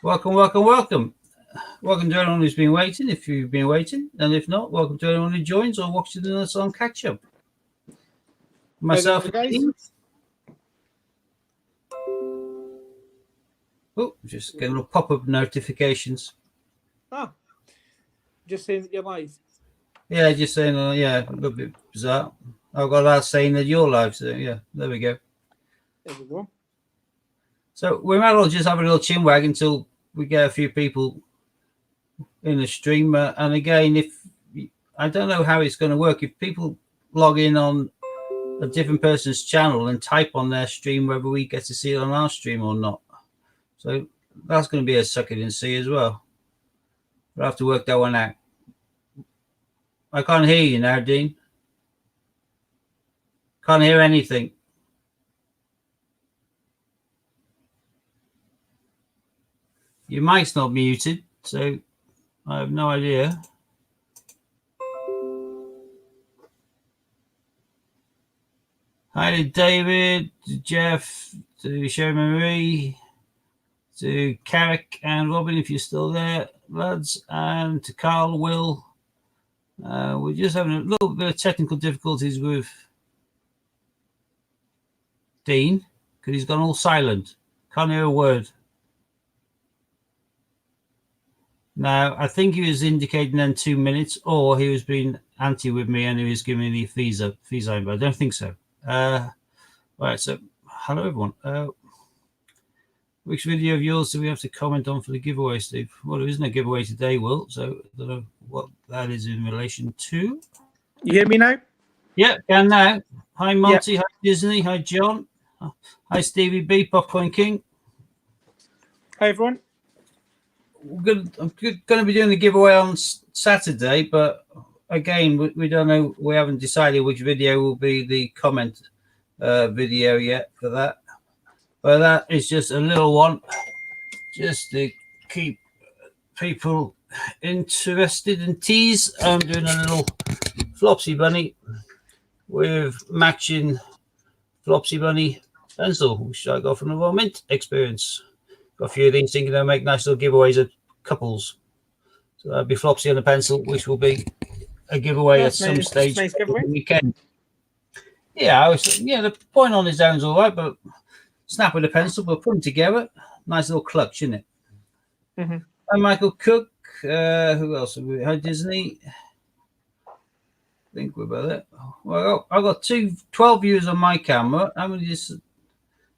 Welcome, welcome, welcome. Welcome to anyone who's been waiting, if you've been waiting. And if not, welcome to anyone who joins or watches us on catch up. Myself and guys. Dean. Oh, just getting little pop-up notifications. Ah, just saying that you're live. Yeah, just saying, yeah, a little bit bizarre. I've got that saying that you're live, so yeah, there we go. There we go. So we might as well just have a little chinwag until we get a few people in the stream. And again, if I don't know how it's going to work, if people log in on a different person's channel and type on their stream whether we get to see it on our stream or not. So that's going to be a suck it and see as well. We'll have to work that one out. I can't hear you now, Dean. Can't hear anything. Your mic's not muted, so I have no idea. Hi to David, to Jeff, to Sherman Marie, to Carrick and Robin, if you're still there, lads, and to Carl, Will. We're just having a little bit of technical difficulties with Dean because he's gone all silent. Can't hear a word. Now, I think he was indicating then 2 minutes, or he was being anti with me and he was giving me the fees but I don't think so. Right, so hello everyone. Which video of yours do we have to comment on for the giveaway, Steve? Well, there isn't a giveaway today, Will, so I don't know what that is in relation to. You hear me now? Yeah, can now. Hi, Monty. Yep. Hi, Disney. Hi, John. Hi, Stevie B, Popcorn King. Hi, everyone. I'm going to be doing the giveaway on Saturday, but again, we don't know. We haven't decided which video will be the comment video yet for that. But that is just a little one, just to keep people interested and tease. I'm doing a little Flopsy Bunny with matching Flopsy Bunny pencil, which I got from the Royal Mint experience. Got a few of these, thinking they'll make nice little giveaways of couples. So that'll be Flopsy and a pencil, which will be a giveaway at some stage over the weekend. Yeah, the point on his own's all right, but snap with a pencil, we'll put them together. Nice little clutch, isn't it? Mm-hmm. Hi, Michael Cook. Who else have we? Hi, Disney. I think we're about it. Well, I've got 12 viewers on my camera. How many is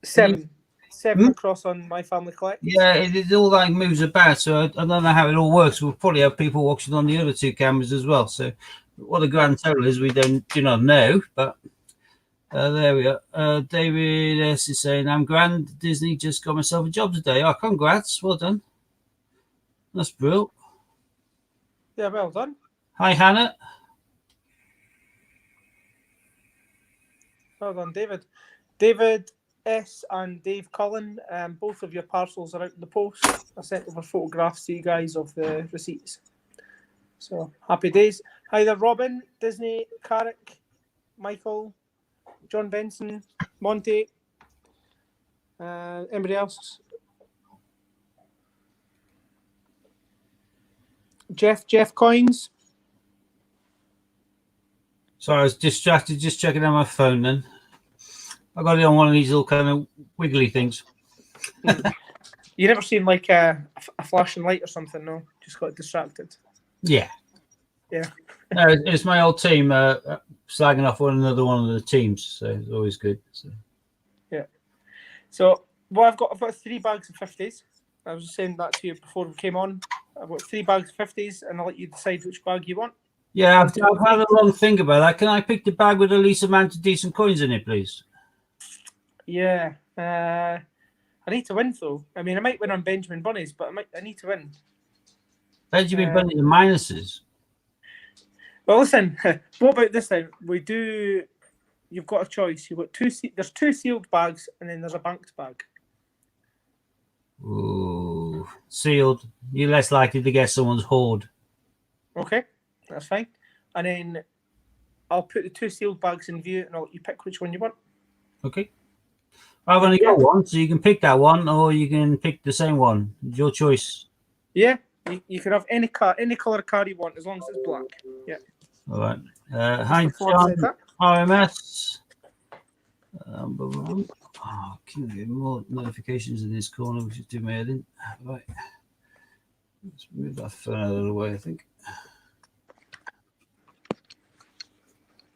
7. 7 across on my family collect. Yeah, it all like moves about, so I don't know how it all works. We'll probably have people watching on the other 2 cameras as well. So what the grand total is, we do not know, but there we are. David S is saying, I'm grand. Disney just got myself a job today. Oh, congrats. Well done. That's brilliant. Yeah, well done. Hi, Hannah. Well done, David. David S and Dave Cullen, both of your parcels are out in the post. I sent over photographs to you guys of the receipts. So, happy days. Hi there, Robin, Disney, Carrick, Michael, John Benson, Monty, anybody else? Jeff Coins. Sorry, I was distracted just checking on my phone then. I got it on one of these little kind of wiggly things. You never seen like a flashing light or something, no? Just got distracted. Yeah. Yeah. No, it's my old team slagging off another one of the teams, so it's always good. So. Yeah. So I've got 3 bags of 50s. I was just saying that to you before we came on. I've got 3 bags of 50s, and I'll let you decide which bag you want. Yeah, I've had a long think about that. Can I pick the bag with the least amount of decent coins in it, please? Yeah. I need to win, though. I mean, I might win on Benjamin Bunnies, but I need to win. Benjamin Bunnies and minuses. Well, listen. What about this then? You've got a choice. You've got there's 2 sealed bags, and then there's a banked bag. Ooh, sealed. You're less likely to get someone's hoard. Okay, that's fine. And then I'll put the 2 sealed bags in view, and I'll let you pick which one you want. Okay. I've only got one, so you can pick that one, or you can pick the same one. It's your choice. Yeah, you can have any color card you want, as long as it's black. Yeah. All right. Hi, Before I said John. that. RMS. Can we get more notifications in this corner? We should do my heading. Right. Let's move that phone out of the way, I think.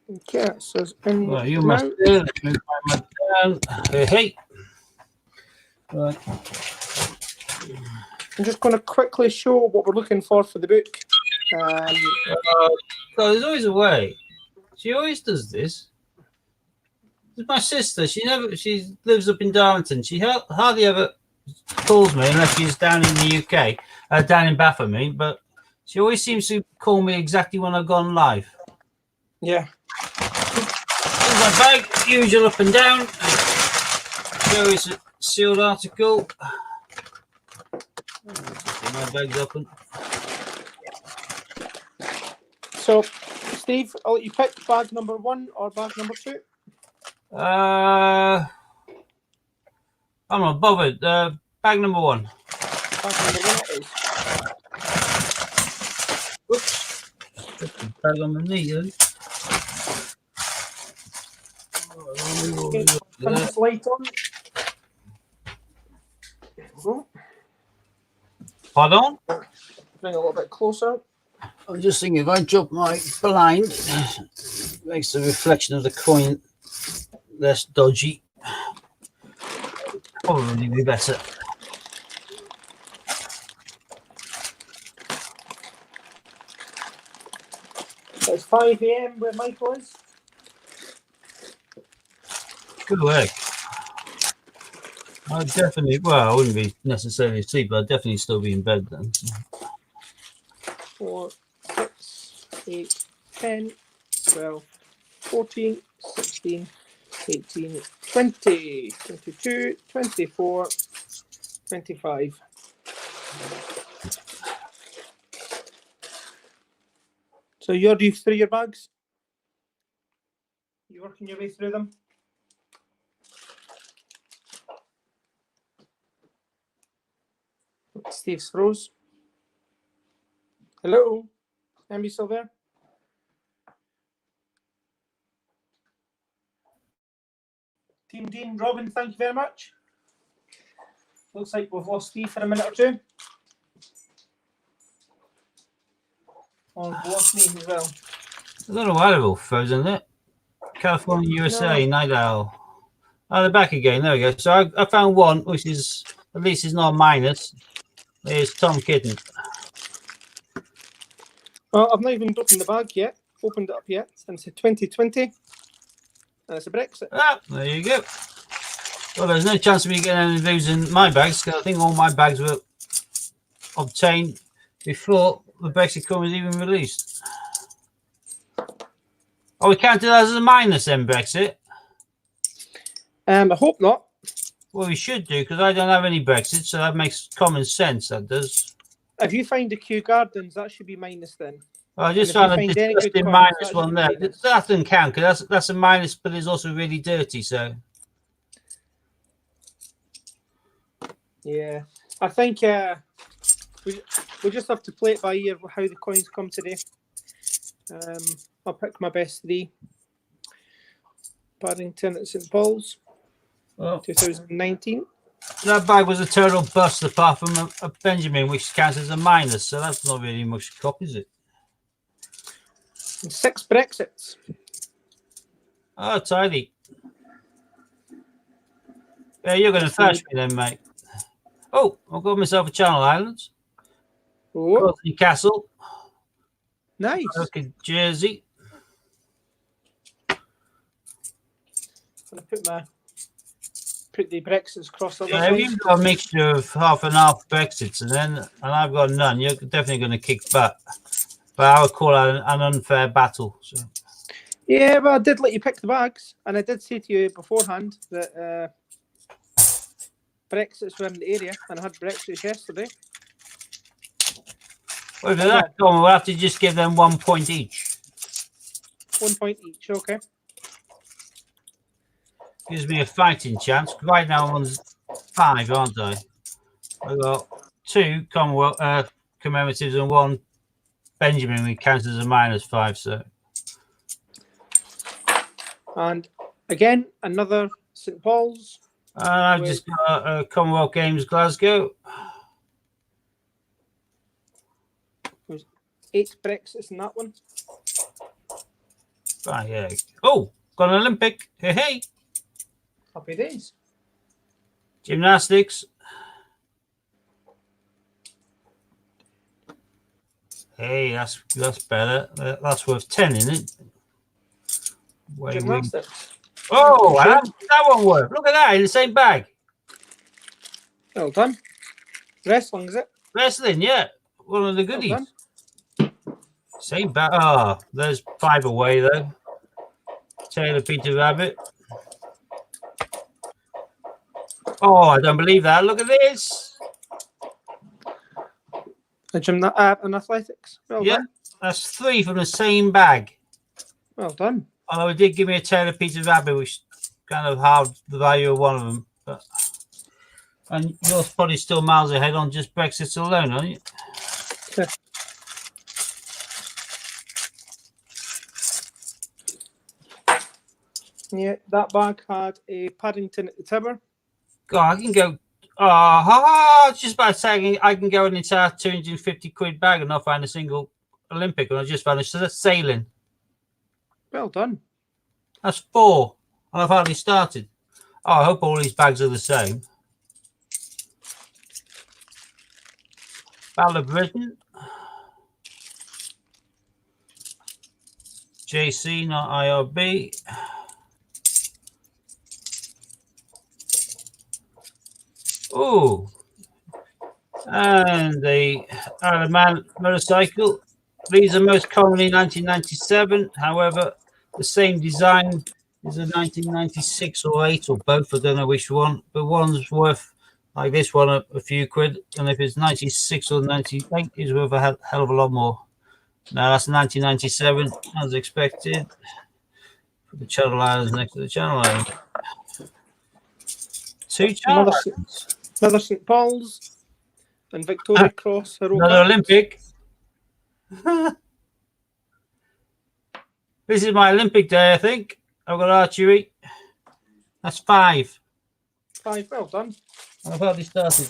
Okay, it says in Right, you now. must do. Let me find my down. Hey. Right. I'm just going to quickly show what we're looking for the book. So there's always a way. She always does this. It's my sister. She lives up in Darlington. She hardly ever calls me unless she's down in the UK, down in Bath, I mean. But she always seems to call me exactly when I've gone live. Yeah. Here's my bag, usual up and down. There is a sealed article. My bag's open. So, Steve, I'll let you pick bag number 1 or bag number 2. I'm not bothered. Bag number 1. Bag number 1 it is. Whoops. Bag on my knee, then. Okay, turn this light on. Pardon? Bring it a little bit closer. I'm just thinking if I drop my blind, it makes the reflection of the coin less dodgy. Probably be better. It's 5 AM where Michael is. Good work. I'd definitely, well, I wouldn't be necessarily asleep, but I'd definitely still be in bed then. 4, 6, 8, 10, 12, 14, 16, 18, 20, 22, 24, 25. So you're through your bags? You working your way through them? Steve's froze. Hello? Am still there? Team Dean, Robin, thank you very much. Looks like we've lost Steve for a minute or two. Oh, we've lost me as well. I don't know why they're all frozen, isn't it? California, USA, Night Owl. Oh, they're back again. There we go. So I found one, which is, at least it's not a minus. There's Tom Kitten. I've not even opened the bag yet. Opened it up yet. And it's a 2020. And it's a Brexit. Ah, there you go. Well, there's no chance of me getting any views in my bags, because I think all my bags were obtained before the Brexit coin was even released. Oh, we can't do that as a minus then, Brexit? I hope not. Well, we should do, because I don't have any Brexit, so that makes common sense, that does. If you find a Kew Gardens, that should be minus then. I just found a disgusting minus one there. That doesn't count, because that's a minus, but it's also really dirty, so... Yeah, I think we just have to play it by ear how the coins come today. I'll pick my best 3. Paddington at St Paul's, 2019. That bag was a total bust, apart from a Benjamin, which counts as a minus, so that's not really much cop, is it? And 6 Brexits. Oh, tidy. Yeah, you're going to flash me then, mate. Oh, I've got myself a Channel Islands. Oh, Castle. Nice. Okay, Jersey. I'm going to put the Brexits across the Yeah, if you've got a mixture of half and half Brexits and I've got none, you're definitely going to kick butt. But I would call that an unfair battle. So. Yeah, well, I did let you pick the bags, and I did say to you beforehand that Brexits were in the area, and I had Brexits yesterday. Well, if that we'll have to just give them 1 point each. 1 point each, okay. gives me a fighting chance. Right now I'm on 5, aren't I? I've got 2 Commonwealth commemoratives and 1 Benjamin, which counts as a -5. So, And again, another St. Paul's. and I've just got Commonwealth Games Glasgow. There's 8 Brexits in that one. Ah, yeah. Oh, got an Olympic. Hey, hey. Happy days. Gymnastics. Hey, that's better. That's worth 10, isn't it? Gymnastics. Oh, that one worked. Look at that in the same bag. Well done. Wrestling, is it? Wrestling, yeah. One of the goodies. Well Same bag. Ah, there's 5 away though. Taylor Peter Rabbit. Oh, I don't believe that. Look at this. And athletics. Well done. That's 3 from the same bag. Well done. Although it did give me a Taylor Peter Rabbit, which kind of halved the value of one of them. But, and you're probably still miles ahead on just Brexit alone, aren't you? Yeah, that bag had a Paddington at the Tiber. God, I can go. I was just about to say I can go an entire 250 quid bag and not find a single Olympic, and I just found a sailing. Well done. That's 4, and I've hardly started. Oh, I hope all these bags are the same. Battle of Britain. JC, not IRB. Oh, and the Iron motorcycle. These are most commonly 1997. However, the same design is a 1996 or 8 or both. I don't know which one, but one's worth like this one a few quid, and if it's 96 or 98, it's worth a hell of a lot more. Now that's 1997, as expected. Put the Channel Islands next to the Channel Islands. 2 Channel Islands. Another St. Paul's and Victoria Cross. Another Olympic. This is my Olympic day, I think. I've got archery. That's 5. 5, well done. I've already started.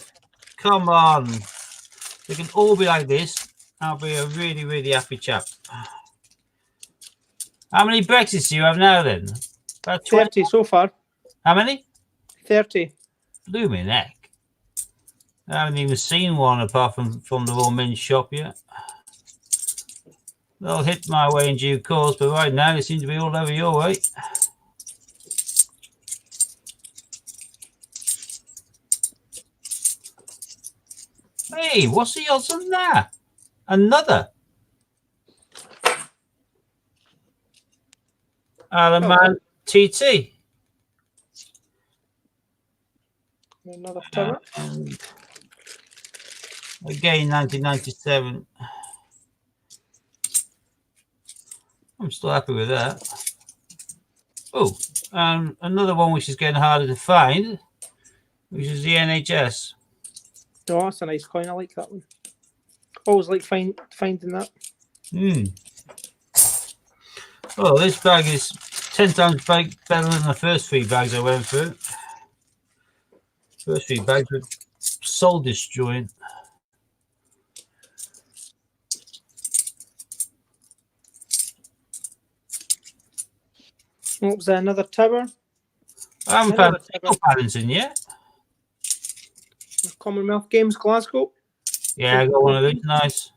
Come on. They can all be like this. I'll be a really, really happy chap. How many Brexits do you have now then? About 30 so far. How many? 30. Blooming heck. I haven't even seen one apart from the Royal Mint shop yet. They'll hit my way in due course, but right now they seem to be all over your way. Hey, what's the odds on that? Another. Alaman TT. Another tower. Again, 1997. I'm still happy with that. Oh, another one which is getting harder to find, which is the NHS. Oh, that's a nice coin. I like that one. Always like finding that. Oh, this bag is 10 times better than the first 3 bags I went through. First 3 bags were soul destroying. What was that? Another tower? I haven't found a single Paddington yet. Commonwealth Games Glasgow. Yeah, I got one of these. Nice.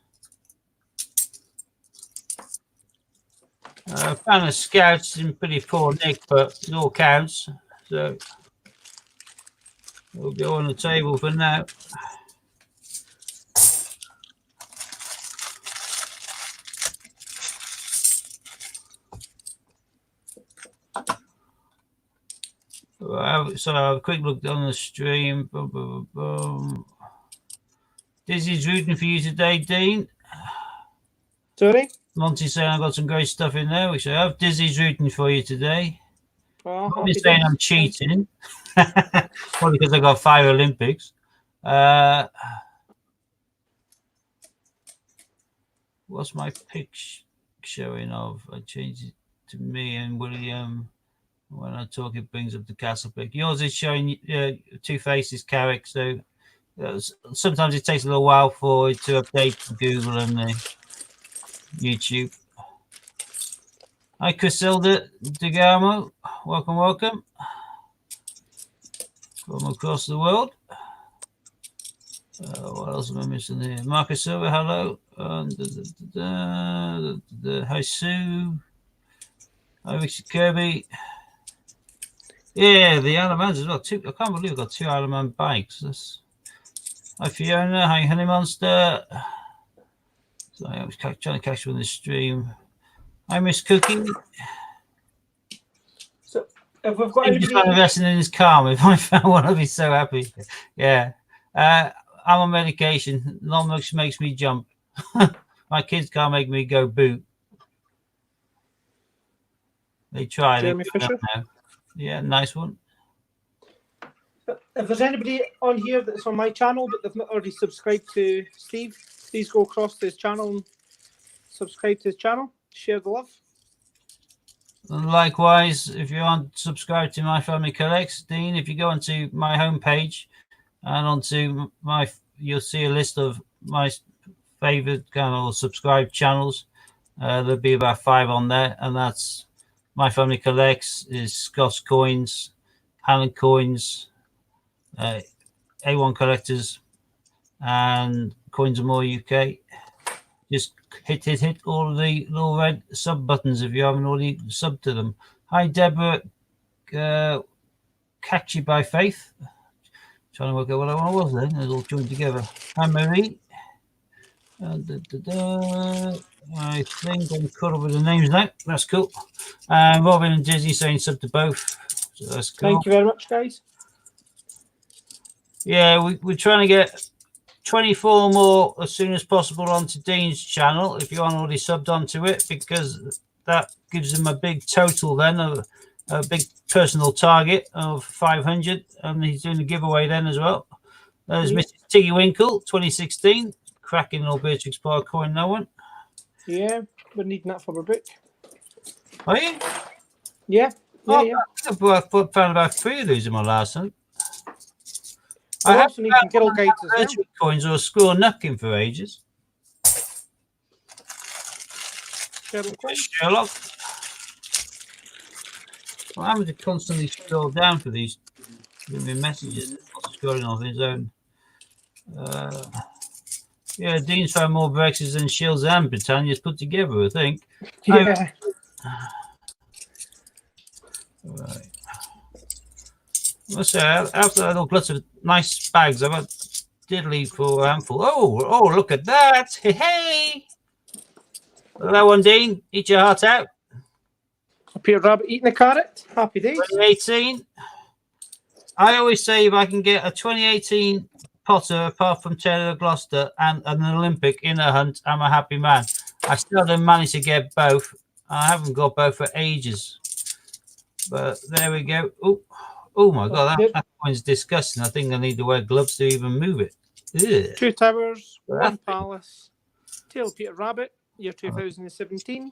I found a Scouts in pretty poor nick, but it all counts. So we'll go on the table for now. So I'll have a quick look on the stream. Boom, boom, boom. Dizzy's rooting for you today, Dean. Sorry? Monty's saying I've got some great stuff in there, which I have. Dizzy's rooting for you today. Well, I'll be saying I'm cheating. Probably because I got 5 Olympics. What's my pic showing of? I changed it to me and William. When I talk, it brings up the castle pic. Yours is showing Two Faces Carrick, so sometimes it takes a little while for it to update Google and YouTube. Hi, Crisilda DeGamo. Welcome. From across the world. What else am I missing here? Marcus Silver, hello. Hi, Sue. Hi, Richard Kirby. Yeah, the Alamans as well. I can't believe I've got 2 Alaman bikes. Hi, Fiona. Hi, Honey Monster. Sorry, I was trying to catch you on the stream. Hi, Miss Cookie. So, if we've got He's just investing in his car. If I found one, I'd be so happy. Yeah. I'm on medication. Not much makes me jump. My kids can't make me go boot. They try. Jeremy Fisher. Now. Yeah, nice one. If there's anybody on here that's on my channel but they've not already subscribed to Steve, please go across to his channel and subscribe to his channel. Share the love. And likewise, if you aren't subscribed to My Family Collects, Dean, if you go onto my homepage and onto you'll see a list of my favorite kind of subscribed channels. There'll be about 5 on there, and that's My Family Collects, is Scott's Coins, Hannah Coins, A1 Collectors, and Coins and More UK. Just hit all of the little red sub buttons if you haven't already subbed to them. Hi, Deborah. Catch You by Faith. Trying to work out what I was then. It's all joined together. Hi, Marie. I think I'm caught up with the names now. That's cool. Robin and Disney saying sub to both. So that's cool. Thank you very much, guys. Yeah, we're trying to get 24 more as soon as possible onto Dean's channel if you aren't already subbed onto it, because that gives him a big total then, a big personal target of 500, and he's doing a giveaway then as well. There's Mrs. Tiggy Winkle 2016, cracking little Beatrix Power coin, no one. Yeah, we're needing that for a book. Are you? Yeah. I found about 3 of those in my last one. I also need some Girl Guides as well. Coins or a squirrel napkin for ages. Sherlock. I'm having to constantly scroll down for these messages. Scrolling on his own. Yeah, Dean's found more Brexits than Shields and Britannia's put together, I think. Yeah. Right. What's that? After that little glut of nice bags, I've got diddly for a handful. Oh, look at that. Hey. Look at that one, Dean. Eat your heart out. Peter Rabbit eating a carrot. Happy days. 2018. I always say if I can get a 2018 Potter, apart from Taylor Gloucester and an Olympic in a hunt, I'm a happy man. I still haven't managed to get both. I haven't got both for ages. But there we go. Oh my God, that one's disgusting. I think I need to wear gloves to even move it. Ugh. 2 Towers, 1 Palace, Tail Peter Rabbit, year 2017,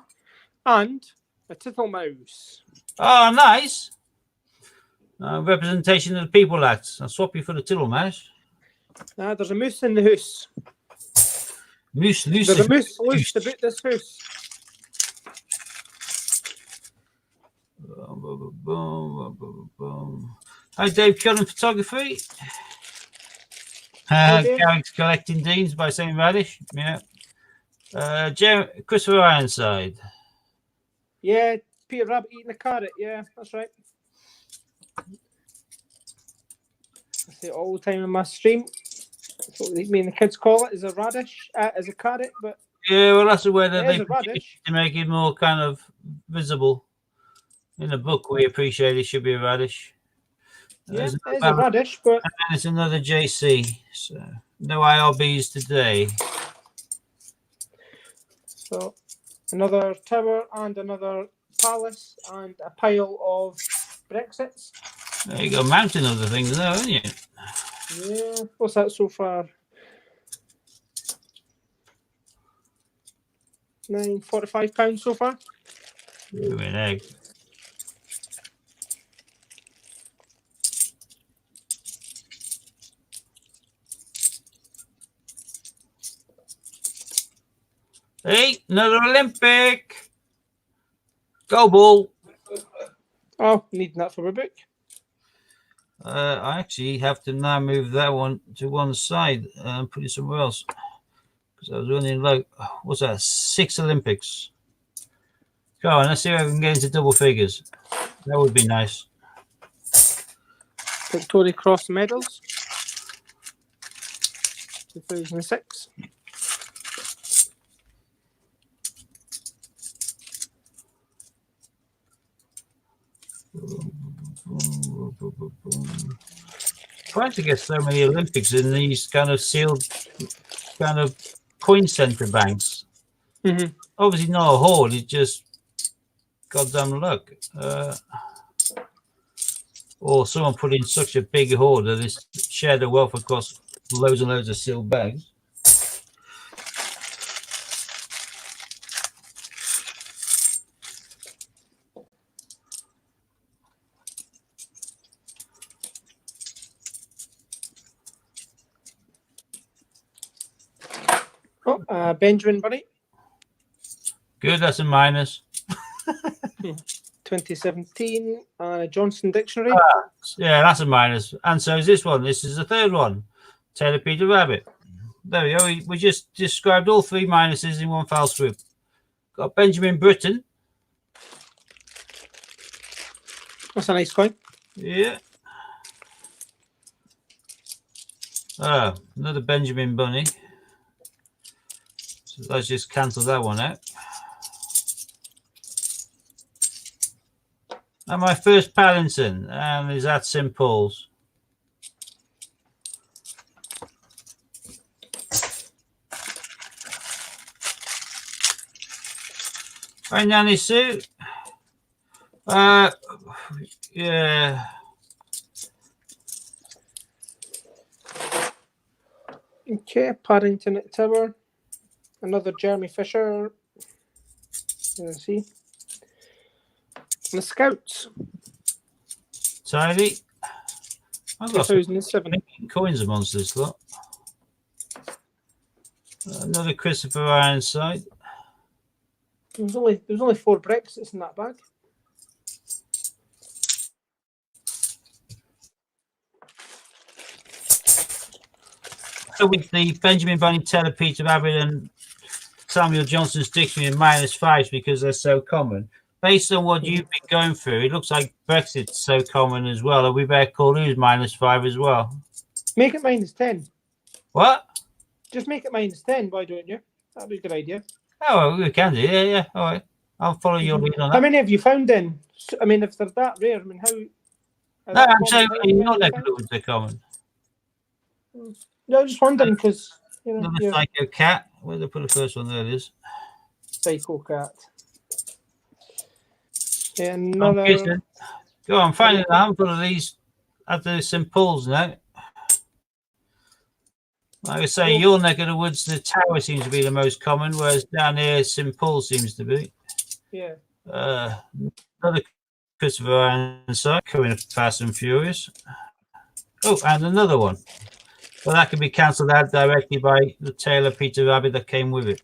and a Tittle-Mouse. Oh, nice. Representation of the people, lads. I'll swap you for the Tittle-Mouse. There's a moose in the house. Moose loose. There's a moose loose about this house. Hi, Dave Cullen Photography. Garrick's Collecting Deans by St. Radish. Yeah. Christopher Ironside. Yeah, Peter Rabbit eating a carrot. Yeah, that's right. I say it all the time in my stream. That's what me and the kids call it, is a radish, as a carrot. But yeah, well, that's the way that they radish to make it more kind of visible. In the book, we appreciate it should be a radish. Yeah, it's a radish, but and it's another JC. So no IRBs today. So another tower and another palace and a pile of Brexits. You got a mountain of the things there, haven't you? Yeah. What's that so far? 945 pounds so far. Ooh, an egg. Hey, another Olympic. Go ball. Oh, needing that for a book. I actually have to now move that one to one side and put it somewhere else because I was running low. What's that? 6 Olympics. Go on, let's see if I can get into double figures. That would be nice. Victoria Cross medals. 2006. Trying to get so many Olympics in these kind of sealed kind of coin center banks. Mm-hmm. Obviously not a hoard, it's just goddamn luck. Or someone put in such a big hoard that it's shared the wealth across loads and loads of sealed bags. Oh, Benjamin Bunny. Good, that's a minus. 2017. Johnson Dictionary. Yeah, that's a minus. And so is this one. This is the third one. Taylor Peter Rabbit. There we go. We just described all 3 minuses in one foul swoop. Got Benjamin Britten. That's a nice coin. Yeah. Another Benjamin Bunny. So let's just cancel that one out. And my first Paddington, and is that St. Paul's. Right, Nanny Sue. Yeah. Okay, Paddington at Tower. Another Jeremy Fisher. Let's see. And the Scouts. Tidy. I've got 2007. coins amongst this lot. Another Christopher Ironside. There's only 4 Brexits in that bag. So with the Benjamin Bunny, Taylor Peter Rabbit, and Samuel Johnson's dictionary in -5s because they're so common. Based on what you've been going through, it looks like Brexit's so common as well. Are we better call these -5 as well? Make it -10. What? Just make it -10. Why don't you? That'd be a good idea. Oh, well, we can do. Yeah. All right. I'll follow your lead on that. How many have you found then? I mean, if they're that rare, I mean, how? No, I'm saying your neck of the woods are common. No, just wondering because Another Psycho Cat. Where did I put the first one? There it is. Psycho Cat. Yeah, another. Go on, find a handful of these at the St. Paul's now. Like I say, your neck of the woods, the tower seems to be the most common, whereas down here, St. Paul seems to be. Yeah. Another Christopher Ironside coming up fast and furious. Oh, and another one. Well, that can be cancelled out directly by the Taylor Peter Rabbit that came with it.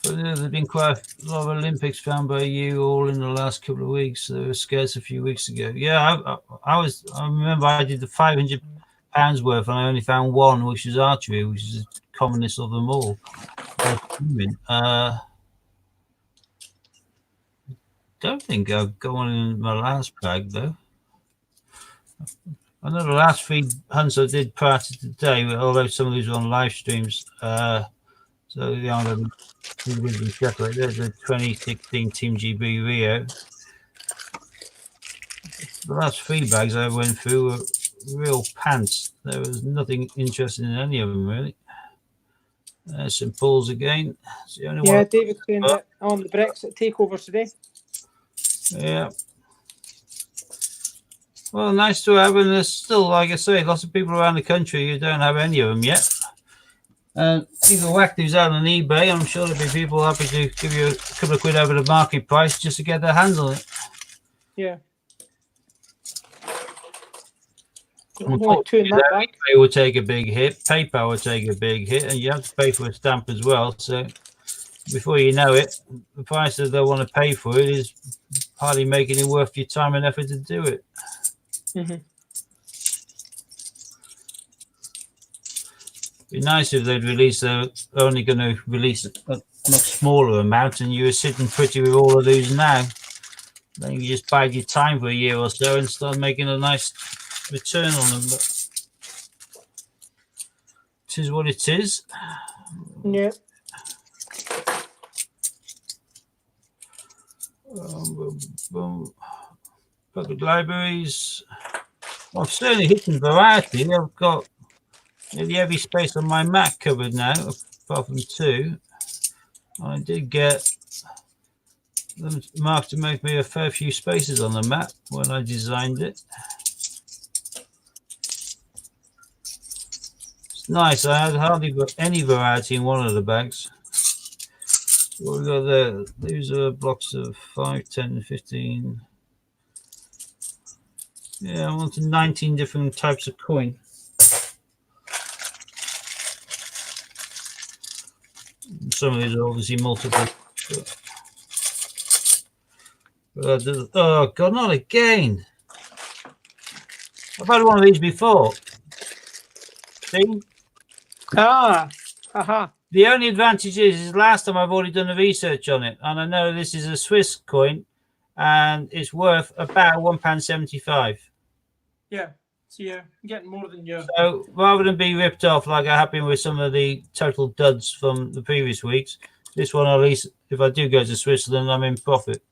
There's been quite a lot of Olympics found by you all in the last couple of weeks. They were scarce a few weeks ago. Yeah, I remember I did the £500 worth and I only found one, which is archery, which is the commonest of them all. Don't think I've got one in my last bag though. I know the last 3 hunts I did prior to today, although some of these were on live streams. So the other there's the 2016 Team GB Rio. The last 3 bags I went through were real pants. There was nothing interesting in any of them, really. There's some pulls again. It's the only Yeah, one. David's saying that on the Brexit takeover today. Yeah. Well, nice to have, and there's still, like I say, lots of people around the country who don't have any of them yet. And people whack these out on eBay. I'm sure there'll be people happy to give you a couple of quid over the market price just to get their hands on it. Yeah. Only 2 in that bag. eBay will take a big hit, PayPal will take a big hit, and you have to pay for a stamp as well. So before you know it, the price that they want to pay for it is hardly making it worth your time and effort to do it. Mm-hmm. Be nice if they'd release. They're only going to release a much smaller amount, and you were sitting pretty with all of these now. Then you just bide your time for a year or so and start making a nice return on them. But it is what it is. Yeah. Public libraries. Well, I'm certainly hitting variety. I've got nearly every space on my Mac covered now, apart from 2. I did get them marked to make me a fair few spaces on the map when I designed it. It's nice. I had hardly got any variety in one of the bags. What we got there? These are blocks of 5, 10, 15. Yeah, I wanted 19 different types of coin. Some of these are obviously multiple. Oh God, not again! I've had one of these before. See? Haha. The only advantage is last time I've already done the research on it, and I know this is a Swiss coin, and it's worth about £1.75. Yeah. So you're getting more than your. So rather than be ripped off like I have been with some of the total duds from the previous weeks, this one at least, if I do go to Switzerland, I'm in profit.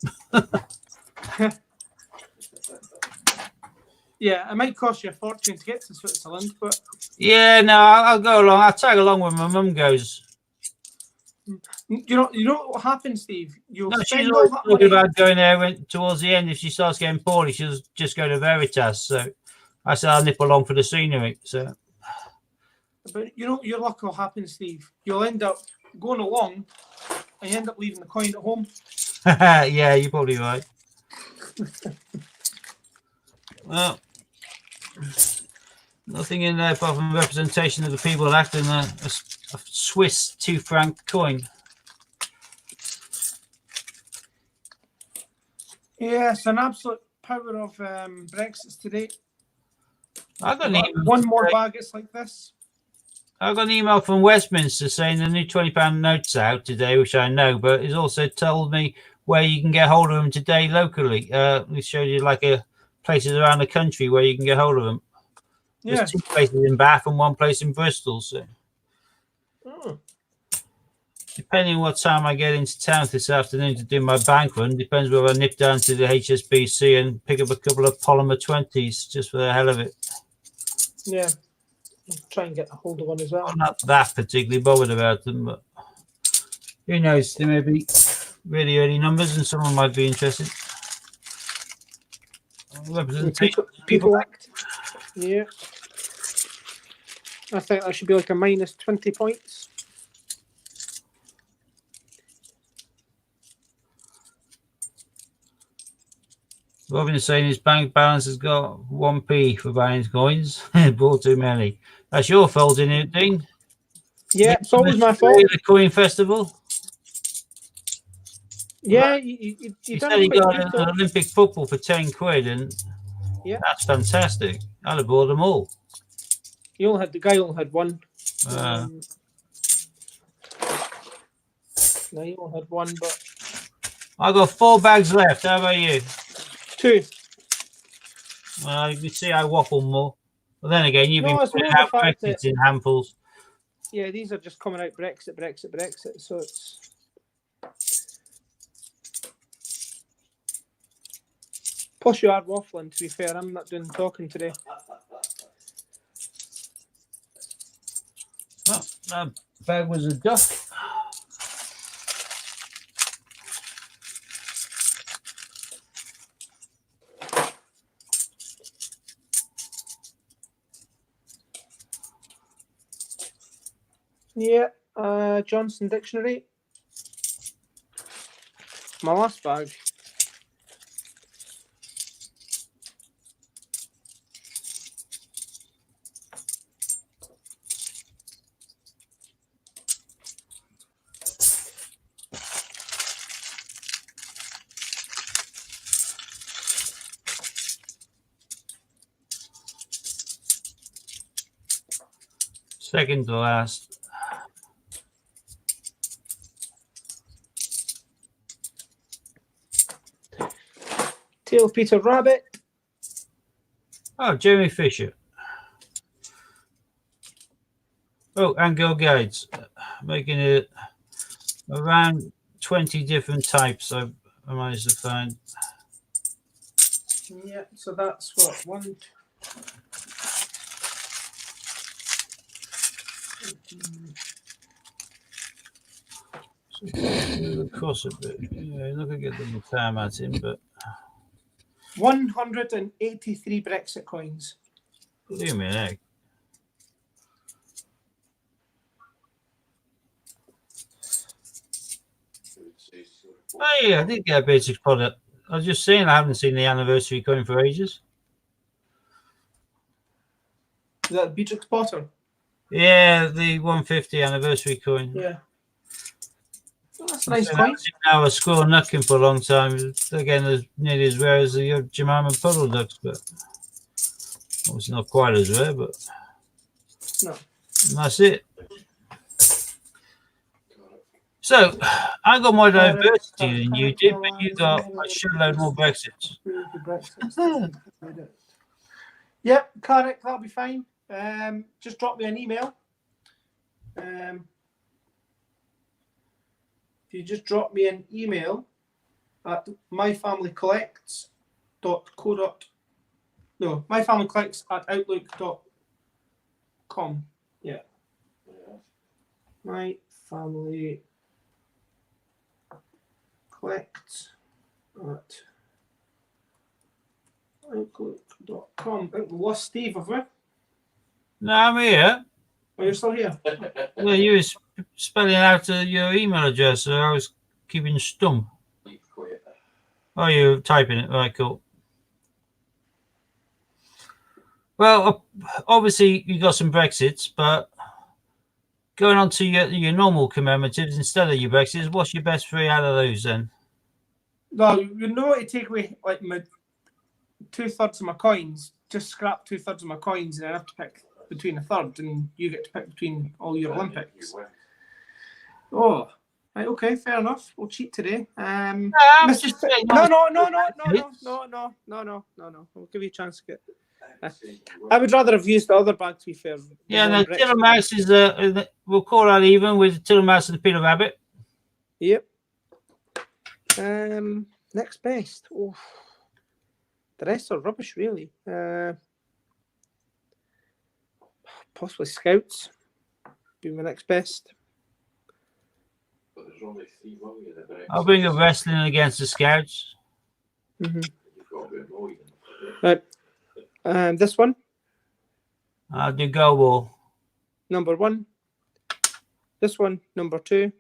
Yeah, it might cost you a fortune to get to Switzerland, but yeah, no, I'll go along. I'll tag along when my mum goes. you know what happens, Steve? You'll No, she's spend always all that talking money. about going there towards the end. If she starts getting poorly, she'll just go to Veritas. So I said I'll nip along for the scenery. So, But you know your luck will happen, Steve. You'll end up going along, and you end up leaving the coin at home. yeah, you're probably right. Well, nothing in there apart from representation of the people acting a Swiss 2 franc coin. Yeah, it's an absolute power of Brexit today. I got an email. One more bag, it's like this. I got an email from Westminster saying the new £20 notes out today, which I know, but it's also told me where you can get hold of them today locally. We showed you like places around the country where you can get hold of them. Yeah. There's 2 places in Bath and 1 place in Bristol. So, depending on what time I get into town this afternoon to do my bank run, depends whether I nip down to the HSBC and pick up a couple of polymer 20s just for the hell of it. Yeah. I'll try and get a hold of one as well. I'm not that particularly bothered about them, but who knows? There may be really early numbers and someone might be interested. Representation. People act. Yeah. I think that should be like a minus 20 points. Robin is saying his bank balance has got 1p for buying coins. Bought too many. That's your fault, isn't it, Dean? Yeah, it's always my fault. The coin festival. Yeah, you said he got an Olympic football for 10 quid, and yeah, that's fantastic. I'd have bought them all. The guy only had one. No, he only had one, but I got 4 bags left. How about you? 2. Well, you can see I waffle more. But then again, you've been putting out Brexit in handfuls. Yeah, these are just coming out Brexit. So it's Plus, you are waffling, to be fair. I'm not doing talking today. Oh, that bag was a duck. Yeah, Johnson Dictionary. My last bag. Second to last. Tail Peter Rabbit. Oh, Jamie Fisher. Oh, and Girl Guides. Making it around 20 different types I managed to find. Yeah, so that's what? One, Across a bit. Yeah, not gonna get the time at him, but 183 Brexit coins. leave me an egg. Oh yeah, I did get a basic product. I was just saying I haven't seen the anniversary coin for ages. Is that Beatrix Potter? Yeah, the 150 anniversary coin. Yeah. Oh, that's a nice coin. Now a squirrel nucking for a long time. Again, as nearly as rare as the Jemima puddle ducks, but obviously not quite as rare. But no, and that's it. So I got more diversity than you did, but you got a shitload more Brexits. Yep, correct. That'll be fine. Just drop me an email. If you just drop me an email at myfamilycollects@outlook.com. Yeah. My family collects at outlook.com. We lost Steve, have we? No, I'm here. Oh, you're still here? Well, you were spelling out your email address, so I was keeping stum. Oh, you're typing it. Right, cool. Well, obviously you got some Brexits, but going on to your normal commemoratives instead of your Brexits, what's your best three out of those then? No, you know what to take away like my 2/3 of my coins. Just scrap 2/3 of my coins, and I have to pick between a third, and you get to pick between all your Olympics. Oh, right, okay, fair enough. We'll cheat today. No. We'll give you a chance to get. I would rather have used the other bag, to be fair. Yeah, the Tiller Mouse is we'll call that even with the Tiller Mouse and the Peter Rabbit. Yep. Next best. Oh, the rest are rubbish, really. Possibly Scouts. Be my next best. But there's only 3 million in the I'll bring up wrestling against the Scouts. Mm-hmm. You've got a bit more. Right. This one. I'll do Go Ball. Number 1. This one, number 2.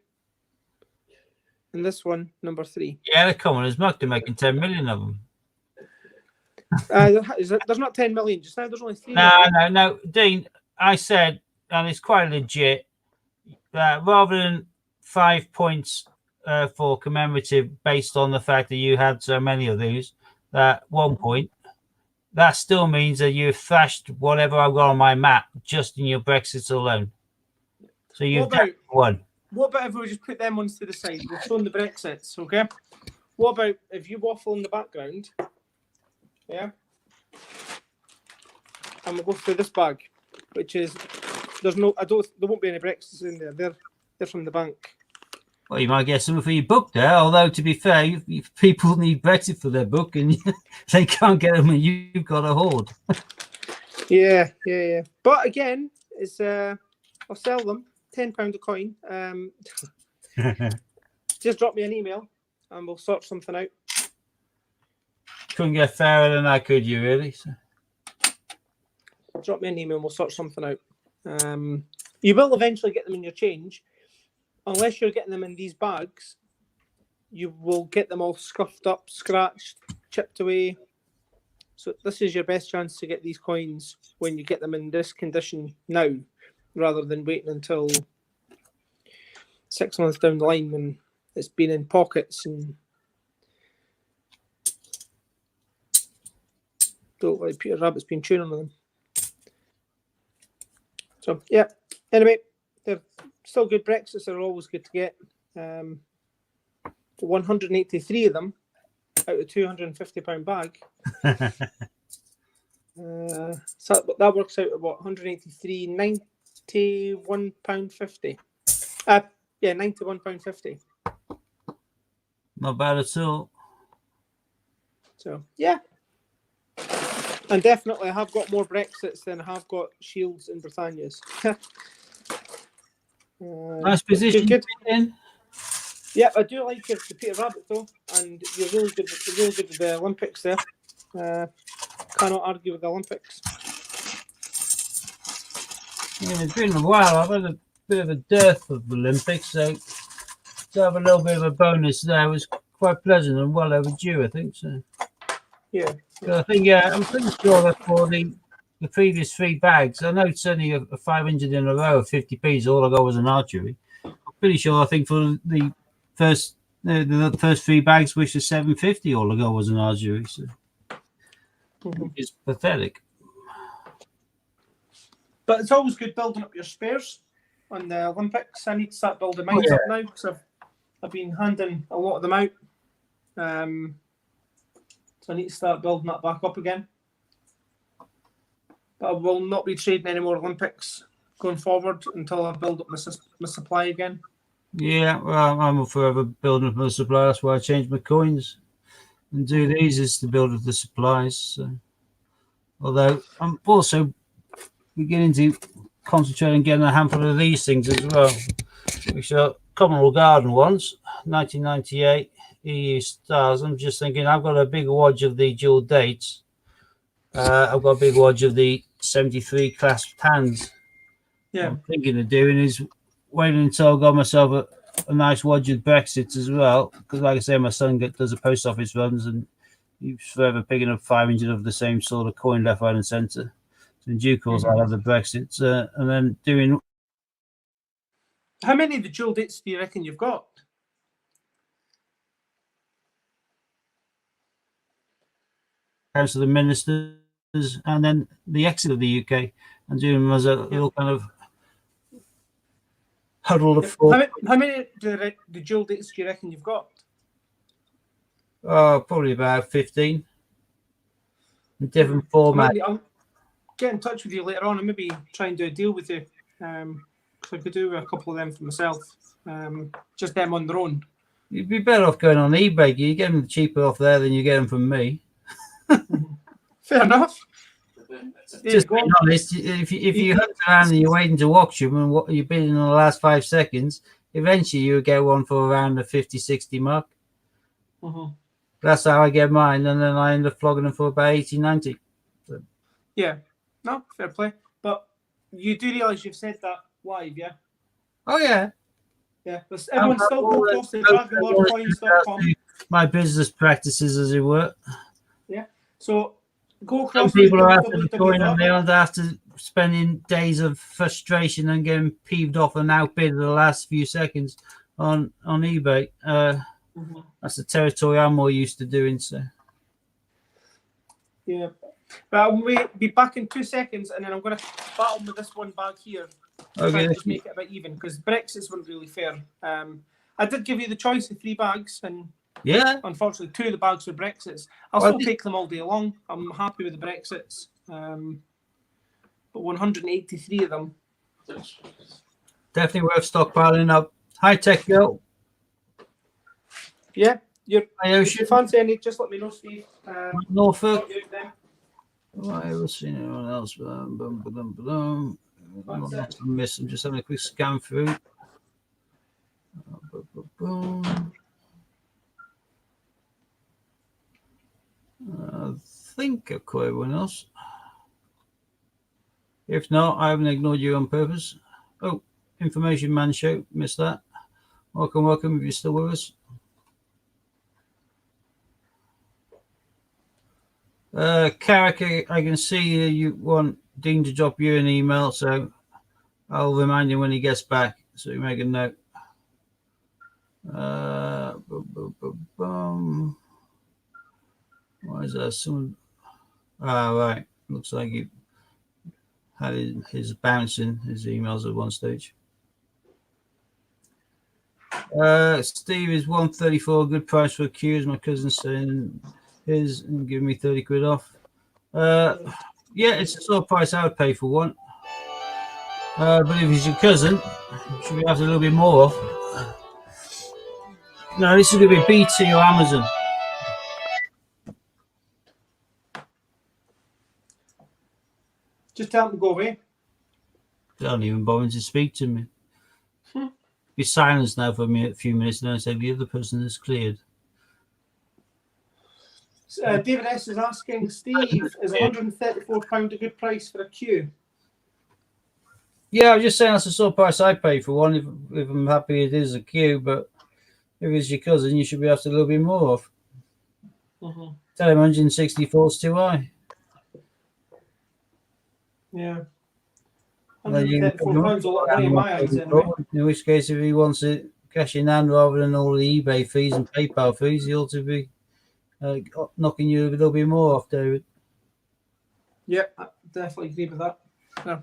And this one, number 3. Yeah, they're coming as much. They're making 10 million of them. There's not 10 million just now. There's only 3 million. No. Dean, I said, and it's quite legit, that rather than 5 points for commemorative based on the fact that you had so many of these, that 1 point, that still means that you've thrashed whatever I've got on my map just in your Brexits alone. So you've got 1. What about if we just put them ones to the side? We've shown the Brexits, okay? What about if you waffle in the background? Yeah. And we'll go through this bag, which is there won't be any Brexits in there. They're from the bank. Well, you might get something for your book there. Although, to be fair, people need Brexit for their book, and they can't get them, and you've got a hoard. Yeah. But again, it's I'll sell them £10 a coin. Just drop me an email, and we'll sort something out. Couldn't get fairer than that, could you? Really? So. Drop me an email, and we'll sort something out. You will eventually get them in your change, unless you're getting them in these bags. You will get them all scuffed up, scratched, chipped away. So this is your best chance to get these coins when you get them in this condition now, rather than waiting until 6 months down the line when it's been in pockets and don't like Peter Rabbit's been tuning on them. So yeah. Anyway, they're still good Brexits. They're always good to get. 183 of them out of £250 bag. So that works out at what? 183, £91.50. Yeah, £91.50. Not bad at all. So yeah. And definitely I have got more Brexits than I have got Shields and Britannias. Nice position good. in. Yeah, I do like the Peter Rabbit though, and you're really good with the Olympics there. Cannot argue with the Olympics. Yeah, it's been a while. I've had a bit of a dearth of the Olympics, so to have a little bit of a bonus there was quite pleasant and well overdue, I think. So. Yeah. So I think, I'm pretty sure that for the previous 3 bags, I know it's only a 500 in a row of 50p's. All I got was an archery. I'm pretty sure. I think for the first 3 bags, which is 750, all I got was an archery. So it's pathetic. But it's always good building up your spares on the Olympics. I need to start building mine up now because I've been handing a lot of them out. So I need to start building that back up again. But I will not be trading any more Olympics going forward until I build up my supply again. Yeah, well, I'm forever building up my supply. That's why I change my coins and do these is to build up the supplies. So. Although I'm also beginning to concentrate on getting a handful of these things as well, which are Commonwealth Garden ones, 1998 EU stars. I'm just thinking I've got a big watch of the dual dates. I've got a big watch of the 73 clasped hands. Yeah. What I'm thinking of doing is waiting until I've got myself a nice watch of Brexit as well. Because like I say, my son does a post office runs and he's forever picking up 500 of the same sort of coin left, right and centre. So in due course, I'll have the Brexit. And then doing... How many of the dual dates do you reckon you've got? House of the Ministers and then the exit of the UK and doing them as a little kind of huddle of four. How many of the dual dates do you reckon you've got? Probably about 15 in different formats. I'll get in touch with you later on and maybe try and do a deal with you. Because I could do a couple of them for myself. Just them on their own. You'd be better off going on eBay. You get them cheaper off there than you get them from me. Fair enough. Just being honest, if you hunt around and you're waiting to auction and what you've been in the last 5 seconds, eventually you'll get one for around the 50-60 mark. That's how I get mine, and then I end up flogging them for about 80-90. So. Yeah, no, fair play. But you do realise you've said that live, yeah? Oh yeah. Yeah, but everyone still go across to dragonlordcoins.com. My business practices, as it were. Yeah, so go across. Some people are after the coin and they aren't after spending days of frustration and getting peeved off and outbid at the last few seconds on eBay. That's the territory I'm more used to doing. So. Yeah, but we'll be back in 2 seconds, and then I'm going to battle with this one bag here. Okay. Just make it a bit even because Brexit's weren't really fair. I did give you the choice of 3 bags, and yeah, unfortunately 2 of the bags were Brexits. I'll still take them all day long. I'm happy with the Brexits, but 183 of them. Definitely worth stockpiling up. Hi, Tech Girl. Yeah, Hi, if Ocean. you fancy any, just let me know, Steve. Norfolk. Sort you out then. Right, let's see anyone else. Anyone else I missed? I'm just having a quick scan through. I think I've caught everyone else. If not, I haven't ignored you on purpose. Oh, Information Man Show, missed that. Welcome if you're still with us. Carrick, I can see you want Dean to drop you an email, so I'll remind him when he gets back, so you make a note. Why is that? Someone? Right. Looks like he had his bouncing his emails at one stage. Steve is 134, good price for a queue, as my cousin's saying his, and give me 30 quid off. Yeah, it's the sort of price I would pay for one. But if he's your cousin, should we have a little bit more off? No, this is going to be BT or Amazon. Just tell him to go away. They don't even bother to speak to me. Be silenced now for a few minutes, and then I say the other person is cleared. David S is asking, Steve, is £134 a good price for a queue? Yeah, I'm just saying that's the sort of price I pay for one. If I'm happy it is a queue, but if it's your cousin, you should be after a little bit more off. Tell him 164 is too high. Yeah. £134 a lot of money in my eyes, anyway. In which case, if he wants it cash in hand rather than all the eBay fees and PayPal fees, he ought to be knocking you a little bit more off, David. Yeah, I definitely agree with that. Yeah.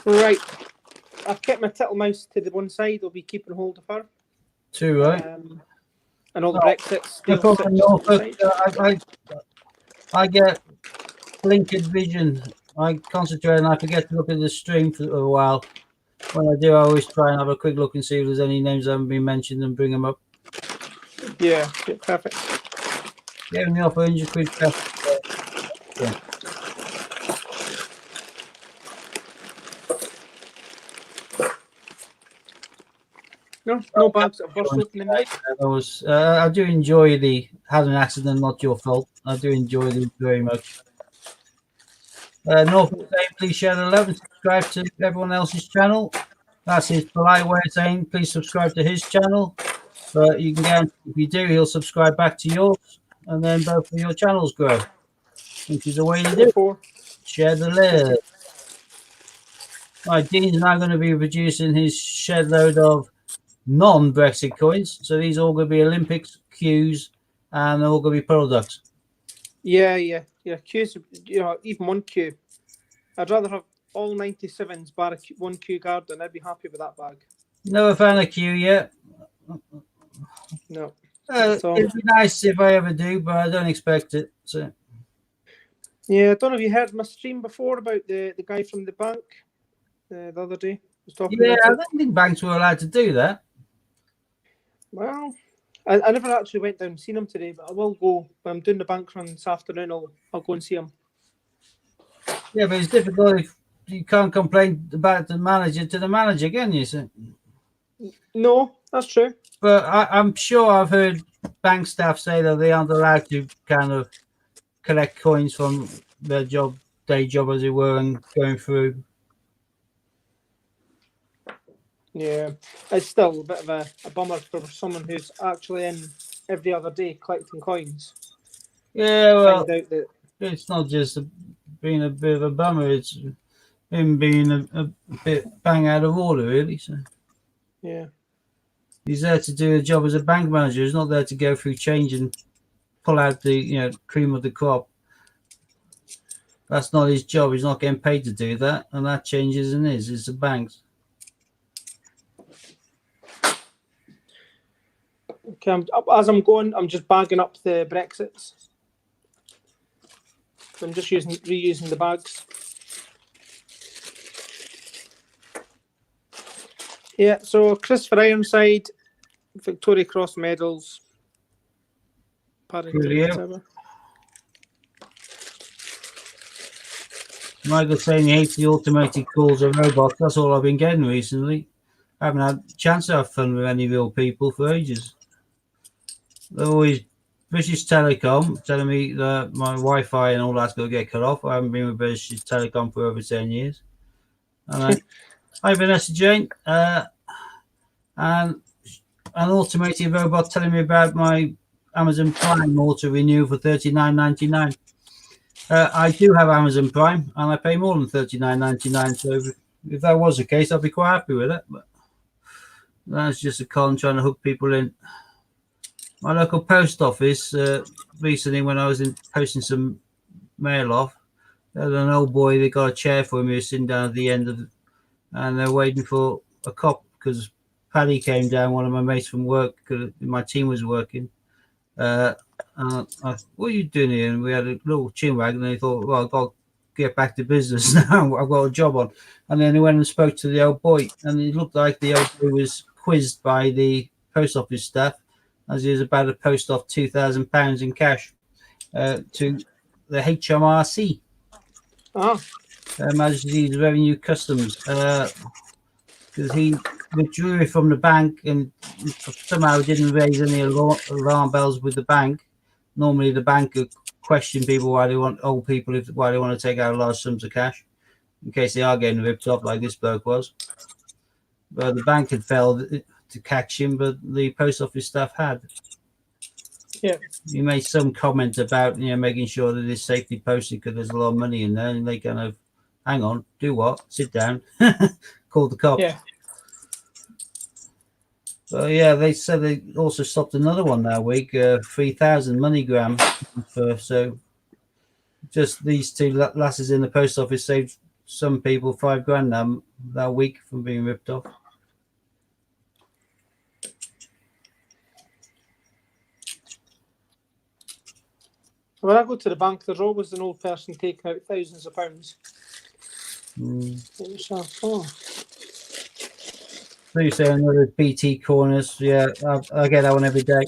Right. I've kept my Tittlemouse to the one side. I'll be keeping hold of her. Too right. And all the Brexits. I get blinkered vision. I concentrate and I forget to look at the stream for a while. When I do, I always try and have a quick look and see if there's any names that haven't been mentioned and bring them up. Yeah, perfect. Get me off 100 quid cash. Yeah. No bags that burst open in there. I do enjoy the had an accident, not your fault. I do enjoy these very much. Norfolk saying, please share the love and subscribe to everyone else's channel. That's his polite way of saying, please subscribe to his channel. But you can guarantee if you do, he'll subscribe back to yours, and then both of your channels grow, which is the way to do it. Share the love. Right, Dean's now going to be producing his shed load of non-Brexit coins. So these are all going to be Olympics, Qs, and they're all going to be products. Yeah. Qs, even one Q. I'd rather have all 97s bar one Q Garden. I'd be happy with that bag. Never found a Q yet. No. It'd be nice if I ever do, but I don't expect it. So. Yeah, I don't know if you heard my stream before about the guy from the bank the other day. I don't think banks were allowed to do that. Well, I never actually went down and seen him today, but I will go. When I'm doing the bank run this afternoon, I'll go and see him. Yeah, but it's difficult if you can't complain about the manager to the manager, can you? So. No, that's true. But I'm sure I've heard bank staff say that they aren't allowed to kind of collect coins from their day job, as it were, and going through. Yeah, it's still a bit of a bummer for someone who's actually in every other day collecting coins. Yeah, well, it's not just being a bit of a bummer, it's him being a bit bang out of order, really. So. Yeah. He's there to do a job as a bank manager. He's not there to go through change and pull out the cream of the crop. That's not his job. He's not getting paid to do that, and that change isn't his. It's the bank's. Okay, as I'm going, I'm just bagging up the Brexits. I'm just reusing the bags. Yeah, so Christopher Ironside, Victoria Cross medals. Paddington, Brilliant. whatever. Michael saying he hates the automated calls of robots. That's all I've been getting recently. I haven't had a chance to have fun with any real people for ages. They're always British Telecom telling me that my Wi-Fi and all that's going to get cut off. I haven't been with British Telecom for over 10 years. And hi, Vanessa Jane. And an automated robot telling me about my Amazon Prime auto renew for $39.99. I do have Amazon Prime, and I pay more than $39.99. So if that was the case, I'd be quite happy with it. But that's just a con trying to hook people in. My local post office recently, when I was posting some mail off, they had an old boy. They got a chair for him. He was sitting down at the end of, and they're waiting for a cop because Paddy came down. One of my mates from work, because my team was working. What are you doing here? And we had a little chinwag, and they thought, well, I've got to get back to business now. I've got a job on. And then they went and spoke to the old boy, and it looked like the old boy was quizzed by the post office staff as he was about to post off £2,000 in cash to the HMRC, Majesty's Revenue Customs, because he withdrew it from the bank and somehow didn't raise any alarm bells with the bank. Normally, the bank would question people why they want old people why they want to take out large sums of cash in case they are getting ripped off, like this bloke was. But the bank had failed to catch him, but the post office staff had. Yeah. He made some comment about making sure that it's safely posted because there's a lot of money in there, and they kind of, hang on, do what? Sit down, call the cops. Yeah. So yeah, they said they also stopped another one that week, 3,000 MoneyGram. So just these two lasses in the post office saved some people $5,000 that week from being ripped off. When I go to the bank, there's always an old person taking out thousands of pounds. So you say another BT corners. Yeah, I get that one every day.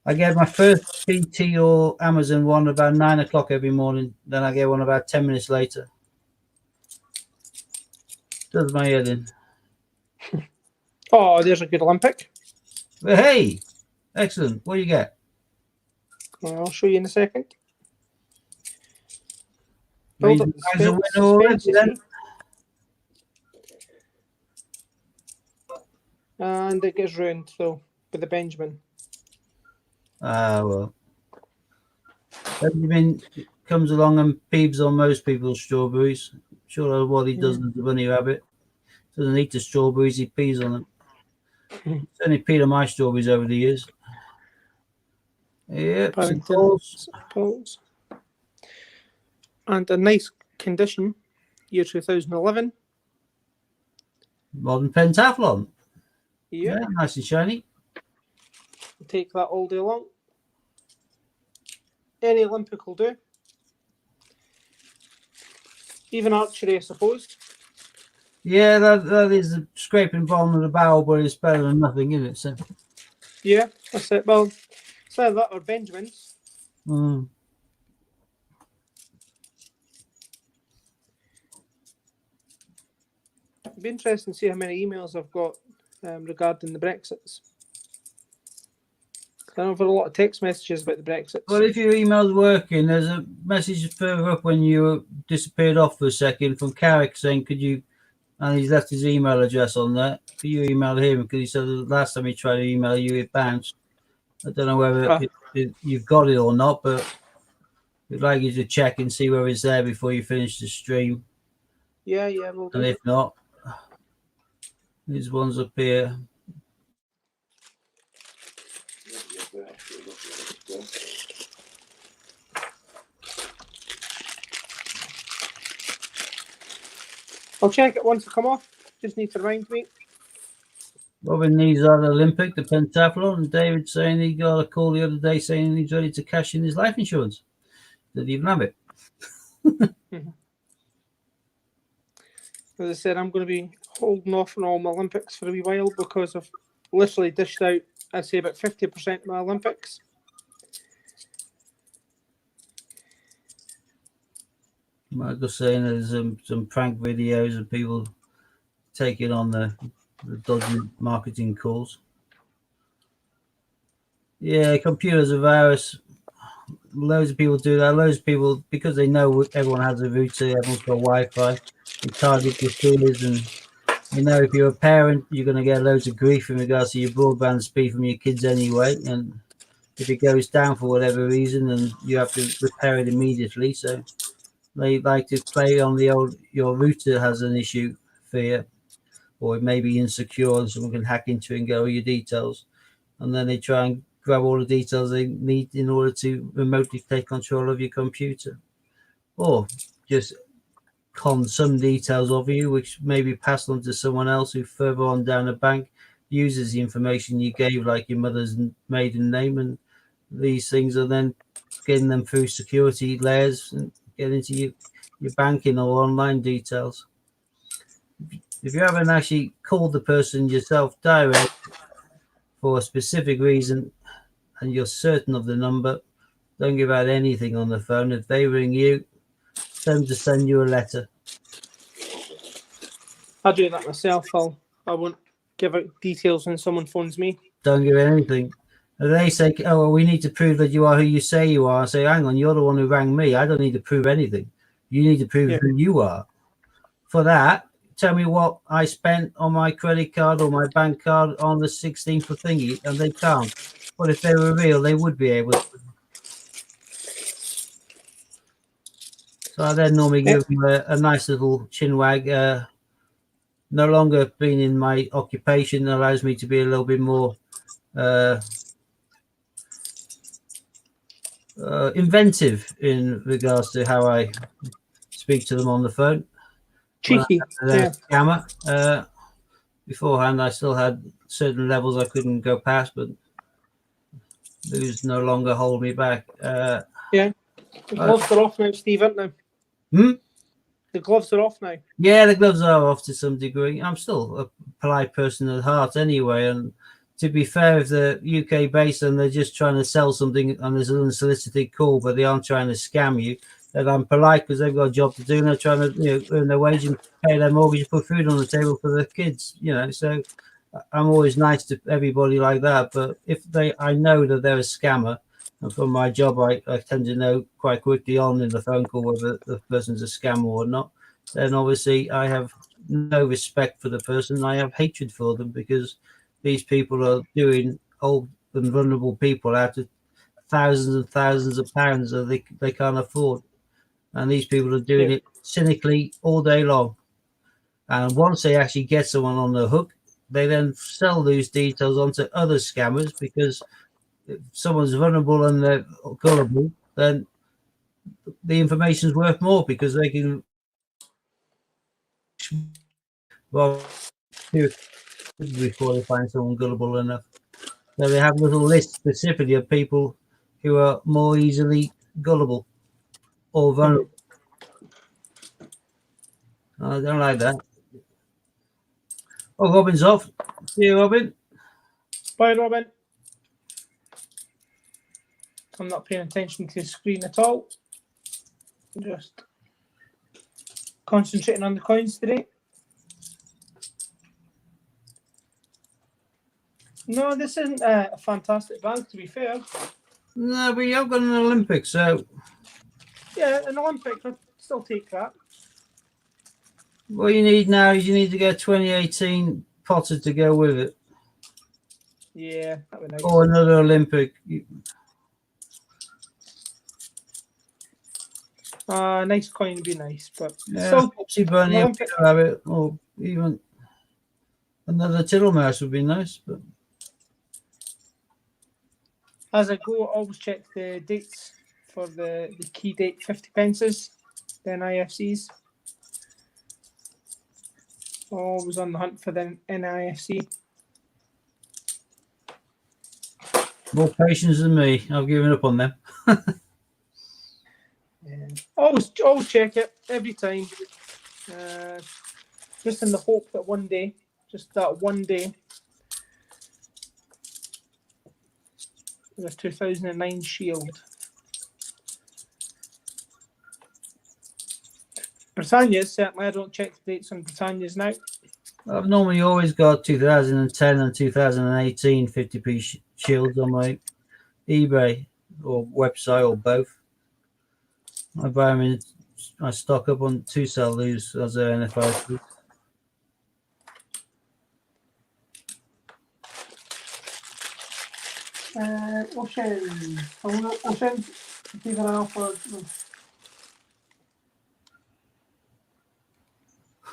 I get my first BT or Amazon one about 9 o'clock every morning. Then I get one about 10 minutes later. Does my head in. Oh, there's a good Olympic. But hey, excellent. What do you get? I'll show you in a second. Guys are winning already, then. And it gets ruined, though, with the Benjamin. Well. Benjamin comes along and peeps on most people's strawberries. Sure, that's what he does as the bunny rabbit. Doesn't eat the strawberries, he pees on them. He's only peed on my strawberries over the years. Yep, suppose. And a nice condition, year 2011. Modern pentathlon. Yeah, nice and shiny. I'll take that all day long. Any Olympic will do. Even archery, I suppose. Yeah, that is a scraping bottom of the barrel, but it's better than nothing, isn't it? So. Yeah, that's it. Well, so that or Benjamins. Mm. It'd be interesting to see how many emails I've got regarding the Brexits. I know I've had a lot of text messages about the Brexits. Well, if your email's working, there's a message further up when you disappeared off for a second from Carrick saying, could you, and he's left his email address on there, could you email him? Because he said the last time he tried to email you, it bounced. I don't know whether you've got it or not, but we'd like you to check and see whether it's there before you finish the stream. Yeah, we'll do. And if not, these ones up here. I'll check it once I come off. Just need to remind me. Robin needs the Olympic, the pentathlon, and David saying he got a call the other day saying he's ready to cash in his life insurance. Didn't even have it. As I said, I'm going to be holding off on all my Olympics for a wee while because I've literally dished out, I'd say, about 50% of my Olympics. Michael's saying there's some prank videos of people taking on the dodgy marketing calls. Yeah, computers are virus. Loads of people do that. Loads of people, because they know everyone has a router, everyone's got Wi-Fi. They target your fears, and you know if you're a parent, you're going to get loads of grief in regards to your broadband speed from your kids anyway. And if it goes down for whatever reason, then you have to repair it immediately. So they like to play on the old, your router has an issue fear, or it may be insecure and someone can hack into it and get all your details. And then they try and grab all the details they need in order to remotely take control of your computer. Or just con some details of you, which may be passed on to someone else who further on down the bank uses the information you gave, like your mother's maiden name, and these things are then getting them through security layers and get into your banking or online details. If you haven't actually called the person yourself direct for a specific reason and you're certain of the number, don't give out anything on the phone. If they ring you, tell them to send you a letter. I do that myself. I won't give out details when someone phones me. Don't give anything. And they say, oh, well, we need to prove that you are who you say you are. I say, hang on, you're the one who rang me. I don't need to prove anything. You need to prove who you are. For that, tell me what I spent on my credit card or my bank card on the 16th of thingy, and they can't. But if they were real, they would be able to. So I then normally give them a nice little chinwag. No longer being in my occupation allows me to be a little bit more inventive in regards to how I speak to them on the phone. Cheeky. Yeah. Scammer. Beforehand, I still had certain levels I couldn't go past, but those no longer hold me back. Yeah. The gloves are off now, Steve, aren't they? The gloves are off now. Yeah, the gloves are off to some degree. I'm still a polite person at heart anyway. And to be fair, if they're UK based and they're just trying to sell something and there's an unsolicited call, but they aren't trying to scam you, then I'm polite because they've got a job to do and they're trying to earn their wage and pay their mortgage and put food on the table for their kids. So I'm always nice to everybody like that. But if I know that they're a scammer, and from my job, I tend to know quite quickly on in the phone call whether the person's a scammer or not. Then obviously I have no respect for the person. I have hatred for them because these people are doing old and vulnerable people out of thousands and thousands of pounds that they can't afford. And these people are doing it cynically all day long. And once they actually get someone on the hook, they then sell those details onto other scammers because if someone's vulnerable and they're gullible, then the information is worth more because they can before they find someone gullible enough. So they have little lists specifically of people who are more easily gullible or vulnerable. I don't like that. Oh, Robin's off. See you, Robin. Bye, Robin. I'm not paying attention to the screen at all. Just concentrating on the coins today. No, this isn't a fantastic bag, to be fair. No, but you've got an Olympic, so... Yeah, an Olympic, I'd still take that. What you need now is you need to get 2018 Potter to go with it. Yeah, that would be nice. Or another Olympic. Nice coin would be nice, but still Popsy Bunny Olympic rabbit, or even another Tittle Mouse would be nice. But as I go, I always check the dates for the key date 50 pences, the NIFCs. Always on the hunt for the NIFC. More patience than me. I've given up on them. Yeah. Always check it every time. Just in the hope that one day, just that one day, The 2009 Shield. Britannia's, certainly, I don't check the dates on Britannia's now. I've normally always got 2010 and 2018 50p shields on my eBay or website or both. I buy them in, I stock up on to sell these as an NFI. Ocean. Ocean. Keep an eye out for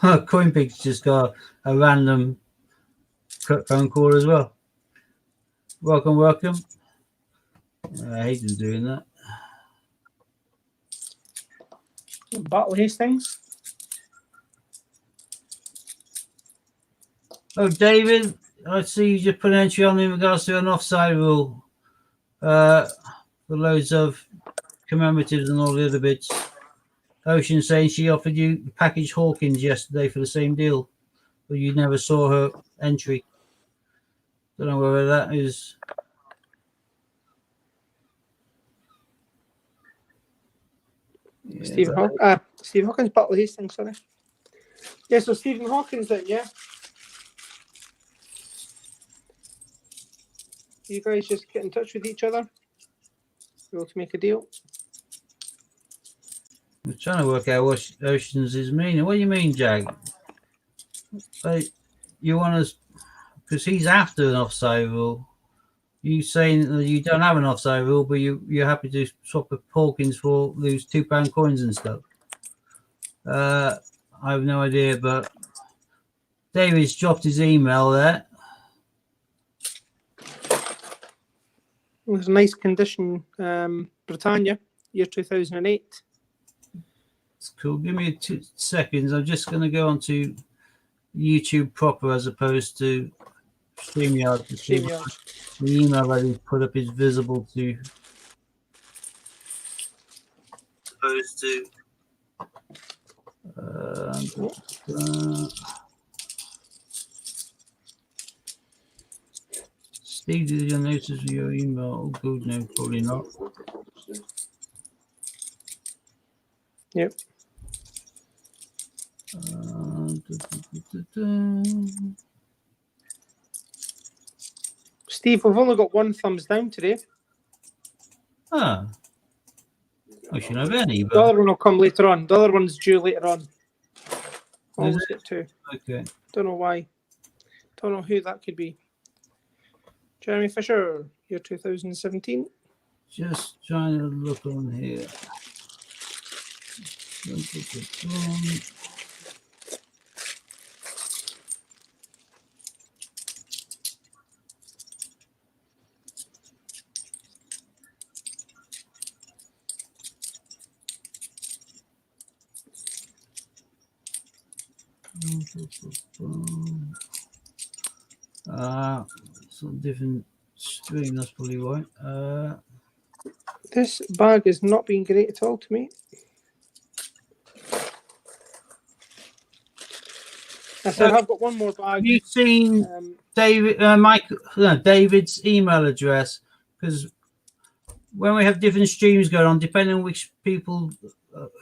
CoinPig's just got a random phone call as well. Welcome, welcome. I hate them doing that. Battle Hastings. Oh, David, I see you just put an entry on in regards to an offside rule for loads of commemoratives and all the other bits. Ocean saying she offered you package Hawkins yesterday for the same deal, but you never saw her entry. Don't know whether that is. Yeah, Stephen Hawkins, Battle Hastings, sorry. Yeah, so Stephen Hawkins then, yeah. You guys just get in touch with each other. Be able to make a deal. I'm trying to work out what Oceans is meaning. What do you mean, Jag? Like, you want us, because he's after an offside rule. You saying that you don't have an offside rule, but you're happy to swap the Hawkins for those £2 coins and stuff. I have no idea, but David's dropped his email there. It was a nice condition, Britannia, year 2008. It's cool. Give me 2 seconds. I'm just going to go onto YouTube proper as opposed to StreamYard to see if the email that he put up is visible to. Opposed to. Steve, did you notice your email? Oh, good, no, probably not. Yep. Steve, we've only got one thumbs down today. Ah. I should have any, but. The other one will come later on. The other one's due later on. Always get two. Okay. Don't know why. Don't know who that could be. Jeremy Fisher, year 2017. Just trying to look on here. Some different string, that's probably why. This bag is not being great at all to me. I said I've got one more bag. Have you seen David's email address? Because when we have different streams going on, depending on which people,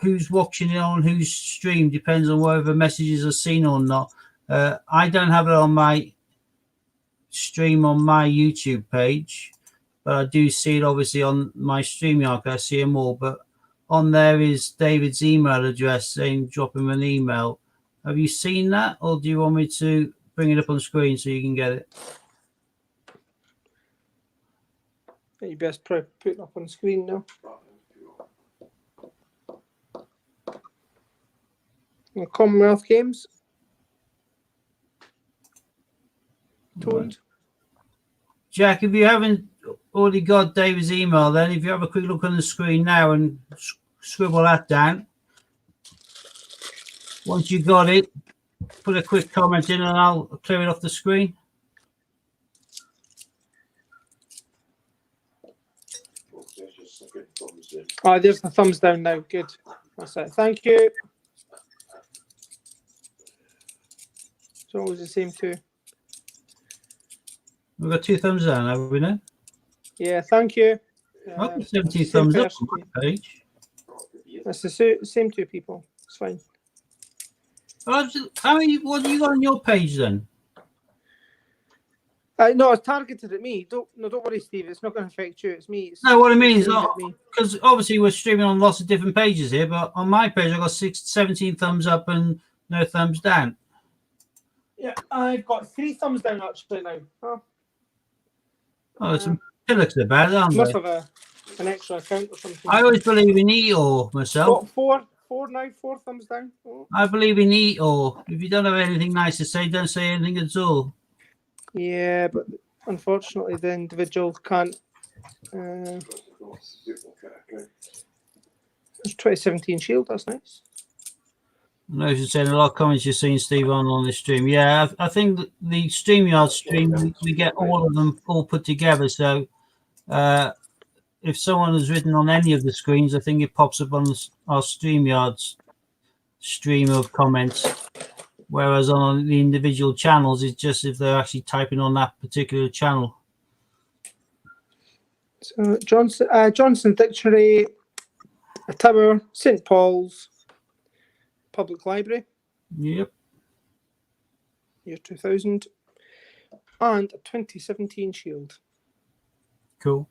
who's watching it on whose stream, depends on whether messages are seen or not. I don't have it on my stream on my YouTube page, but I do see it obviously on my StreamYard. I see them all, but on there is David's email address saying drop him an email. Have you seen that, or do you want me to bring it up on screen so you can get it? You best put it up on screen now. Commonwealth Games. Toad. Jack, if you haven't already got David's email, then if you have a quick look on the screen now and scribble that down. Once you got it, put a quick comment in and I'll clear it off the screen. Oh, there's the thumbs down now. Good. That's it. Thank you. It's always the same too. We've got 2 thumbs down, have we now? Yeah, thank you. I've got 17 same thumbs up person. on my page. That's the same two people. It's fine. How many? What have you got on your page then? No, it's targeted at me. Don't worry, Steve. It's not going to affect you. It's me. No, what I mean is, aimed at me. because obviously we're streaming on lots of different pages here, but on my page I got 17 thumbs up and no thumbs down. Yeah, I've got 3 thumbs down actually now. Oh, some pillocks about it, aren't Must they? have an extra account or something. I always believe in EO myself. Four now. 4 thumbs down. Oh. I believe in EO. If you don't have anything nice to say, don't say anything at all. Yeah, but unfortunately, the individual can't. There's 2017 Shield. That's nice. I know you're saying a lot of comments you're seeing, Steve, on the stream. Yeah, I think the StreamYard stream, we get all of them all put together. So if someone has written on any of the screens, I think it pops up on our StreamYard's stream of comments. Whereas on the individual channels, it's just if they're actually typing on that particular channel. So Johnson Dictionary, a tower, St Paul's, Public Library. Yep. Year 2000, and a 2017 Shield. Cool.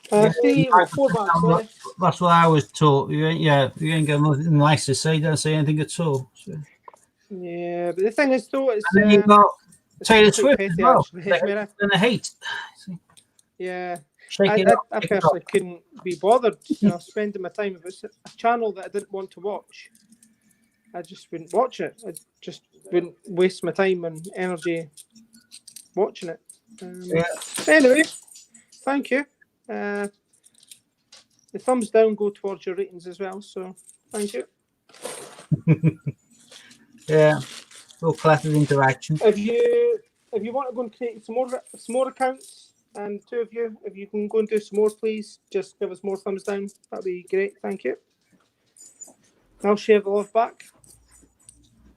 4 bags left. That's what I was taught. You ain't got nothing nice to say. Don't say anything at all. So. Yeah, but the thing is, though, it's And then you've got Taylor Swift petty, as well. actually. And the hate. Yeah, Shake it I up. personally couldn't be bothered, spending my time. If it's a channel that I didn't want to watch, I just wouldn't watch it. I just wouldn't waste my time and energy watching it. Anyway, thank you. The thumbs down go towards your ratings as well, so thank you. Yeah, all classes interaction. If you want to go and create some more accounts, and 2 of you, if you can go and do some more, please just give us more thumbs down. That'd be great. Thank you. I'll share the love back.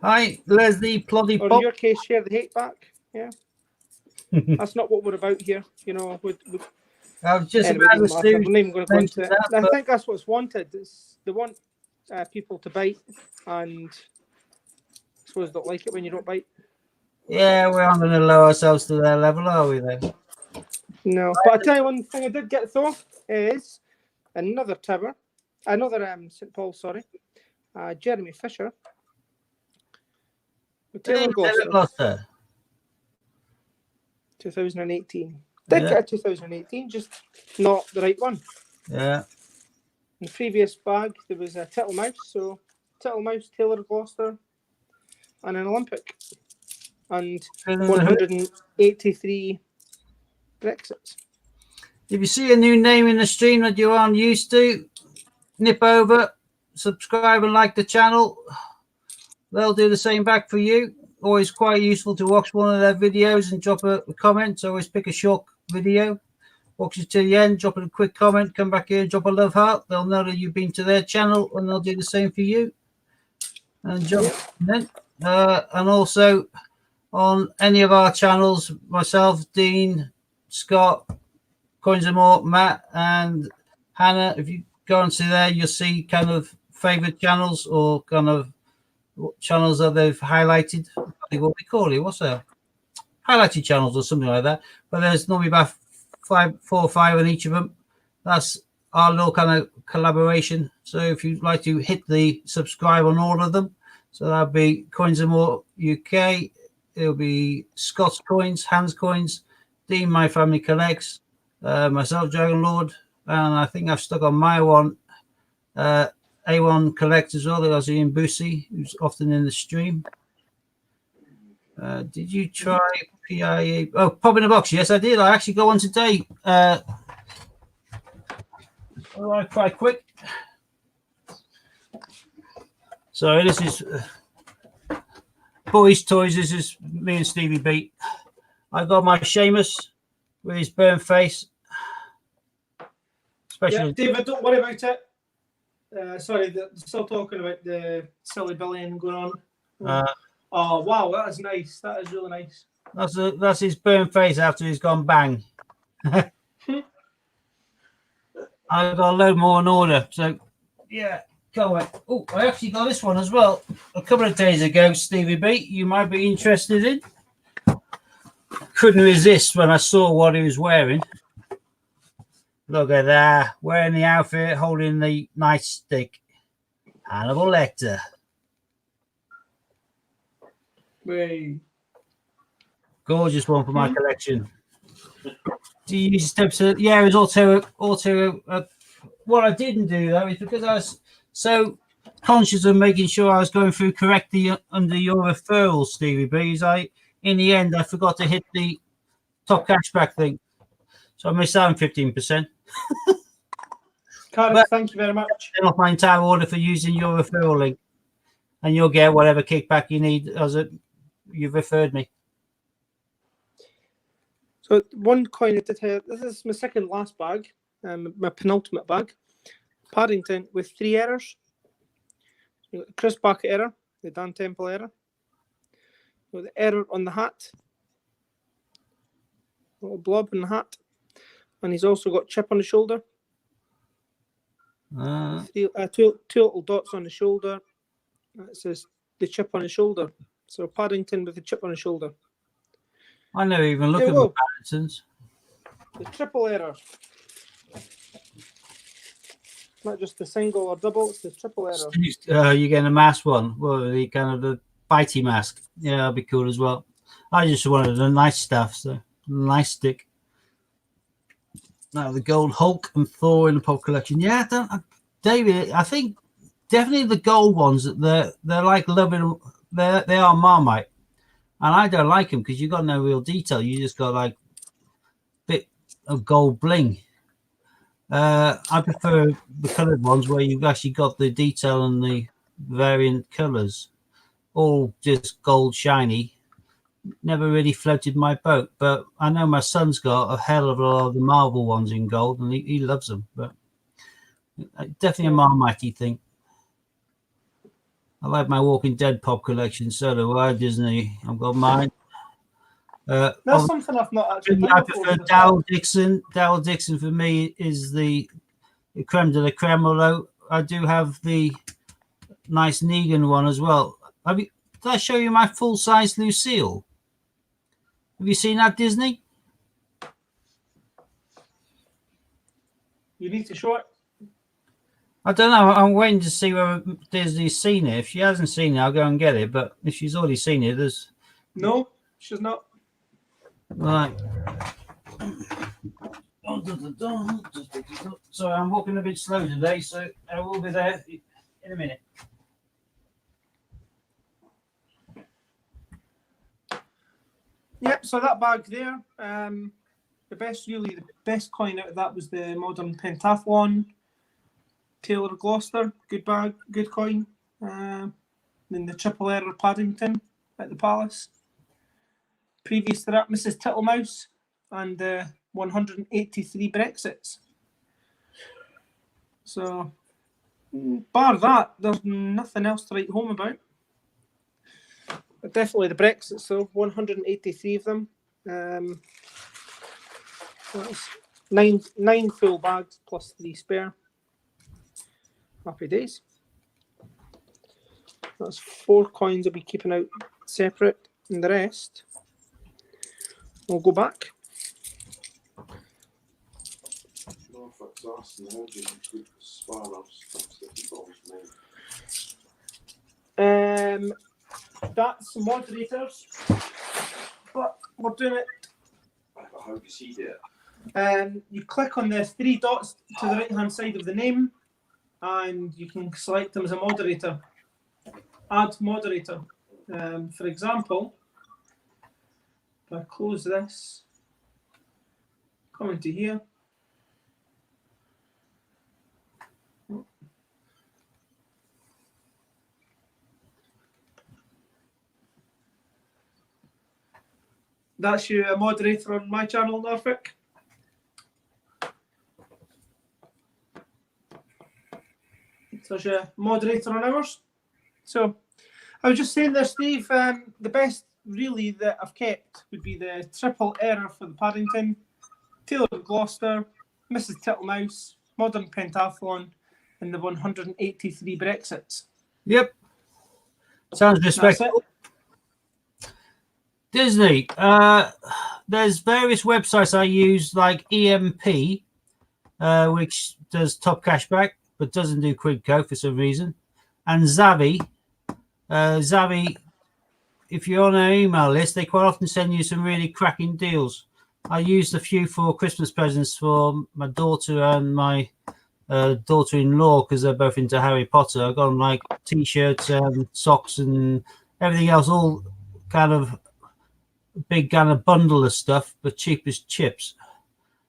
Hi, Leslie Ploddy Or Pop. in your case, share the hate back. Yeah. That's not what we're about here. I was just anyway, about I'm not even going to go into it. I but... think that's what's wanted. They want people to bite, and I suppose don't like it when you don't bite. Yeah, we aren't going to lower ourselves to their level, are we, then? No. But I'll tell you one thing I did get, though, is another tower. Another St. Paul, sorry. Jeremy Fisher. Taylor Gloucester. 2018. Did get a 2018, just not the right one. Yeah. In the previous bag, there was a Titlemouse. So Titlemouse, Taylor Gloucester, and an Olympic. And 183 Brexits. If you see a new name in the stream that you aren't used to, nip over, subscribe and like the channel. They'll do the same back for you. Always quite useful to watch one of their videos and drop a comment. So always pick a short video, watch it to the end, drop a quick comment, come back here and drop a love heart. They'll know that you've been to their channel and they'll do the same for you. And jump in. And also on any of our channels, myself, Dean, Scott, Coins and More, Matt, and Hannah, if you go onto there, you'll see kind of favorite channels or kind of channels that they've highlighted. I think what we call it, what's that? Highlighted channels or something like that. But there's normally about 4 or 5 on each of them. That's our little kind of collaboration. So if you'd like to hit the subscribe on all of them, so that'll be Coins and More UK. It'll be Scott's Coins, Hans Coins, Dean My Family Collects, myself Dragonlord, and I think I've stuck on my one A1 Collect as well. There's Ian Boosie, who's often in the stream. Did you try PIA? Oh, Pop in a Box. Yes, I did. I actually go on today. Quite quick. So this is Boys Toys. This is me and Stevie B. I got my Seamus with his burnt face. Yeah, David, don't worry about it. Sorry, they're still talking about the silly billion going on. Oh, wow, that is nice. That is really nice. That's his burnt face after he's gone bang. I've got a load more in order. So, yeah, can't wait. Oh, I actually got this one as well a couple of days ago, Stevie B. You might be interested in. Couldn't resist when I saw what he was wearing. Look at that. Wearing the outfit, holding the nice stick. Hannibal Lecter. Way. Gorgeous one for my collection. Do you use steps? Yeah, it was auto. What I didn't do though is because I was so conscious of making sure I was going through correctly under your referrals, Stevie B. In the end, I forgot to hit the top cashback thing, so I missed out on 15%. Karen, thank you very much. Off my entire order for using your referral link, and you'll get whatever kickback you need as you've referred me. So one coin I did here. This is my second last bag, my penultimate bag. Paddington with 3 errors. You got the Chris Barker error, the Dan Temple error. You got the error on the hat, little blob in the hat, and he's also got chip on the shoulder. Two little dots on the shoulder. It says the chip on the shoulder. So Paddington with the chip on the shoulder. I never even look at my Paddingtons. The triple error. Not just the single or double, it's the triple error. You're getting a mask one. Well, the kind of the bitey mask. Yeah, that'll be cool as well. I just wanted the nice stuff, so nice stick. Now the gold Hulk and Thor in the pop collection. Yeah, David, I think definitely the gold ones. They're like loving. They are Marmite, and I don't like them because you got no real detail. You just got like a bit of gold bling. I prefer the coloured ones where you've actually got the detail and the variant colours. All just gold shiny. Never really floated my boat, but I know my son's got a hell of a lot of the Marvel ones in gold, and he loves them. But definitely a Marmite thing. I like my Walking Dead pop collection, so do I, Disney. I've got mine. That's something I've not actually. I prefer Darryl Dixon. Darryl Dixon for me is the creme de la creme, although I do have the nice Negan one as well. Did I show you my full-size Lucille? Have you seen that, Disney? You need to show it. I don't know. I'm waiting to see whether Disney's seen it. If she hasn't seen it, I'll go and get it. But if she's already seen it, there's... No, she's not. Right. Sorry, I'm walking a bit slow today, so I will be there in a minute. Yep, so that bag there, the best coin out of that was the modern pentathlon. Taylor Gloucester, good bag, good coin. Then the triple error Paddington at the Palace. Previous to that, Mrs. Tittlemouse and 183 Brexits. So, bar that, there's nothing else to write home about. But definitely the Brexits, so 183 of them. That's nine full bags plus 3 spare. Happy days. That's 4 coins I'll be keeping out separate, and the rest we'll go back. That's moderators, but we're doing it. How do you see that? You click on the 3 dots to the right hand side of the name, and you can select them as a moderator. Add moderator. For example, if I close this, come into here. That's you a moderator on my channel, Norfolk. There's a moderator on ours. So I was just saying there, Steve, the best really that I've kept would be the Triple Error for the Paddington, Taylor of Gloucester, Mrs. Tittlemouse, Modern Pentathlon, and the 183 Brexits. Yep. Sounds That's respectable. it. Disney. There's various websites I use, like EMP, which does top cashback but doesn't do Quidco for some reason, and Zavvi. Zavvi, if you're on an email list, they quite often send you some really cracking deals. I used a few for Christmas presents for my daughter and my daughter-in-law because they're both into Harry Potter. I got them like T-shirts and socks and everything else, all kind of big kind of bundle of stuff, but cheap as chips.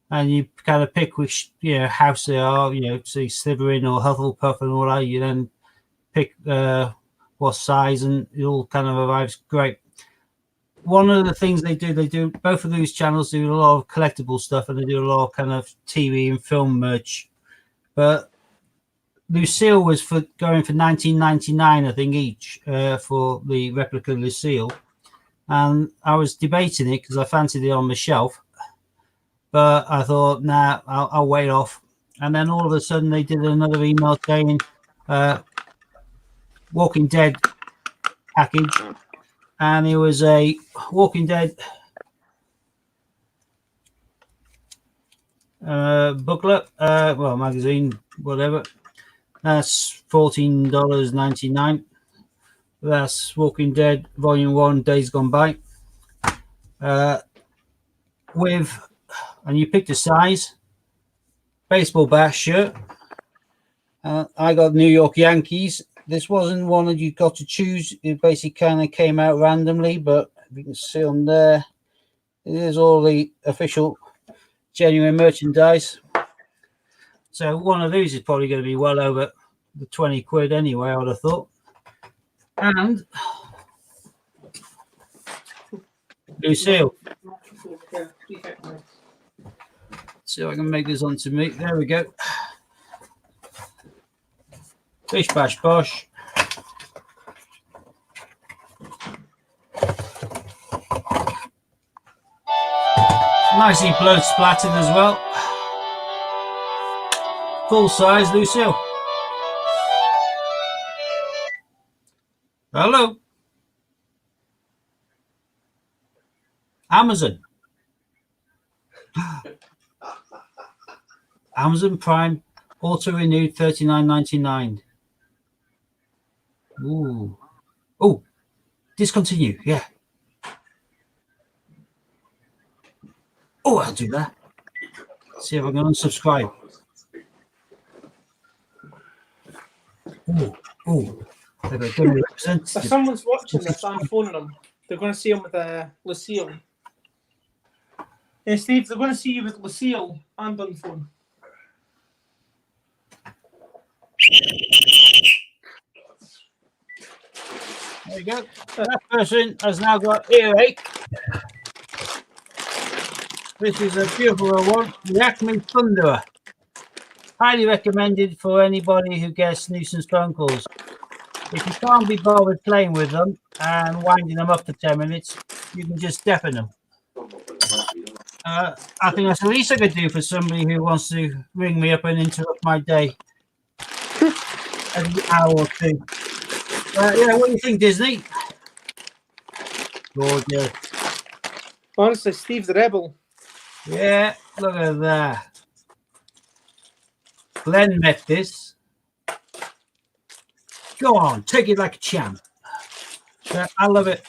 And you kind of pick which house they are, say Slytherin or Hufflepuff and all that. You then pick what size, and it all kind of arrives great. One of the things they do both of these channels do a lot of collectible stuff, and they do a lot of kind of TV and film merch. But Lucille was going for $19.99, I think, each for the replica Lucille. And I was debating it because I fancied it on the shelf. But I thought, nah, I'll wait off. And then all of a sudden they did another email saying Walking Dead package. And it was a Walking Dead booklet, magazine, whatever. That's $14.99. That's Walking Dead Volume 1, Days Gone By. And you picked a size, baseball bat shirt. I got New York Yankees. This wasn't one that you got to choose. It basically kind of came out randomly, but you can see on there, it is all the official genuine merchandise. So one of these is probably going to be well over the 20 quid anyway, I would have thought. And Lucille. See if I can make this onto me. There we go. Bish bash bosh. Nicely blood splattered as well. Full size Lucille. Hello. Amazon. Amazon Prime auto renewed $39.99. Ooh. Oh, discontinue. Yeah. Oh, I'll do that. See if I can unsubscribe. Oh. If someone's watching this, I'm phoning them. They're going to see him with Lucille. Hey, Steve, they're going to see you with Lucille and on phone. There you go. That person has now got earache. This is a beautiful one. The Acme Thunderer. Highly recommended for anybody who gets nuisance phone calls. If you can't be bothered playing with them and winding them up for 10 minutes, you can just deafen them. I think that's the least I could do for somebody who wants to ring me up and interrupt my day every hour or two. What do you think, Disney? Gorgeous. Honestly, Steve the Rebel. Yeah, look at that. Glenn met this. Go on, take it like a champ. I love it.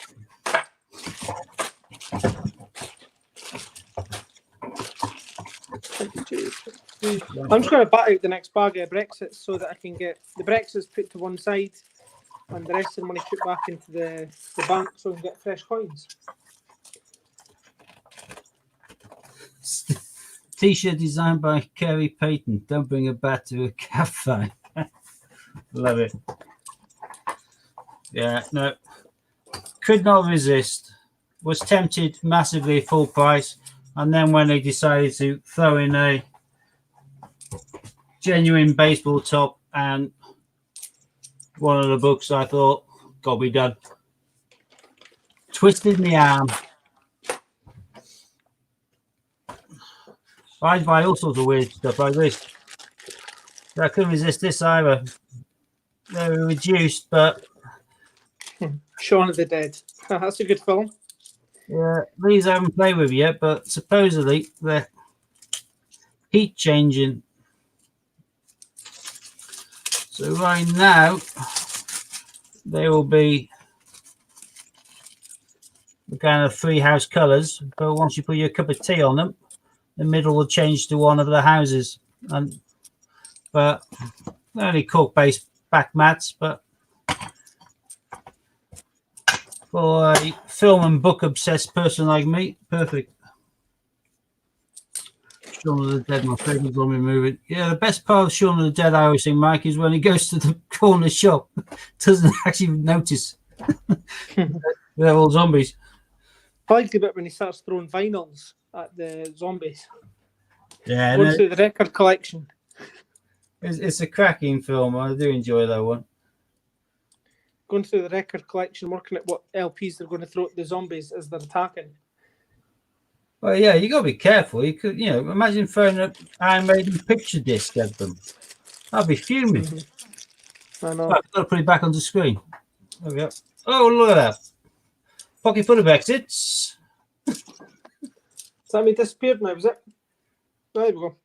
I'm just going to bat out the next bag of Brexit so that I can get the Brexits put to one side and the rest of the money put back into the bank so I can get fresh coins. T-shirt designed by Kerry Payton. Don't bring a bat to a cafe. Love it. Yeah, no. Could not resist. Was tempted massively at full price. And then when they decided to throw in a genuine baseball top and one of the books, I thought, got to be done. twisted my arm. I buy all sorts of weird stuff like this. I couldn't resist this either. They were reduced, but Shaun of the Dead. That's a good film. yeah, these I haven't played with yet, but supposedly they're heat changing. So right now they will be the kind of three house colours, but once you put your cup of tea on them, the middle will change to one of the houses. But they're only cork-based back mats, but for a film and book obsessed person like me, perfect. Shaun of the Dead, my favourite zombie movie. Yeah, the best part of Shaun of the Dead, I always think, Mike, is when he goes to the corner shop, doesn't actually notice they're all zombies. I like the bit when he starts throwing vinyls at the zombies. Yeah, Going through the record collection. it's a cracking film. I do enjoy that one. Going through the record collection, working at what LPs they're going to throw at the zombies as they're attacking. Well, yeah, you got to be careful. You could, imagine throwing an Iron Maiden picture disc at them. I'd be fuming. I know. Right, I've got to put it back on the screen. There we go. Oh, look at that. Pocket full of exits. Has that me disappeared now, is it? There we go.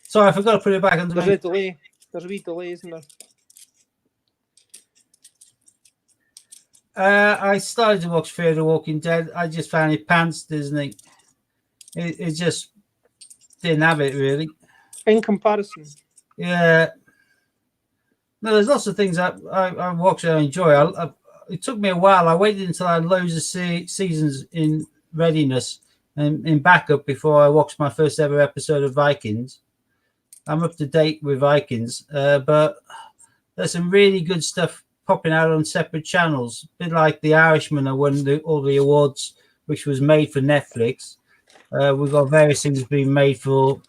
Sorry, I forgot to put it back on the There's a delay. There's a wee delay, isn't there? I started to watch Fear the Walking Dead. I just found it pants, Disney. It just didn't have it, really. In comparison. Yeah. No, there's lots of things that I watch and I enjoy. It took me a while. I waited until I had loads of seasons in readiness and in backup before I watched my first ever episode of Vikings. I'm up to date with Vikings, but there's some really good stuff popping out on separate channels. A bit like The Irishman, I won all the awards, which was made for Netflix. We've got various things being made for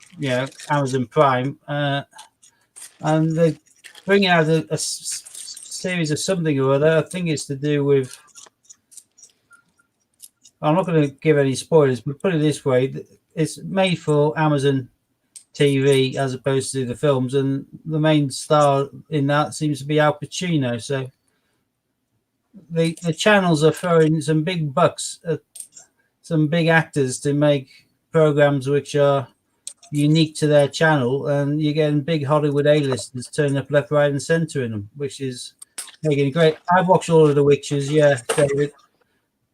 Amazon Prime, and they're bringing out a series of something or other. I think it's to do with. I'm not going to give any spoilers, but put it this way: it's made for Amazon TV as opposed to the films, and the main star in that seems to be Al Pacino. So the channels are throwing some big bucks at some big actors to make programs which are unique to their channel, and you're getting big Hollywood A-listers turning up left, right, and centre in them, which is making it great. I've watched all of The Witches, yeah, David.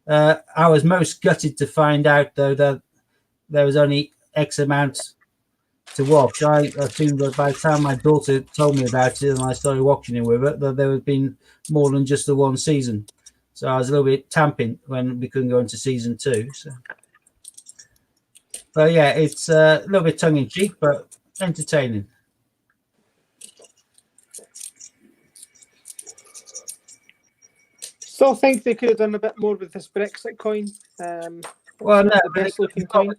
I was most gutted to find out though that there was only X amount to watch. I assumed that by the time my daughter told me about it and I started watching it with her, that there had been more than just the one season. So I was a little bit tamping when we couldn't go into season 2. So, but yeah, it's a little bit tongue in cheek, but entertaining. Still think they could have done a bit more with this Brexit coin. Well, no, the best looking coin.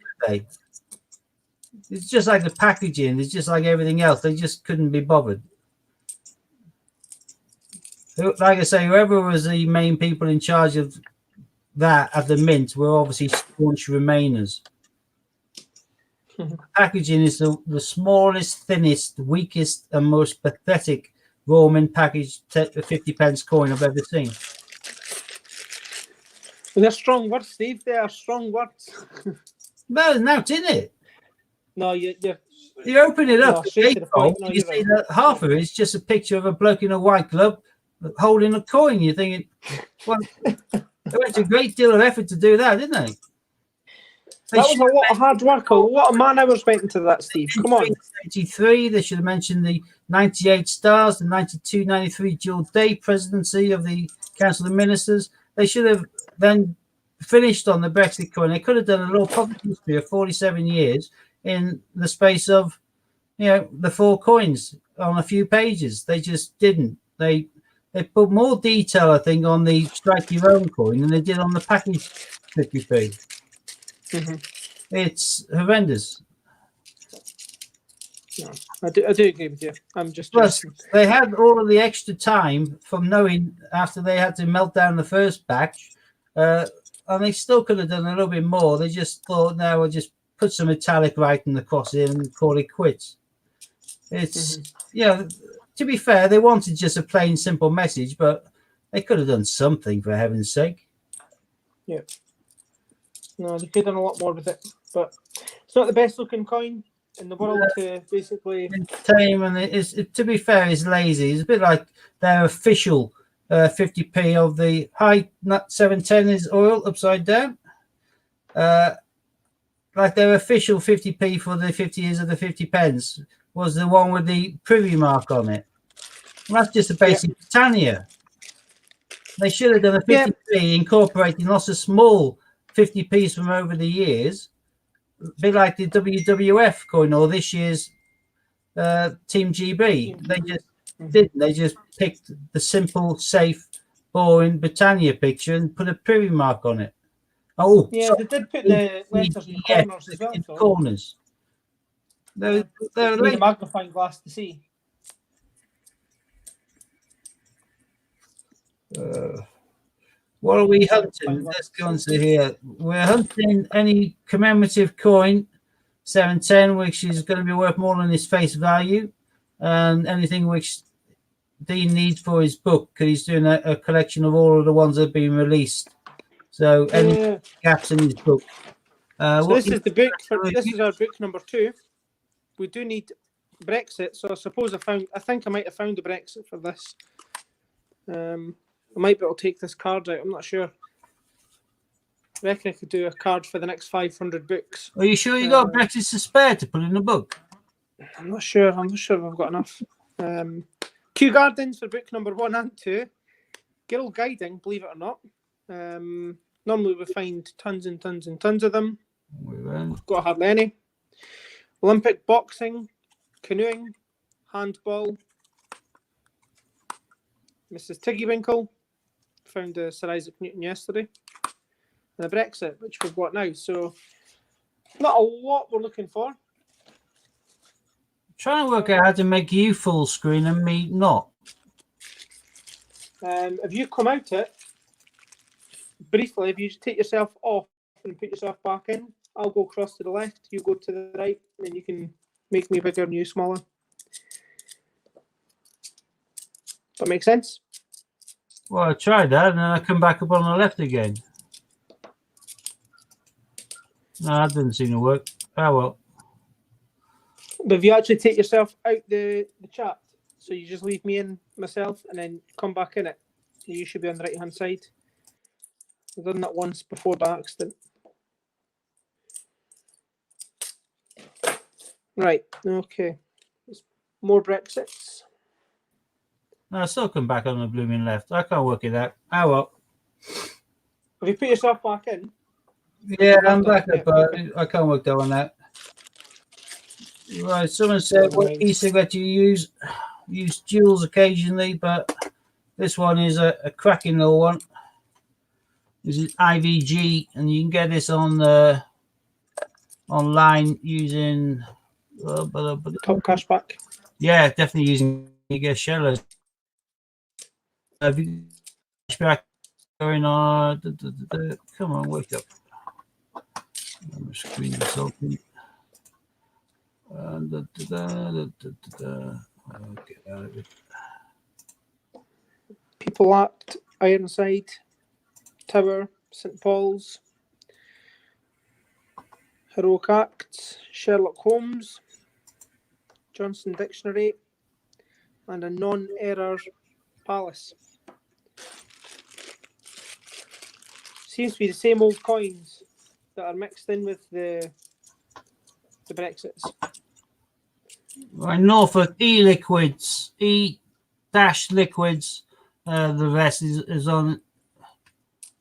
It's just like the packaging. It's just like everything else. They just couldn't be bothered. Like I say, whoever was the main people in charge of that at the Mint were obviously staunch Remainers. Packaging is the smallest, thinnest, weakest, and most pathetic raw mint package 50p coin I've ever seen. They're strong words, Steve. They are strong words. Well, now it's in it. No, you open it up. straight to the point. No, you see that half of it is just a picture of a bloke in a white glove holding a coin. You're thinking, well, they went to a great deal of effort to do that, didn't they? That was a lot of hard work. A lot of man hours went into that, Steve. Come on. 83, they should have mentioned the 98 stars, the 92-93 dual day presidency of the Council of Ministers. They should have then finished on the Brexit coin. They could have done a little public history of 47 years in the space of, the 4 coins on a few pages. They just didn't. They put more detail, I think, on the strike your own coin than they did on the package 50p. It's horrendous. No, I do agree with you. I'm just plus they had all of the extra time from knowing after they had to melt down the first batch. and they still could have done a little bit more. They just thought, no, we'll just put some metallic writing across it and call it quits. It's to be fair, they wanted just a plain simple message, but they could have done something, for heaven's sake. Yeah. No, they could have done a lot more with it, but it's not the best looking coin in the world to basically tame, and to be fair, it's lazy. It's a bit like their official 50p of the high nut 710 is oil upside down. Like their official 50p for the 50 years of the 50 pence was the one with the privy mark on it. And that's just a basic Britannia. They should have done a 50p incorporating lots of small 50p's from over the years, a bit like the WWF coin or this year's Team GB. They just didn't. They just picked the simple, safe, boring Britannia picture and put a privy mark on it. Oh, yeah, they did put the letters in the corners as well. In the corners. They're need a magnifying glass to see. What are we hunting? Let's go on to here. We're hunting any commemorative coin, 710, which is going to be worth more than its face value, and anything which Dean needs for his book, because he's doing a collection of all of the ones that have been released. So any gaps in his book. So this is the book. This is our book number 2. We do need Brexit, so I suppose I think I might have found the Brexit for this. I might be able to take this card out. I'm not sure. I reckon I could do a card for the next 500 books. Are you sure you got Brexit to spare to put in the book? I'm not sure. I'm not sure if I've got enough. Kew Gardens for book number 1 and 2. Guild Guiding, believe it or not. Normally we find tons and tons and tons of them. We've got hardly any. Olympic boxing, canoeing, handball. Mrs. Tiggywinkle. Found Sir Isaac Newton yesterday. And the Brexit, which we've got now. So not a lot we're looking for. Trying to work out how to make you full screen and me not. If you come out it, briefly, if you just take yourself off and put yourself back in, I'll go across to the left, you go to the right, and then you can make me bigger and you smaller. That makes sense? Well, I tried that, and then I come back up on the left again. No, that didn't seem to work. Oh, well. But if you actually take yourself out the chat, so you just leave me in myself and then come back in it, you should be on the right-hand side. I've done that once before by accident. Right, okay. There's more Brexits. No, I still come back on the blooming left. I can't work it out. Oh, well. Have you put yourself back in? Yeah, I'm back up, but I can't work that one out. Right, someone said, what e-cigarette do you use? Use Jules occasionally, but this one is a cracking little one. This is IVG, and you can get this on online using Top Cashback. Yeah, definitely using you get shellers. Have you cashback going on? Come on, wake up. I'm screen this open. Get out of it. People Act, Ironside, Tower, St Paul's, Heroic Acts, Sherlock Holmes, Johnson Dictionary, and a non-error Palace. Seems to be the same old coins that are mixed in with the Brexits. Right, Norfolk E-liquids, E-liquids. The rest is on,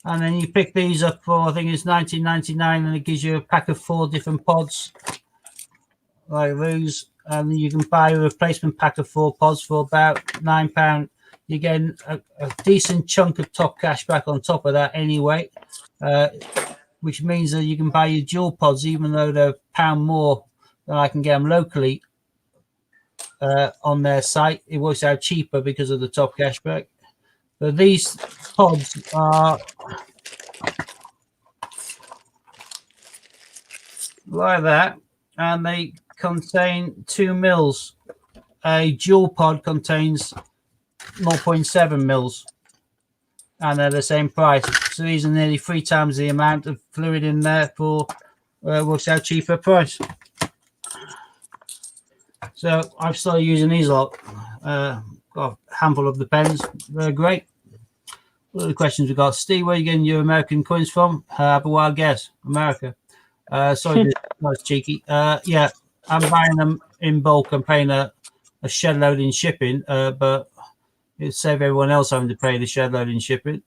and then you pick these up for, I think it's $19.99, and it gives you a pack of 4 different pods like those, and you can buy a replacement pack of 4 pods for about £9. You get a decent chunk of top cash back on top of that anyway, which means that you can buy your dual pods even though they're £1 more than I can get them locally on their site. It works out cheaper because of the top cashback. But these pods are like that, and they contain 2 mils. A dual pod contains 0.7 mils, and they're the same price. So these are nearly 3 times the amount of fluid in there for works out cheaper price. So I've started using these a lot. Got a handful of the pens. They're great. What are the questions we got? Steve, where are you getting your American coins from? Have a wild guess. America. Sorry, that's cheeky. Yeah, I'm buying them in bulk. I'm paying a shed load in shipping, but it'll save everyone else having to pay the shed load in shipping.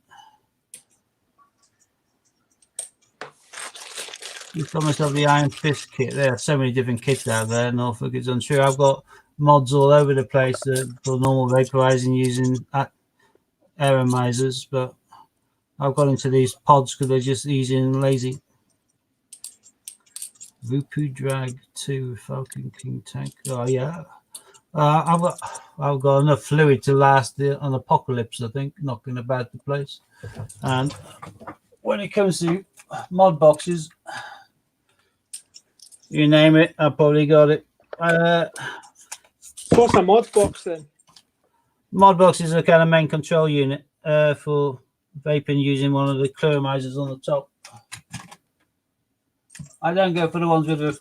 You've got myself the Iron Fist kit. There are so many different kits out there. Norfolk is untrue. I've got mods all over the place for normal vaporizing using atomizers, but I've got into these pods because they're just easy and lazy. Vupu Drag 2 Falcon King tank. Oh yeah. I've got enough fluid to last an apocalypse, I think, knocking about the place. And when it comes to mod boxes, you name it, I probably got it. What's a mod box then? Mod box is a kind of main control unit for vaping using one of the clearizers on the top. I don't go for the ones with the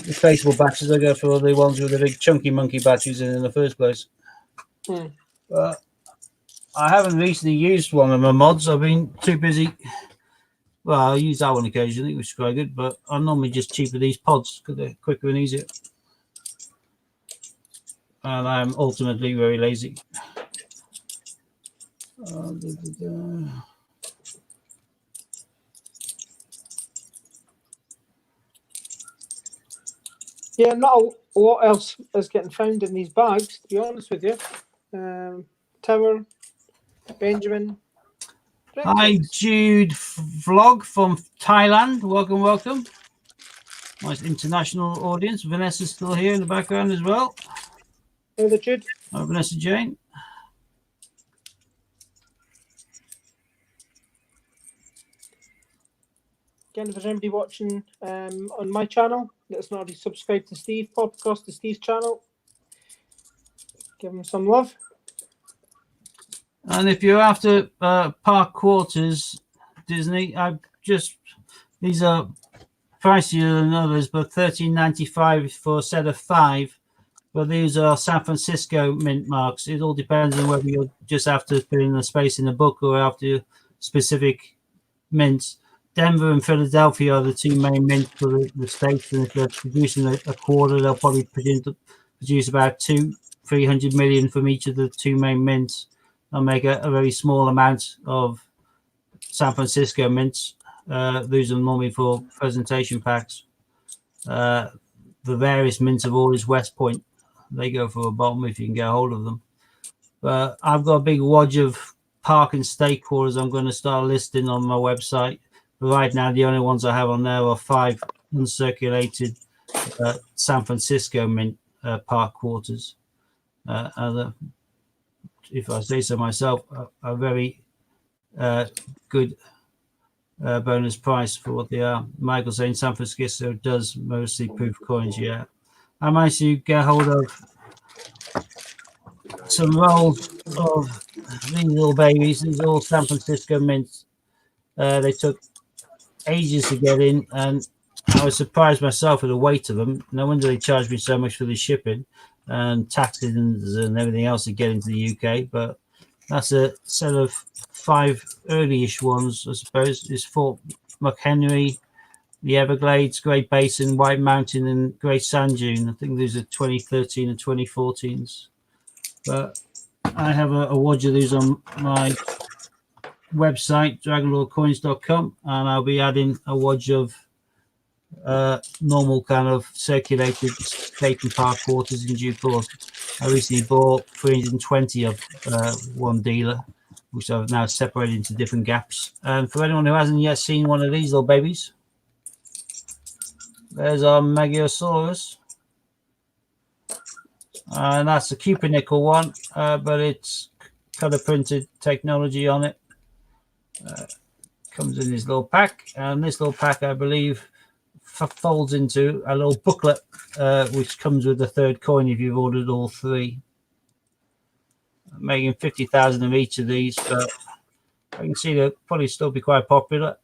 replaceable batteries. I go for the ones with the big chunky monkey batteries in the first place. But I haven't recently used one of my mods. I've been too busy. Well, I use that one occasionally, which is quite good, but I normally just cheaper these pods because they're quicker and easier. And I'm ultimately very lazy. Yeah, not a lot else is getting found in these bags, to be honest with you. Tower, Benjamin. Hi, Jude Vlog from Thailand. Welcome, welcome. Nice international audience. Vanessa's still here in the background as well. Hello, Jude. Hi, Vanessa Jane. Again, if there's anybody watching on my channel that's not already subscribed to Steve, pop across to Steve's channel. Give him some love. And if you're after park quarters, Disney, these are pricier than others, but $13.95 for a set of 5. But these are San Francisco mint marks. It all depends on whether you're just after filling the space in the book or after specific mints. Denver and Philadelphia are the 2 main mints for the states, and if they're producing a quarter, they'll probably produce about 300 million from each of the 2 main mints. They'll make a very small amount of San Francisco mints. Those are normally for presentation packs. The various mints of all is West Point. They go for a bomb if you can get a hold of them. But I've got a big wodge of park and state quarters I'm going to start listing on my website. But right now, the only ones I have on there are 5 uncirculated San Francisco mint park quarters. If I say so myself, a very good bonus price for what they are. Michael saying San Francisco does mostly proof coins, yeah. I managed to get hold of some rolls of these little babies. These are all San Francisco mints. They took ages to get in, and I was surprised myself at the weight of them. No wonder they charged me so much for the shipping and taxes and everything else to get into the UK. But that's a set of 5 early-ish ones, I suppose. It's Fort McHenry, the Everglades, Great Basin, White Mountain, and Great Sand Dune. I think these are 2013 and 2014s. But I have a wodge of these on my website, dragonlordcoins.com, and I'll be adding a wodge of normal kind of circulated state and park quarters in due course. I recently bought 320 of one dealer, which I've now separated into different gaps. And for anyone who hasn't yet seen one of these little babies, there's our Megiosaurus. And that's a cupronickel one, but it's color printed technology on it. Comes in this little pack, and this little pack, I believe, folds into a little booklet, which comes with the third coin if you've ordered all three. I'm making 50,000 of each of these, but I can see they'll probably still be quite popular.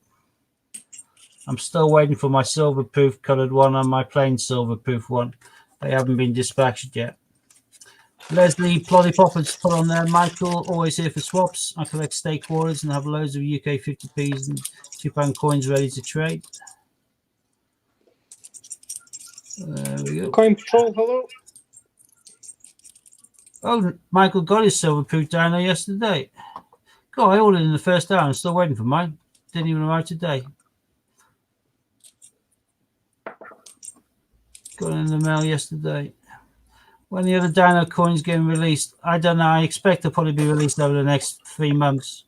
I'm still waiting for my silver-proof coloured one and my plain silver-proof one. They haven't been dispatched yet. Leslie Ploddy-Poppers put on there. Michael, always here for swaps. I collect stake quarters and have loads of UK 50p's and £2 coins ready to trade. There we go. Coin Patrol, hello. Oh, Michael got his silver-proof dino yesterday. God, I ordered in the first hour. I'm still waiting for mine. Didn't even arrive today. Got it in the mail yesterday. When the other dino coins getting released, I don't know. I expect they'll probably be released over the next 3 months.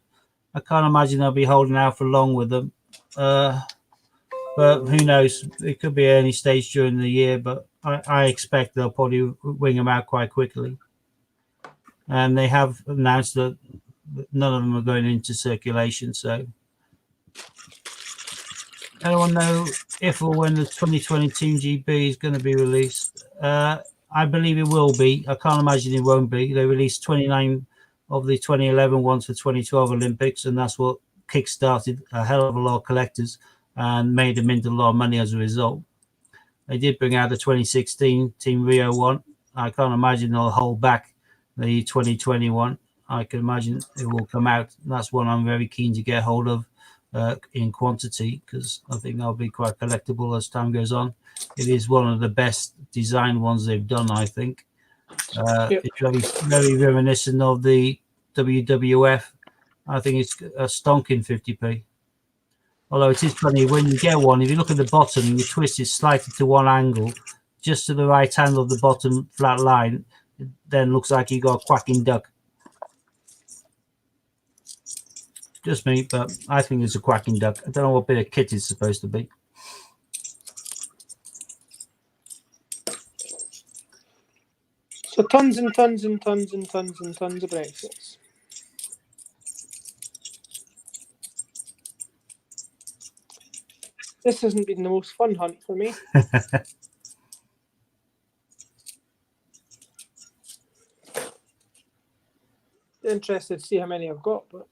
I can't imagine they'll be holding out for long with them. But who knows? It could be any stage during the year, but I expect they'll probably wing them out quite quickly. And they have announced that none of them are going into circulation. So, anyone know if or when the 2020 Team GB is going to be released? I believe it will be. I can't imagine it won't be. They released 29 of the 2011 ones for 2012 Olympics, and that's what kickstarted a hell of a lot of collectors and made them into a lot of money as a result. They did bring out the 2016 Team Rio one. I can't imagine they'll hold back the 2021. I can imagine it will come out. That's one I'm very keen to get hold of in quantity, because I think that'll be quite collectible as time goes on. It is one of the best design ones they've done, I think. It's very, very reminiscent of the WWF. I think it's a stonking 50p. Although it is funny, when you get one, if you look at the bottom and you twist it slightly to one angle, just to the right hand of the bottom flat line, it then looks like you got a quacking duck. Just me, but I think it's a quacking duck. I don't know what bit of kit it's supposed to be. So tons and tons and tons and tons and tons of Brexits. This hasn't been the most fun hunt for me. Interested to see how many I've got, but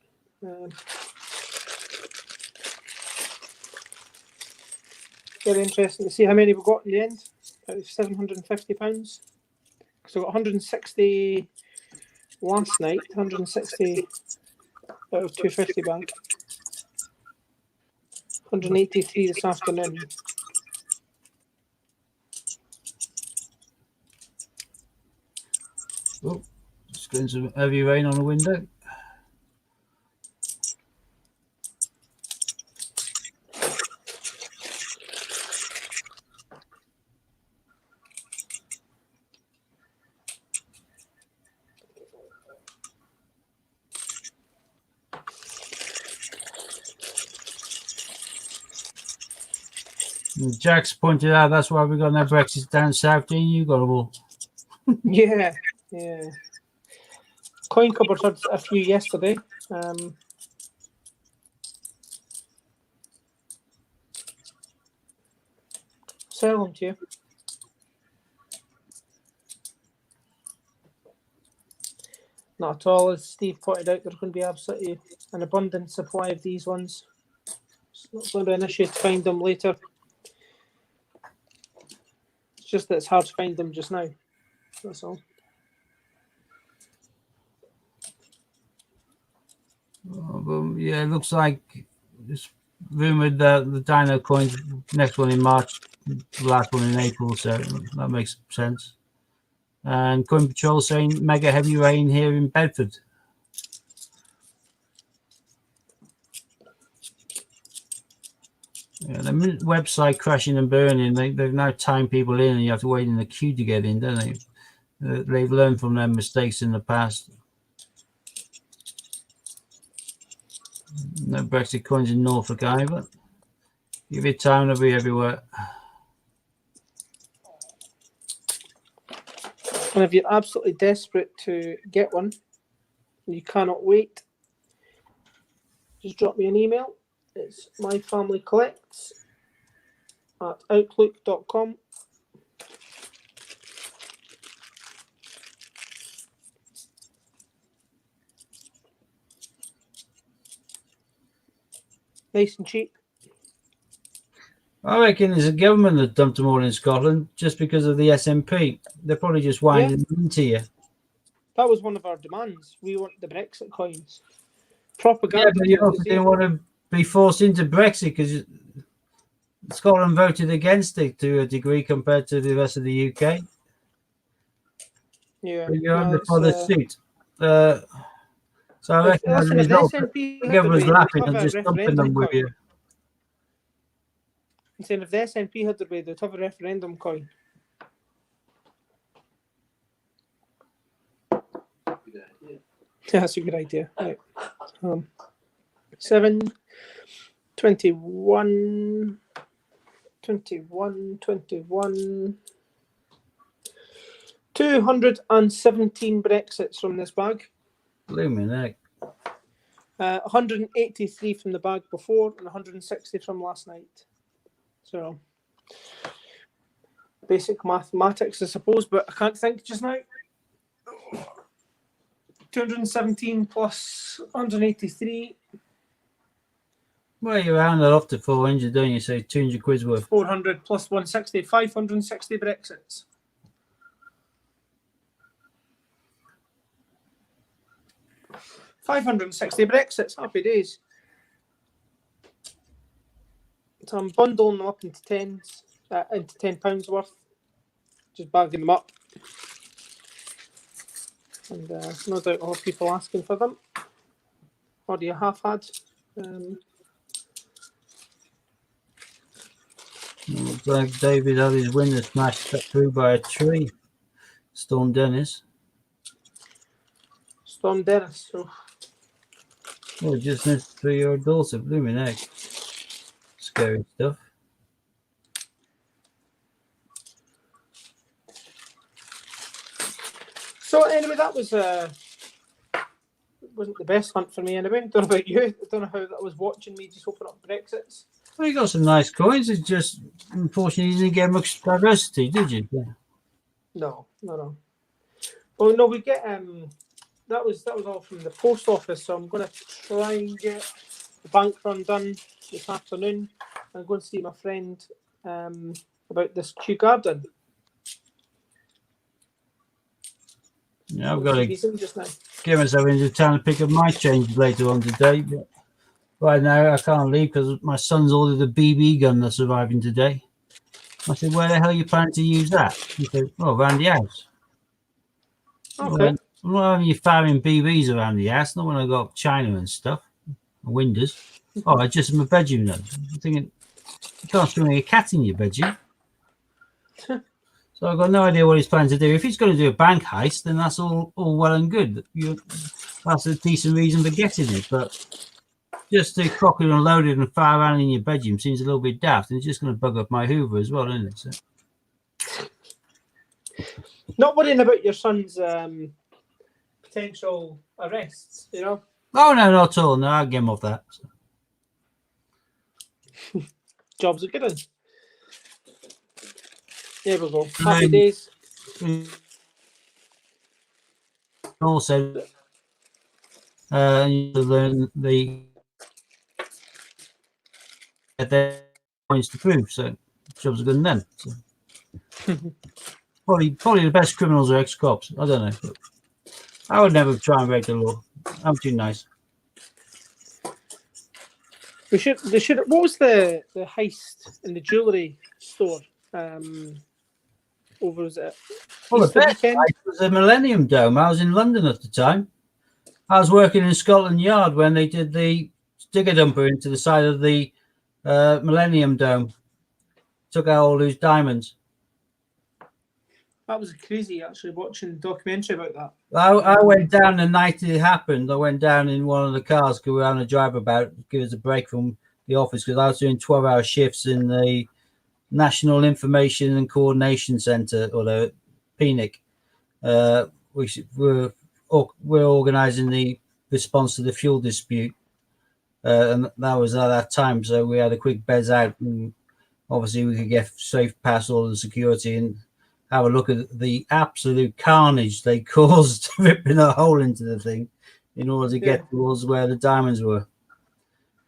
very interesting to see how many we've got in the end. Out of £750. So I got 160 last night, 160 out of 250 bank. 183 this afternoon. Oh, just getting some heavy rain on the window. Jack's pointed out that's why we got no Brexit down south. You got them all. Yeah. Coin cupboard had a few yesterday. Sell them to you. Not at all. As Steve pointed out, there's going to be absolutely an abundant supply of these ones. It's not going to be an issue to find them later. It's just that it's hard to find them just now. That's all. Yeah, it looks like it's rumored that the Dino coins, next one in March, the last one in April, so that makes sense. And Coin Patrol saying mega heavy rain here in Bedford. Yeah, the website crashing and burning, they've now timed people in and you have to wait in the queue to get in, don't they? They've learned from their mistakes in the past. No Brexit coins in Norfolk either. Give it time, they'll be everywhere. And if you're absolutely desperate to get one, and you cannot wait, just drop me an email. It's myfamilycollects outlook.com. Nice and cheap. I reckon it's the government that dumped them all in Scotland just because of the SNP. They're probably just winding them into you. That was one of our demands. We want the Brexit coins. Yeah, Propaganda. but you also didn't want to be forced into Brexit because Scotland voted against it to a degree compared to the rest of the UK. Yeah. But you're under for the suit. So I reckon as a listen, if the result, SNP the had government's their way, laughing they'd and have a just dumping them referendum with coin. you. I'm saying if the SNP had their way, they'd have a referendum coin. Good idea. Yeah, that's a good idea. Right. 7, 21, 21, 21. 217 Brexits from this bag. Blooming heck. 183 from the bag before and 160 from last night. So, basic mathematics, I suppose, but I can't think just now. 217 plus 183. Well, you round it off to 400, don't you? So 200 quid's worth. 400 plus 160, 560 Brexits. $560 Brexits, happy days. So I'm bundling them up into tens, into £10 worth. Just bagging them up. And no doubt I'll have people asking for them. Or do you have had? Looks like David had his window smashed through by a tree. Storm Dennis. Storm Dennis. So Oh, just next to your daughter, blooming heck. Scary stuff. So anyway, that was wasn't the best hunt for me anyway. Don't know about you. I don't know how that was watching me just open up Brexits. Well, you got some nice coins. It's just unfortunately you didn't get much diversity, did you? Yeah. No. Well, no, we get that was all from the post office. So I'm going to try and get the bank run done this afternoon. I'm going to see my friend about this Kew Garden. Yeah, I've got to just now. get myself into town to pick up my change later on today. But right now I can't leave because my son's ordered a BB gun that's arriving today. I said, where the hell are you planning to use that? He said, well, around the house. Okay. I'm not having you firing BBs around the house, not when I got China and stuff, and windows. Oh, I just in my bedroom then. I'm thinking, you can't swing a cat in your bedroom. So I've got no idea what he's planning to do. If he's going to do a bank heist, then that's all well and good. That's a decent reason for getting it. But just to cock it and load it and fire around in your bedroom seems a little bit daft. And it's just going to bug up my Hoover as well, isn't it? So. Not worrying about your son's potential arrests, you know? Oh, no, not at all. No, I'll get him off that. So. Jobs are good one. There we go. Happy days. Also, the their points to prove, so jobs are good and then. So. Probably the best criminals are ex-cops. I don't know. But I would never try and break the law. I'm too nice. They should. What was the heist in the jewellery store? Over was it? Well, Easter the best weekend? was the Millennium Dome. I was in London at the time. I was working in Scotland Yard when they did the digger dumper into the side of the Millennium Dome. Took out all those diamonds. That was crazy, actually, watching the documentary about that. I went down the night it happened. I went down in one of the cars, go around a drive about, give us a break from the office because I was doing 12-hour shifts in the National Information and Coordination Centre, or the PNIC. We're organising the response to the fuel dispute, and that was at that time. So we had a quick buzz out and obviously we could get safe past all the security and have a look at the absolute carnage they caused ripping a hole into the thing in order to get towards where the diamonds were.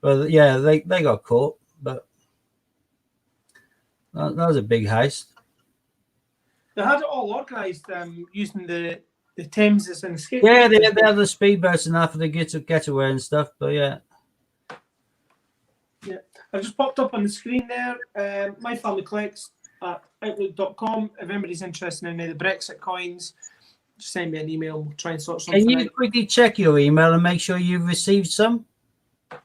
But yeah, they got caught, but that was a big heist. They had it all organised using the Thames as an escape. Yeah, they had the speedboats and that for the getaway and stuff, but yeah. Yeah, I've just popped up on the screen there. My Family Collects at outlook.com. If anybody's interested in any of the Brexit coins, just send me an email. We'll try and sort something out. Can you quickly check your email and make sure you've received some?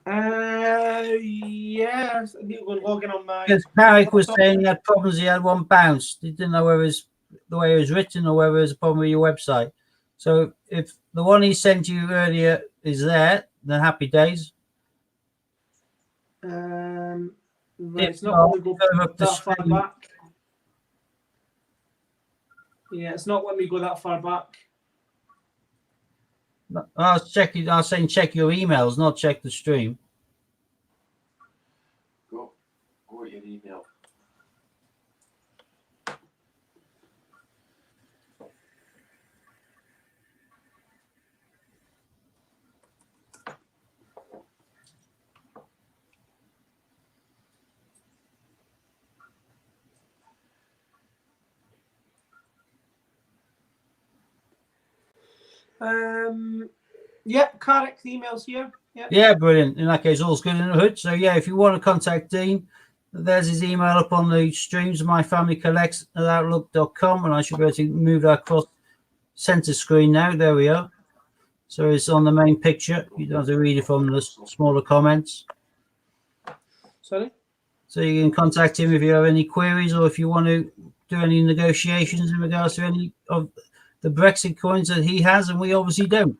Yeah, I need to go and log in on my. Because Carrick was saying he had problems. He had one bounce. He didn't know whether it was the way it was written or whether it was a problem with your website. So if the one he sent you earlier is there, then happy days. Right, it's not letting me go that far back. Yeah, it's not letting me go that far back. I was saying check your emails, not check the stream. Go with your email. Yeah, correct. The email's here. Yeah, brilliant. In that case, all's good in the hood. So yeah, if you want to contact Dean, there's his email up on the streams. My Family Collects at outlook.com, and I should be able to move that across center screen now. There we are. So it's on the main picture. You don't have to read it from the smaller comments. Sorry. So you can contact him if you have any queries or if you want to do any negotiations in regards to any of the Brexit coins that he has, and we obviously don't.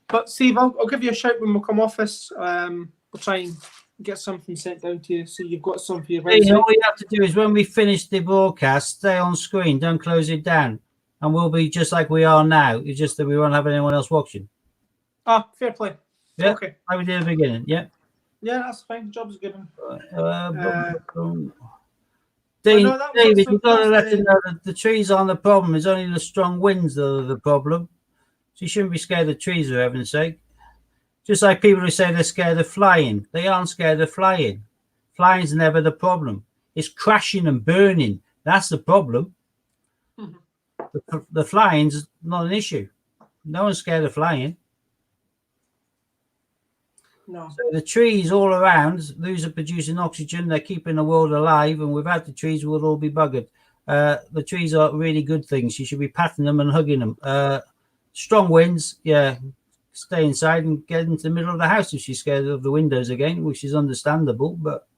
But Steve, I'll give you a shout when we come off this. We'll try and get something sent down to you so you've got some for your website. Hey, all you have to do is when we finish the broadcast, stay on screen, don't close it down, and we'll be just like we are now. It's just that we won't have anyone else watching. Ah, fair play. Yeah, okay. Like we did at the beginning. Yeah. Yeah, that's fine. The job's given. David, you've got to let him know that the trees aren't the problem. It's only the strong winds that are the problem. So you shouldn't be scared of trees, for heaven's sake. Just like people who say they're scared of flying. They aren't scared of flying. Flying's never the problem. It's crashing and burning. That's the problem. Mm-hmm. The flying's not an issue. No one's scared of flying. No. So the trees all around, those are producing oxygen. They're keeping the world alive. And without the trees, we'll all be buggered. The trees are really good things. You should be patting them and hugging them. Strong winds, yeah. Stay inside and get into the middle of the house if she's scared of the windows again, which is understandable. But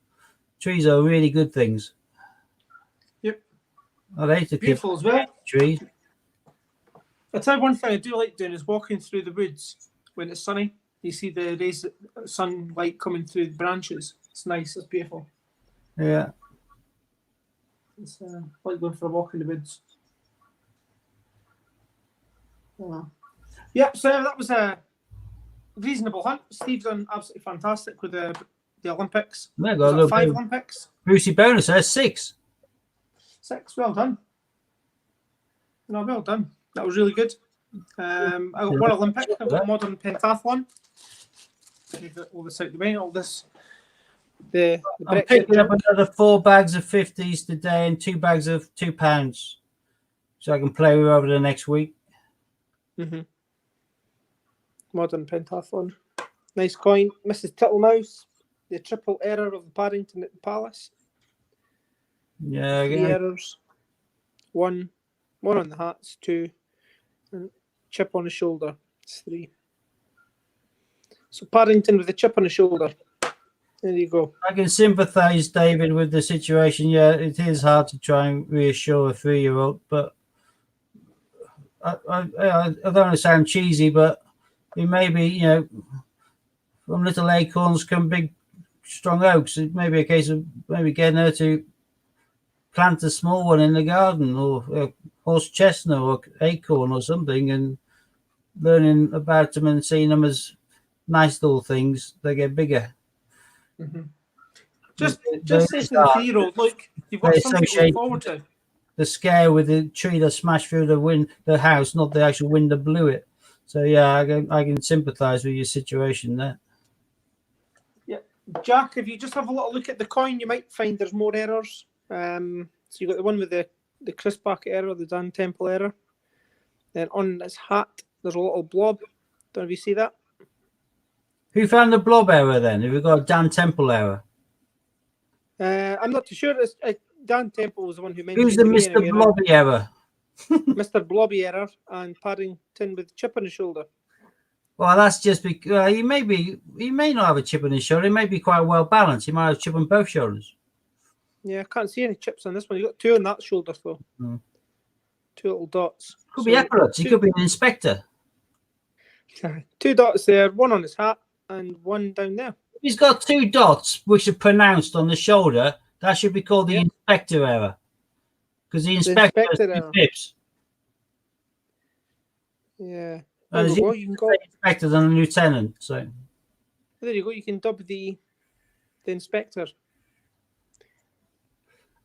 trees are really good things. Yep. I hate to beautiful as well. Trees. I'll tell you one thing I do like doing is walking through the woods when it's sunny. You see the rays of sunlight coming through the branches. It's nice. It's beautiful. Yeah. It's like going for a walk in the woods. Yep, so that was a reasonable hunt. Steve's done absolutely fantastic with the Olympics. Yeah, got 5 Olympics. Brucey bonus there, 6. 6, well done. No, well done. That was really good. I got 1 Olympic. I've got modern pentathlon. Move all this out the way. All this. I'm picking up another 4 bags of 50s today and 2 bags of £2, so I can play with over the next week. Mm-hmm. Modern pentathlon. Nice coin. Mrs. Tittlemouse. The triple error of the Paddington at the Palace. Yeah. 3 errors. 1 on the hats. 2. And chip on the shoulder. It's 3. So Paddington with a chip on the shoulder. There you go. I can sympathise, David, with the situation. Yeah, it is hard to try and reassure a 3-year-old, but I don't want to sound cheesy, but it may be, from little acorns come big, strong oaks. It may be a case of maybe getting her to plant a small one in the garden, or a horse chestnut or acorn or something, and learning about them and seeing them as nice little things. They get bigger. Mm-hmm. Just There say is to the that. 3-year-old, look, you've got They something to associate look forward to. the scare with the tree that smashed through the house, not the actual wind that blew it. So yeah, I can sympathise with your situation there. Yeah, Jack, if you just have a little look at the coin, you might find there's more errors. So you got the one with the Chris Bucket error, the Dan Temple error. Then on his hat, there's a little blob. Don't know if you see that. Who found the blob error then? Have we got a Dan Temple error? I'm not too sure. Dan Temple was the one who mentioned Who's the to me Mr. anyway, Blobby error? Mr. Blobby error and Paddington with chip on his shoulder. Well, that's just because he may not have a chip on his shoulder. He may be quite well balanced. He might have a chip on both shoulders. Yeah, I can't see any chips on this one. You got 2 on that shoulder though. 2 little dots. Could be epaulets. He could be an inspector. 2 dots there, 1 on his hat and 1 down there. He's got 2 dots which are pronounced on the shoulder. That should be called the inspector error, because the inspector has 2 pips. Yeah. There you go. You can go inspector than a lieutenant. So there you go. You can dub the inspector.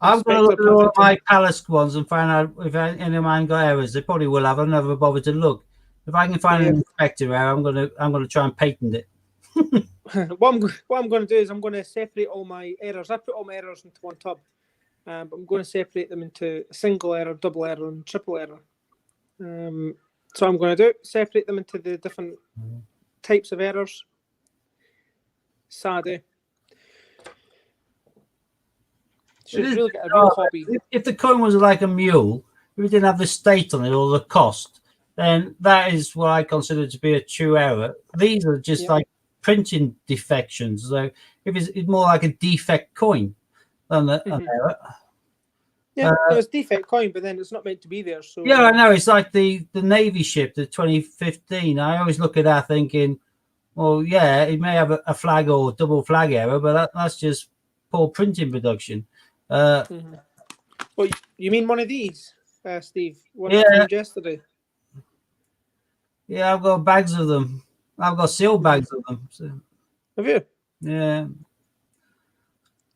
I'm going to look at all my Palace ones and find out if any of mine got errors. They probably will have. I've never bothered to look. If I can find an inspector error, I'm going to try and patent it. What I'm going to do is I'm going to separate all my errors. I put all my errors into one tub, but I'm going to separate them into a single error, double error, and triple error. So I'm going to separate them into the different types of errors. Sad. Should really get a real hobby. If the coin was like a mule, if it didn't have the state on it or the cost, then that is what I consider to be a true error. These are just like printing defections. So if it's more like a defect coin than an error. Yeah, it was defect coin, but then it's not meant to be there. So yeah, I know. It's like the Navy ship, the 2015. I always look at that thinking, well, yeah, it may have a flag or double flag error, but that's just poor printing production. Well, you mean one of these, Steve? One from yesterday. Yeah, I've got bags of them. I've got sealed bags of them. So. Have you? Yeah.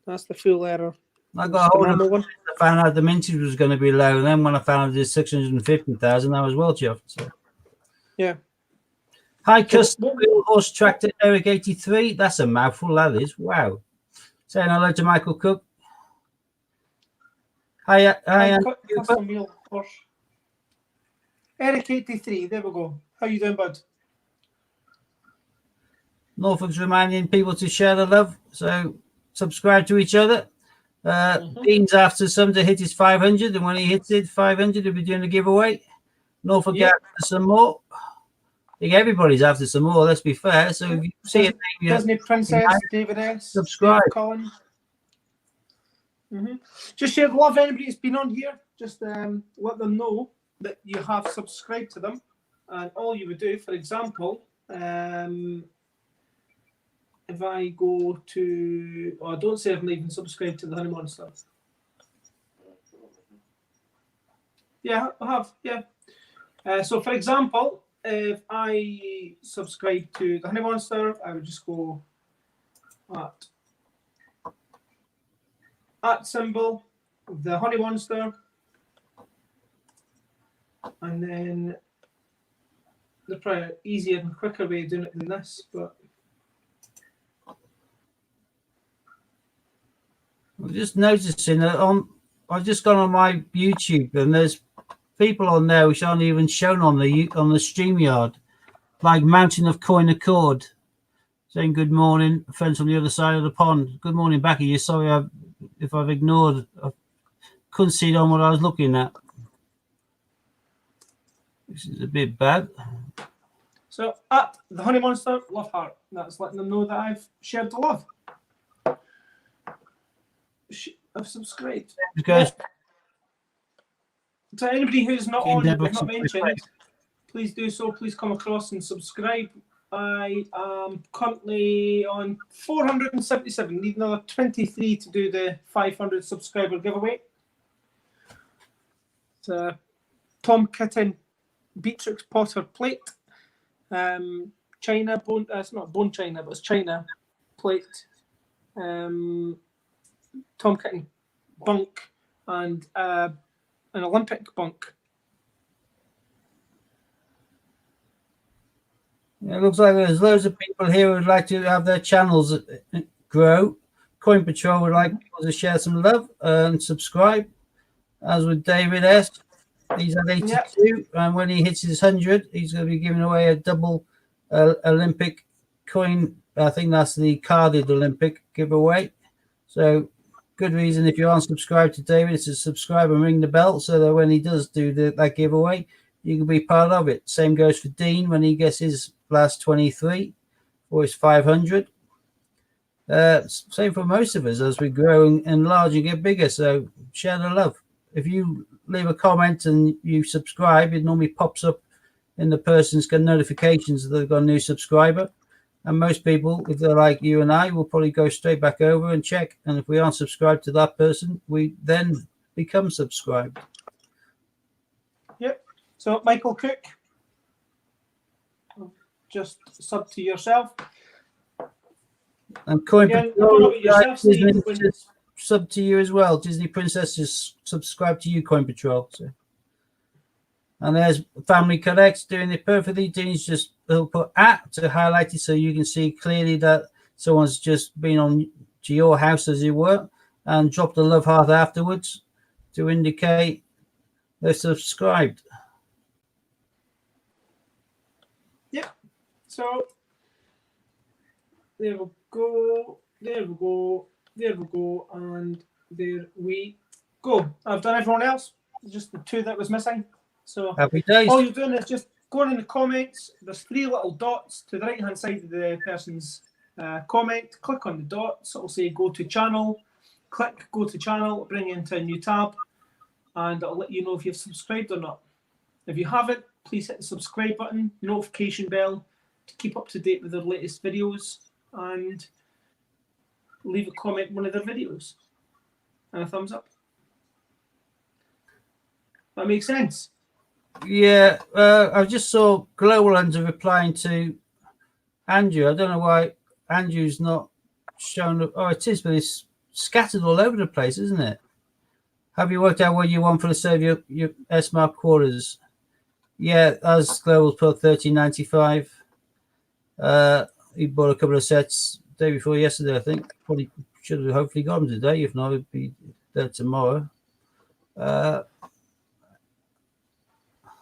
That's the full error. I got a hold of one. I found out the mintage was going to be low, and then when I found it was 650,000, I was well chuffed. So. Yeah. Hi, custom wheel horse tractor Eric 83. That's a mouthful, that is. Wow. Saying hello to Michael Cook. Hi, custom wheel horse. Eric 83. There we go. How you doing, bud? Norfolk's reminding people to share the love, so subscribe to each other. Dean's after some to hit his 500, and when he hits it 500, he'll be doing a giveaway. Norfolk after some more. I think everybody's after some more. Let's be fair. So if you see a name, Disney Princess, David S, subscribe. Dave Colin. Just share the love. Anybody that's been on here, just let them know that you have subscribed to them, and all you would do, for example, if I go to, don't say I've not even subscribed to the Honey Monster. Yeah, I have. Yeah. So, for example, if I subscribe to the Honey Monster, I would just go at symbol, the Honey Monster, and then there's probably an easier and quicker way of doing it than this, but I'm just noticing that I've just gone on my YouTube and there's people on there which aren't even shown on the StreamYard, like Mountain of Coin Accord, saying good morning, friends from the other side of the pond. Good morning, Becky. You're sorry if I've ignored. I couldn't see it on what I was looking at. This is a bit bad. So at the Honey Monster, love heart. That's letting them know that I've shared the love. I've subscribed. Because to anybody who's not on, that we've not mentioned, please do so. Please come across and subscribe. I am currently on 477. Need another 23 to do the 500 subscriber giveaway. It's Tom Kitten Beatrix Potter plate. China bone. It's not bone china, but it's China plate. Tom Kitten bunk and an Olympic bunk. It looks like there's loads of people here who would like to have their channels grow. Coin Patrol would like people to share some love and subscribe. As with David S, he's at 82, and when he hits his 100, he's going to be giving away a double Olympic coin. I think that's the carded Olympic giveaway. So, good reason if you aren't subscribed to David, is to subscribe and ring the bell so that when he does do that giveaway, you can be part of it. Same goes for Dean when he gets his last 23 or his 500. Same for most of us as we grow and enlarge and get bigger. So, share the love. If you leave a comment and you subscribe, it normally pops up in the person's got notifications that they've got a new subscriber. And most people, if they're like you and I, will probably go straight back over and check. And if we aren't subscribed to that person, we then become subscribed. Yep. So, Michael Cook, just sub to yourself. And Coin Patrol, Steve, just sub to you as well. Disney Princess just subscribe to you, Coin Patrol. So. And there's Family Connect doing it perfectly. Dean's just he'll put at to highlight it so you can see clearly that someone's just been on to your house, as it were, and dropped a love heart afterwards to indicate they're subscribed. Yep. So there we go. There we go. There we go. And there we go. I've done everyone else. Just the two that was missing. So Happy days. All you're doing is just going in the comments. There's 3 little dots to the right hand side of the person's comment. Click on the dots. It'll say go to channel. Click go to channel. Bring you into a new tab, and it'll let you know if you've subscribed or not. If you haven't, please hit the subscribe button, notification bell to keep up to date with their latest videos, and leave a comment in one of their videos and a thumbs up. That makes sense. Yeah, I just saw Global Under replying to Andrew. I don't know why Andrew's not shown up. Oh, it is, but it's scattered all over the place, isn't it? Have you worked out what you want for the save your S-Mark quarters? Yeah, as Global put $13.95. He bought a couple of sets day before yesterday, I think. Probably should have hopefully got them today. If not, it'd be there tomorrow.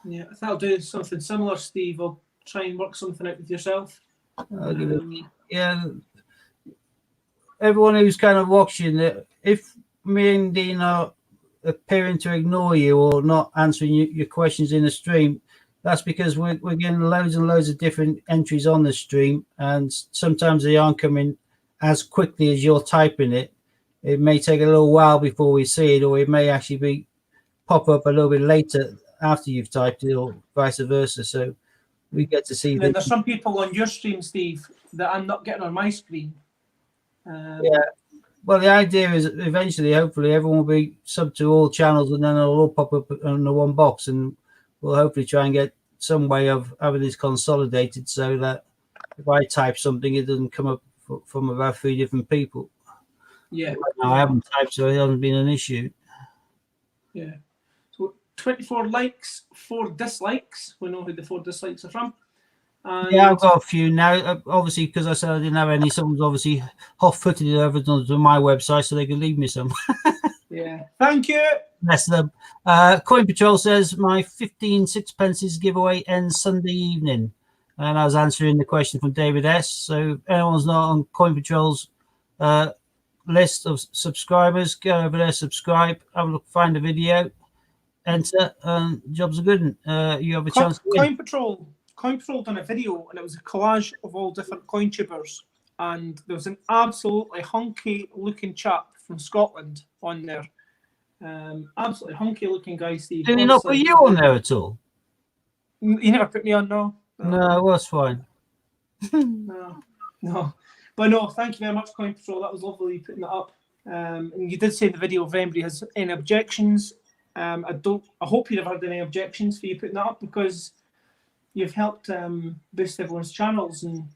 Yeah, I thought I'll do something similar, Steve. I'll try and work something out with yourself. Yeah, everyone who's kind of watching it, if me and Dean are appearing to ignore you or not answering your questions in the stream, that's because we're getting loads and loads of different entries on the stream, and sometimes they aren't coming as quickly as you're typing it. It may take a little while before we see it, or it may actually pop up a little bit later after you've typed it, or vice versa. So we get to see. And there's some people on your stream, Steve, that I'm not getting on my screen. Yeah. Well, the idea is eventually, hopefully, everyone will be sub to all channels, and then it'll all pop up in the one box, and we'll hopefully try and get some way of having this consolidated so that if I type something, it doesn't come up from about 3 different people. Yeah. Now, I haven't typed, so it hasn't been an issue. Yeah. So 24 likes, 4 dislikes. We know who the 4 dislikes are from. And yeah, I've got a few now. Obviously, because I said I didn't have any, someone's obviously hot-footed it over to my website so they can leave me some. Yeah. Thank you. Bless them. Coin Patrol says my 15 sixpences giveaway ends Sunday evening. And I was answering the question from David S. So if anyone's not on Coin Patrol's list of subscribers, go over there, subscribe, have a look, find a video, enter, and jobs are good. You have a chance to win. Coin Patrol done a video, and it was a collage of all different coin tubers, and there was an absolutely hunky looking chap from Scotland on there. Absolutely hunky looking guy, Steve. Did he not put you on there at all? He never put me on, no. No, it was fine. No. But no, thank you very much, Coin Patrol. That was lovely putting that up. And you did say in the video if anybody has any objections. I hope you never had any objections for you putting that up, because you've helped boost everyone's channels, and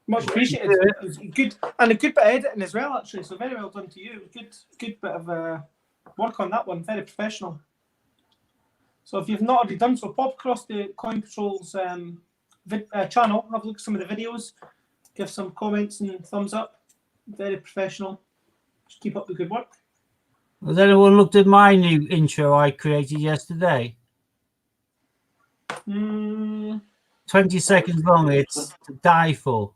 Much appreciated. It was good, and a good bit of editing as well, actually. So very well done to you. Good bit of work on that one. Very professional. So if you've not already done so, pop across the Coin Patrol's channel. Have a look at some of the videos. Give some comments and thumbs up. Very professional. Just keep up the good work. Has anyone looked at my new intro I created yesterday? 20 seconds long. It's to die for.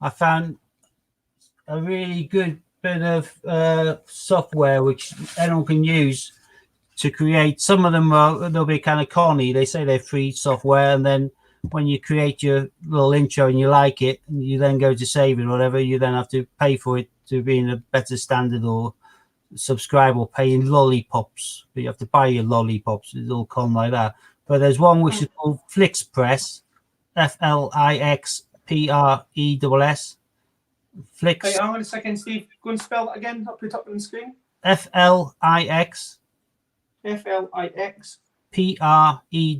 I found a really good bit of software which anyone can use to create. Some of them they'll be kind of corny. They say they're free software, and then when you create your little intro and you like it, and you then go to save it or whatever, you then have to pay for it to be in a better standard or subscribe or pay in lollipops. But you have to buy your lollipops. It's all con like that. But there's one which is called FlixPress, FlixPress. Flix. Hey, hang on a second, Steve. Go and spell it again. I'll put it up on the screen. Flix. Flix.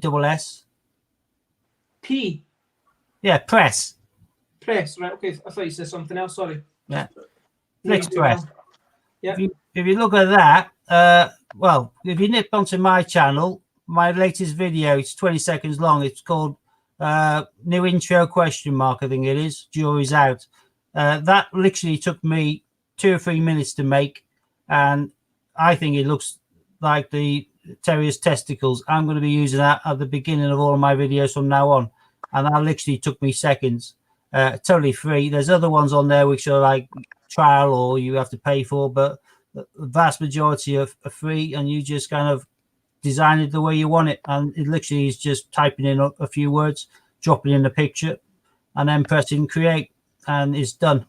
Press. P. Yeah, press. Press. Right. Okay. I thought you said something else. Sorry. Yeah. FlixPress. Yeah. If you look at that, well, if you nip onto my channel, my latest video, it's 20 seconds long. It's called New Intro ? I think it is. Jury's out. That literally took me 2 or 3 minutes to make, and I think it looks like the terrier's testicles. I'm going to be using that at the beginning of all of my videos from now on, and that literally took me seconds. Totally free. There's other ones on there which are like trial or you have to pay for, but the vast majority are free, and you just kind of design it the way you want it, and it literally is just typing in a few words, dropping in a picture, and then pressing create, and it's done.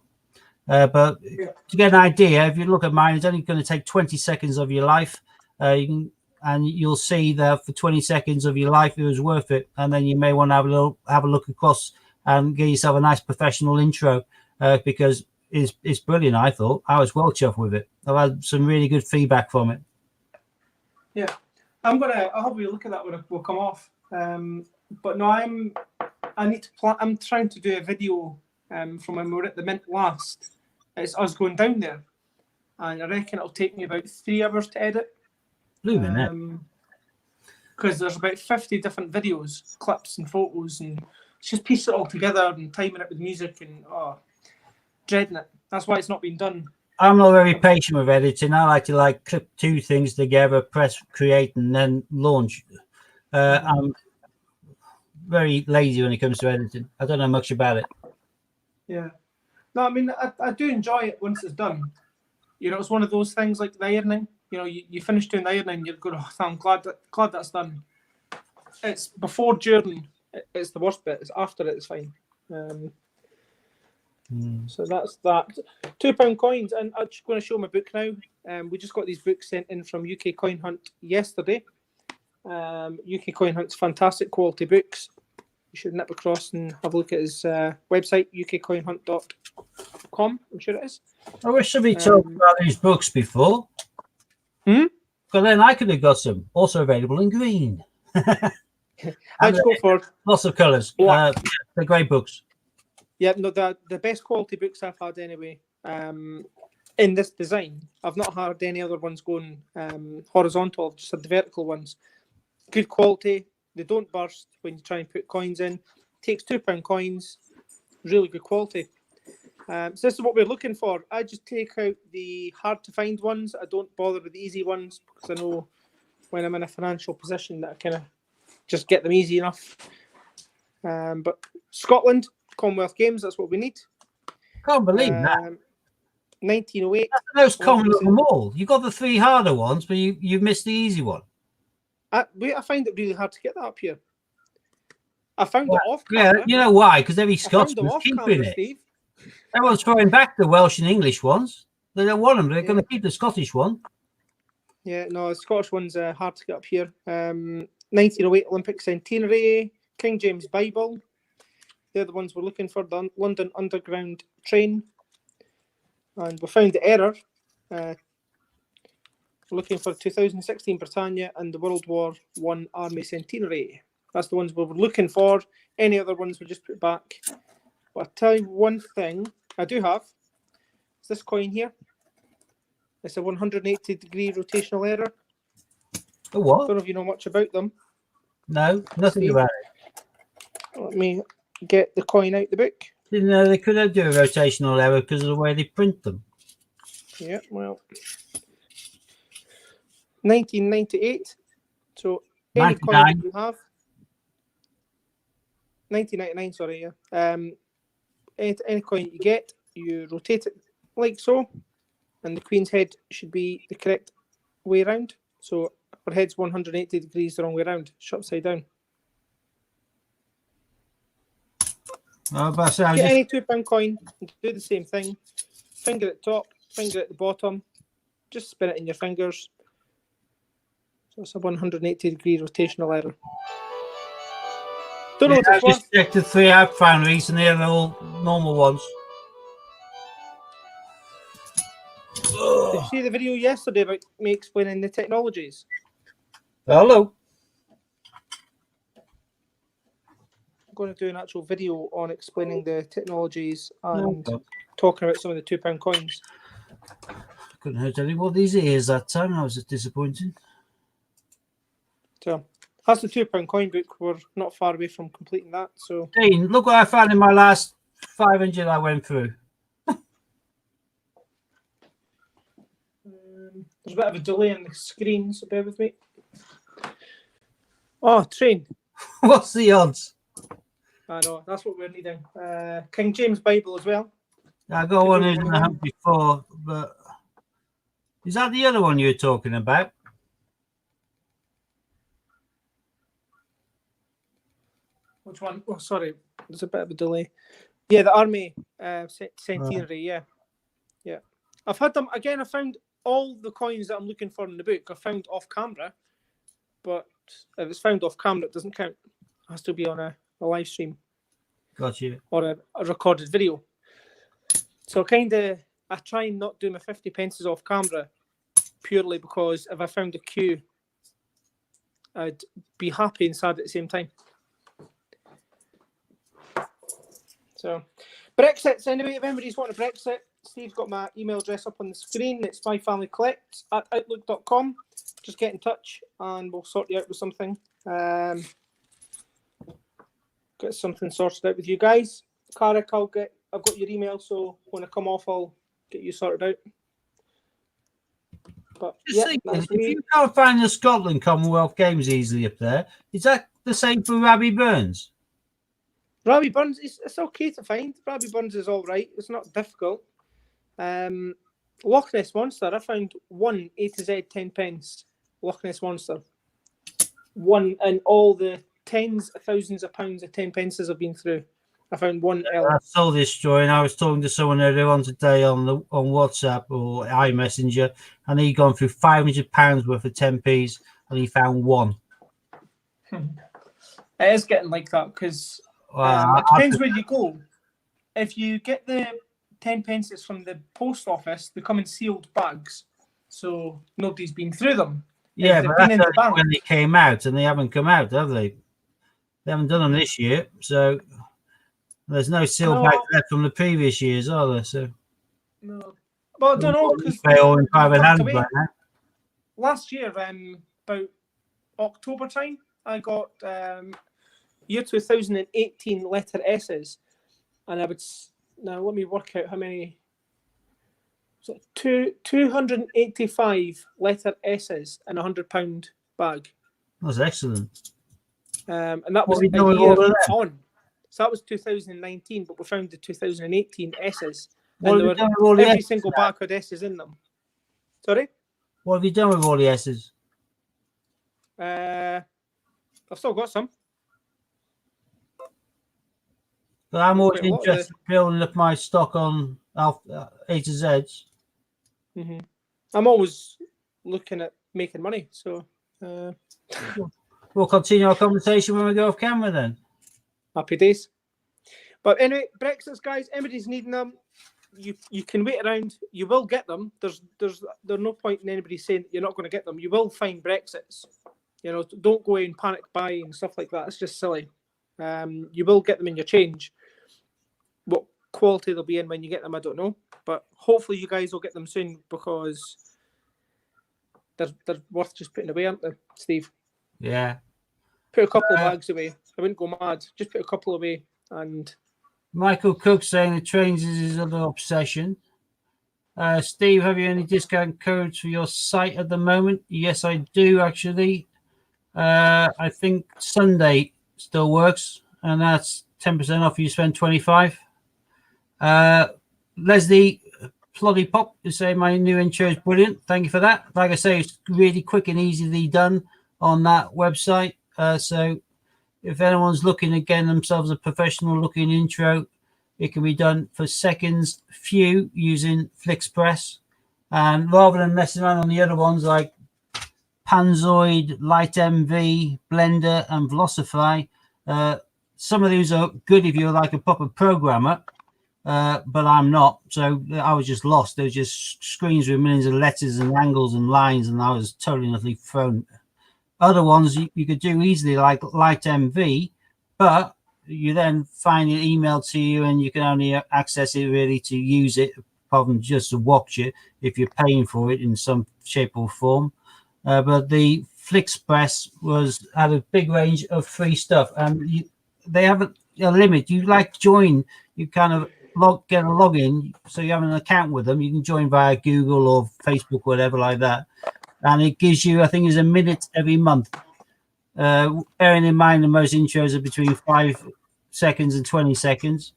But to get an idea, if you look at mine, it's only going to take 20 seconds of your life. You'll see that for 20 seconds of your life, it was worth it. And then you may want to have a look across and get yourself a nice professional intro, because it's brilliant. I thought I was well chuffed with it. I've had some really good feedback from it. Yeah, I'll have a look at that when we'll come off. But no, I'm trying to do a video from when we were at the Mint last. It's us going down there, and I reckon it'll take me about 3 hours to edit. Because there's about 50 different videos, clips and photos, and it's just piecing it all together and timing it with music, and dreading it. That's why it's not been done. I'm not very patient with editing. I like to clip 2 things together, press create, and then launch. I'm very lazy when it comes to editing. I don't know much about it. Yeah. No, I mean, I do enjoy it once it's done. You know, it's one of those things like the ironing. You know, you finish doing the ironing, you're going, oh, I'm glad that's done. It's before, during, it's the worst bit. It's after it's fine. So that's that. £2 coins, and I'm just going to show my book now. We just got these books sent in from UK Coin Hunt yesterday. UK Coin Hunt's fantastic quality books. You should nip across and have a look at his website, ukcoinhunt.com. I'm sure it is. I wish somebody told me about these books before. But then I could have got some. Also available in green. How'd you go for? Lots of colours. They're great books. Yeah, no, the best quality books I've had anyway. In this design, I've not had any other ones going horizontal. I've just had the vertical ones. Good quality. They don't burst when you try and put coins in. Takes £2 coins. Really good quality. So this is what we're looking for. I just take out the hard to find ones. I don't bother with the easy ones because I know when I'm in a financial position that I kind of just get them easy enough. But Scotland, Commonwealth Games, that's what we need. Can't believe that. 1908. That's the most common of them all. You got the 3 harder ones, but you missed the easy one. I find it really hard to get that up here. I found it off camera. Yeah, you know why? Because every Scotsman's keeping it. Steve. Everyone's throwing back the Welsh and English ones. They don't want them. They're going to keep the Scottish one. Yeah, no, the Scottish one's hard to get up here. 1908 Olympic Centenary, King James Bible. They're the ones we're looking for. The London Underground Train. And we found the error. We're looking for 2016 Britannia and the World War I Army Centenary. That's the ones we were looking for. Any other ones we just put back But I'll tell you one thing I do have. It's this coin here. It's a 180-degree rotational error. A what? Don't know if you know much about them. No, nothing Steve? about it. Let me get the coin out the book. Didn't know they couldn't do a rotational error because of the way they print them. Yeah, well, 1998. So any coin that 99. you have, 1999. Sorry, yeah. Any coin you get, you rotate it like so, and the queen's head should be the correct way around. So her head's 180 degrees the wrong way around. It's upside down. Oh, but so Get any £2 coin, do the same thing. Finger at the top, finger at the bottom. Just spin it in your fingers. So it's a 180-degree rotational error. Don't know what I it's worth. just checked the 3 I've found recently, they're all normal ones. Did you see the video yesterday about me explaining the technologies? Hello. I'm going to do an actual video on explaining the technologies and No, talking about some of the £2 coins. couldn't hurt anybody's ears that time. I was just disappointed. So that's the £2 coin book. We're not far away from completing that. So Dean, look what I found in my last 500 I went through. there's a bit of a delay on the screen, so bear with me. Oh, train. What's the odds? I know, that's what we're needing. King James Bible as well. I got one in the hunt before, but is that the other one you're talking about? Which one? Oh, sorry. There's a bit of a delay. Yeah, the army centenary, yeah. Yeah. I've had them, again, I found all the coins that I'm looking for in the book. I found off camera, but if it's found off camera, it doesn't count. It has to be on a live stream. Got you. Or a recorded video. So I try and not do my 50 pences off camera purely because if I found a queue, I'd be happy and sad at the same time. So, Brexits anyway. If anybody's wanting a Brexit, Steve's got my email address up on the screen. It's myfamilycollects@outlook.com. Just get in touch and we'll sort you out with something. Get something sorted out with you guys. Carrick, I've got your email, so when I come off, I'll get you sorted out. But Just yeah, thinking, that's if me. you can't find the Scotland Commonwealth Games easily up there, is that the same for Rabbie Burns? Rabbie Burns, it's okay to find. Rabbie Burns is all right. It's not difficult. Loch Ness Monster, I found one A to Z 10 pence Loch Ness Monster. One, and all the tens of thousands of pounds of 10 pences I've been through. I found one L. I saw this story, and I was talking to someone earlier on today on WhatsApp or iMessenger, and he'd gone through £500 worth of 10p's, and he found one. It is getting like that because Well, it depends where you go. If you get the 10 pences from the post office, they come in sealed bags, so nobody's been through them. yeah, they've but been in that's the bank. when they came out, and they haven't come out, have they? They haven't done them this year, so there's no sealed bags left from the previous years, are there? So no, but I don't know because they all in private hands right now. Last year, about October time, I got year 2018 letter S's, and I would now let me work out how many. So 285 letter S's in £100 bag. That's excellent. And that was What are we a doing with year all of that? on. So that was 2019, but we found the 2018 S's. What And have you done with all the every S's single now? bag had S's in them. Sorry? What have you done with all the S's? I've still got some. But I'm always Quite a lot of interested in building up my stock on A to Z's. Mm-hmm. I'm always looking at making money, so We'll continue our conversation when we go off camera then. happy days. But anyway, Brexits, guys, everybody's needing them. You can wait around. You will get them. There's no point in anybody saying that you're not going to get them. You will find Brexits. You know, don't go and panic buy and stuff like that. It's just silly. You will get them in your change. We quality they'll be in when you get them, I don't know. But hopefully you guys will get them soon, because they're worth just putting away, aren't they, Steve? Yeah. Put a couple of bags away. I wouldn't go mad. Just put a couple away. And Michael Cook saying the trains is his other obsession. Steve, have you any discount codes for your site at the moment? Yes, I do, actually. I think Sunday still works, and that's 10% off. You spend 25. Leslie Ploddy Pop is saying my new intro is brilliant. Thank you for that. Like I say, it's really quick and easily done on that website. So if anyone's looking at getting themselves a professional looking intro, it can be done for seconds few using FlixPress. And rather than messing around on the other ones like Panzoid, Light MV, Blender, and Velocify, some of these are good if you're like a proper programmer, but I'm not. So I was just lost. There was just screens with millions of letters and angles and lines, and I was totally and utterly thrown. Other ones you could do easily, like Light MV, but you then find it emailed to you, and you can only access it really to use it, apart from just to watch it if you're paying for it in some shape or form. But the FlixPress had a big range of free stuff, and they have a limit. You like join, you kind of get a login, so you have an account with them. You can join via Google or Facebook, whatever like that. And it gives you, I think, it's a minute every month. Bearing in mind the most intros are between 5 seconds and 20 seconds.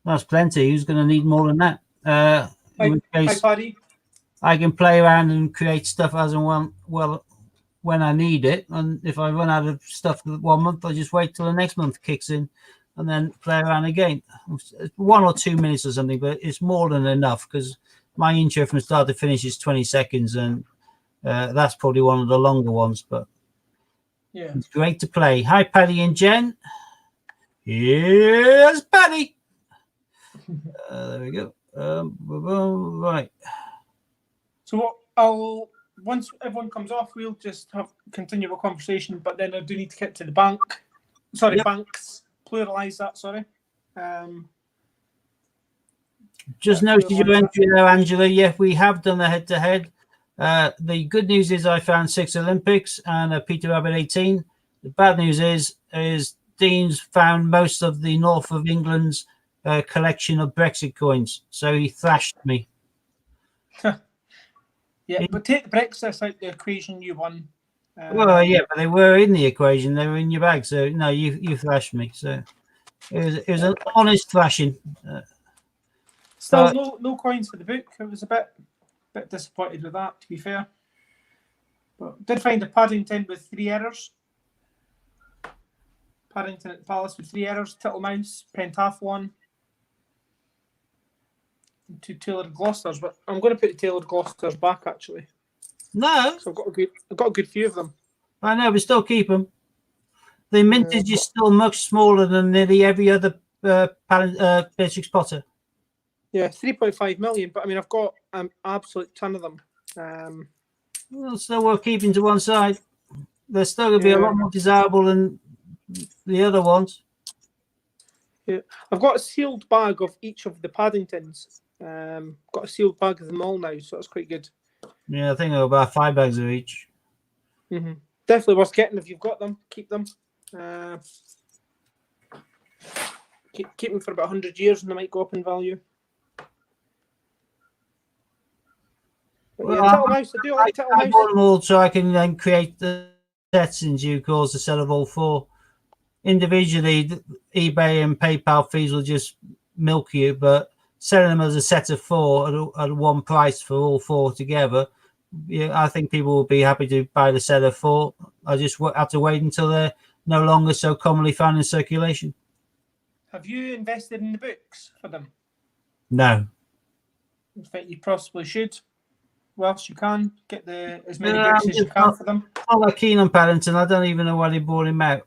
That's plenty. Who's going to need more than that? In which case, I can play around and create stuff as and when I need it. And if I run out of stuff for 1 month, I just wait till the next month kicks in and then play around again. 1 or 2 minutes or something, but it's more than enough, because my intro from start to finish is 20 seconds, and that's probably one of the longer ones, but yeah, it's great to play. Hi, Paddy and Jen. Here's Paddy. There we go. Right. So once everyone comes off, we'll just continue a conversation. But then I do need to get to the bank. Sorry, banks. Pluralize that. Sorry. Just noted your entry there, Angela. Yeah, we have done the head-to-head. The good news is I found 6 Olympics and a Peter Rabbit 18. The bad news is Dean's found most of the north of England's collection of Brexit coins, so he thrashed me. Yeah, but take Brexit out the equation, you won. Well, yeah, but they were in the equation; they were in your bag. So no, you thrashed me. So it was an honest thrashing. Still, no coins for the book. I was a bit disappointed with that, to be fair. But did find a Paddington with 3 errors. Paddington at the Palace with 3 errors. Tittlemouse, Pentathlon, and 2 tailored Gloucesters. But I'm going to put the tailored Gloucesters back, actually. No, so I've got a good few of them. I know, but still keep them. The mintage is still much smaller than nearly every other Beatrix Potter. Yeah, 3.5 million. But I mean, I've got an absolute ton of them. Well, still worth keeping to one side. They're still going to be a lot more desirable than the other ones. Yeah, I've got a sealed bag of each of the Paddingtons. Got a sealed bag of them all now, so that's quite good. Yeah, I think I'll buy 5 bags of each. Mm-hmm. Definitely worth getting if you've got them. Keep them. Keep them for about 100 years, and they might go up in value. But well, yeah, Tittlemouse, I do like Tittlemouse. I bought them all so I can then create the sets in due course to sell of all 4. Individually, eBay and PayPal fees will just milk you, but selling them as a set of 4 at one price for all 4 together, yeah, I think people will be happy to buy the set of 4. I just have to wait until they're no longer so commonly found in circulation. Have you invested in the books for them? No. In fact, you possibly should. Whilst you can, get as many books as you can for them. I'm not keen on Paddington. I don't even know why they bought him out.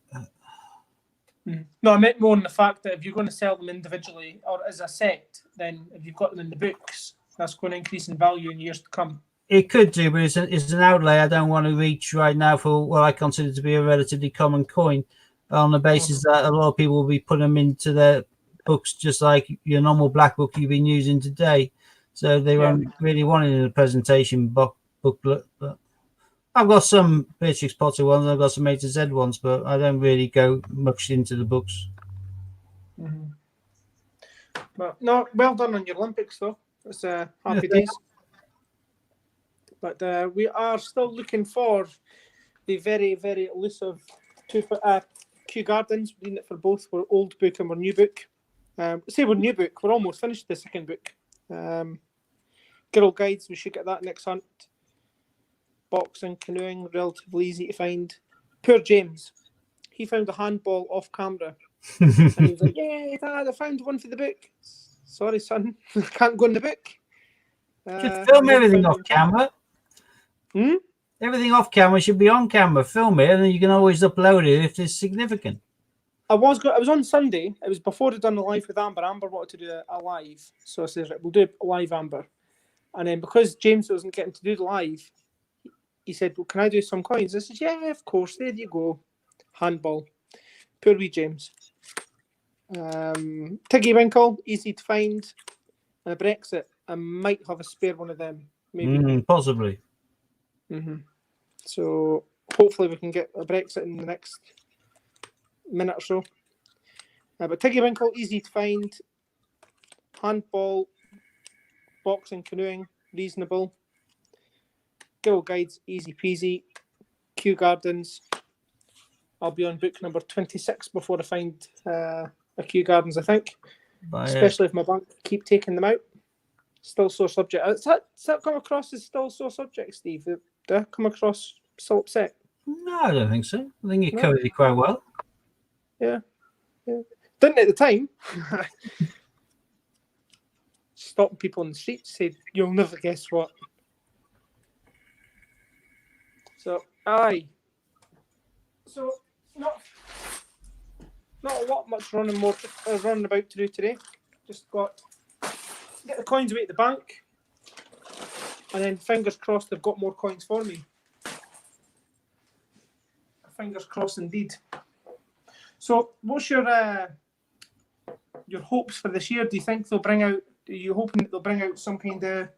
No, I meant more on the fact that if you're going to sell them individually or as a set, then if you've got them in the books, that's going to increase in value in years to come. It could do, but it's an outlay I don't want to reach right now for what I consider to be a relatively common coin, on the basis that a lot of people will be putting them into their books just like your normal black book you've been using today. So they weren't really wanting in a presentation booklet. But I've got some Beatrix Potter ones, I've got some A to Z ones, but I don't really go much into the books. Mm-hmm. But no, well done on your Olympics though. It's happy days. But we are still looking for the very, very elusive Kew Gardens. We're doing it for both. We're old book and we're new book. Say we're new book. We're almost finished the second book. Girl Guides, we should get that next hunt. Boxing, canoeing, relatively easy to find. Poor James. He found a handball off camera. And he was like, "Yeah, Dad, I found one for the book." Sorry, son. Can't go in the book. Should film everything off camera. Everything off camera should be on camera. Film it, and then you can always upload it if it's significant. I was on Sunday. It was before I'd done the live with Amber. Amber wanted to do a live, so I said, "Right, we'll do a live, Amber." And then because James wasn't getting to do the live, he said, "Well, can I do some coins?" I said, "Yeah, of course. There you go. Handball." Poor wee James. Tiggy Winkle, easy to find. And a Brexit, I might have a spare one of them. Maybe. Possibly. So hopefully we can get a Brexit in the next minute or so. But Tiggy Winkle, easy to find. Handball, boxing, canoeing, reasonable. Girl Guides, easy peasy. Kew Gardens. I'll be on book number 26 before I find a Kew Gardens, I think. Especially if my bank keep taking them out. Still sore subject. Does that come across as still sore subject, Steve? Did I come across so upset? No, I don't think so. I think you covered it quite well. Yeah. Didn't at the time. Stopping people on the street, said, "You'll never guess what." So, aye. So, not a lot much running about to do today. Just get the coins away at the bank, and then fingers crossed they've got more coins for me. Fingers crossed indeed. So, what's your hopes for this year? Do you think they'll bring out? Are you hoping that they'll bring out some kind of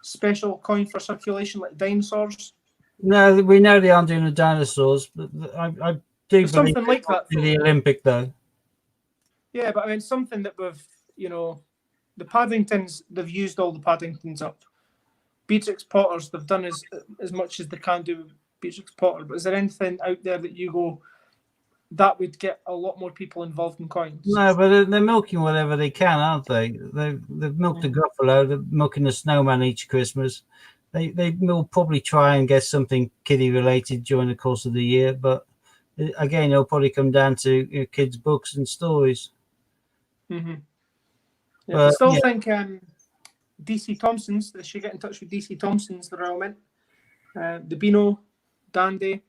special coin for circulation like dinosaurs? No, we know they aren't doing the dinosaurs, but I do believe something like that in the Olympic though. Yeah, but I mean something that we've, the Paddingtons, they've used all the Paddingtons up. Beatrix Potters, they've done as much as they can do with Beatrix Potter. But is there anything out there that you go, that would get a lot more people involved in coins? No, but they're milking whatever they can, aren't they? They've milked the Gruffalo, they're milking the snowman each Christmas. They will probably try and get something kiddie related during the course of the year, but again, it'll probably come down to kids' books and stories. Yeah, I still think DC Thompson's, they should get in touch with DC Thompson's, the Royal Mint. The Beano, Dandy.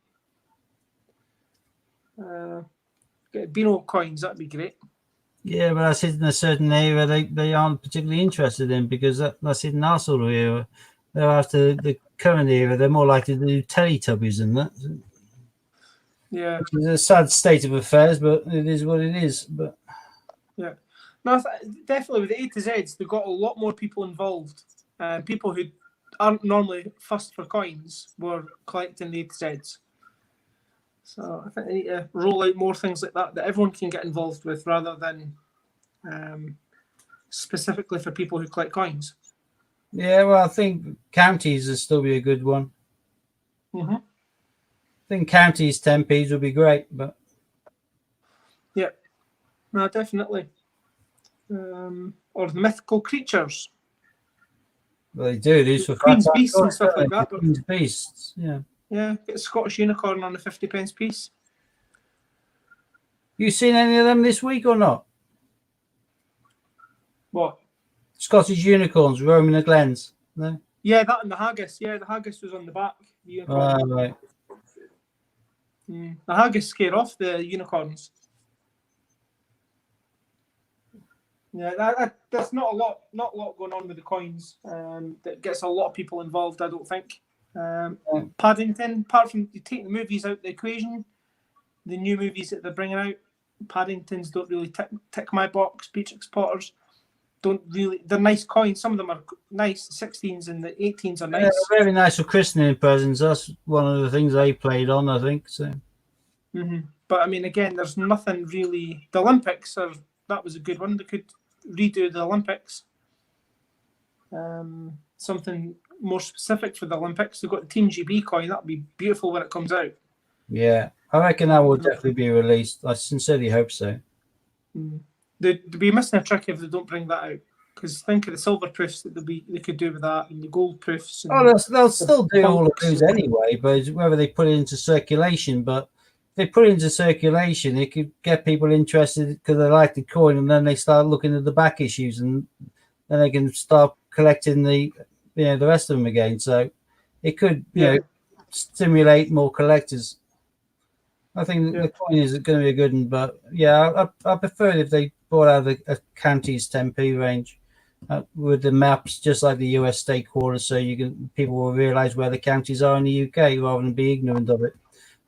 Get Beano coins, that'd be great. Yeah, but that's in a certain area they aren't particularly interested in, because that's in our sort of era. They're after the current era, they're more likely to do Teletubbies and that. Yeah. Which is a sad state of affairs, but it is what it is. But yeah. No, definitely with the A to Zs, they've got a lot more people involved. People who aren't normally fussed for coins were collecting the A to Zs. So I think they need to roll out more things like that everyone can get involved with, rather than specifically for people who collect coins. Yeah, well, I think counties would still be a good one. I think counties 10p's would be great, but yeah, no, definitely. Or the mythical creatures. Well, they do these for Queen's Beasts and stuff like that. Queen's Beasts, yeah. Yeah, get a Scottish unicorn on a 50p piece. You seen any of them this week or not? What? Scottish unicorns roaming the glens. No? Yeah, that and the haggis. Yeah, the haggis was on the back. The unicorn. Right. The haggis scare off the unicorns. Yeah, there's not a lot going on with the coins. That gets a lot of people involved, I don't think. Paddington, apart from you take the movies out of the equation, the new movies that they're bringing out, Paddingtons don't really tick my box. Beatrix Potters don't really. They're nice coins. Some of them are nice. The 16s and the 18s are nice. Yeah, very nice for christening presents. That's one of the things they played on, I think. So. But I mean, again, there's nothing really. The Olympics that was a good one. They could redo the Olympics. Something more specific for the Olympics. They've got the Team GB coin. That'll be beautiful when it comes out. Yeah, I reckon that will definitely be released. I sincerely hope so. They'd be missing a trick if they don't bring that out. Because think of the silver proofs that they could do with that, and the gold proofs. And they'll still do all of those anyway, but whether they put it into circulation. But if they put it into circulation, it could get people interested because they like the coin, and then they start looking at the back issues, and then they can start collecting the rest of them again. So it could stimulate more collectors. I think the coin is going to be a good one, but I prefer it if they brought out a county's 10p range with the maps, just like the US state quarters, so people will realise where the counties are in the UK rather than be ignorant of it.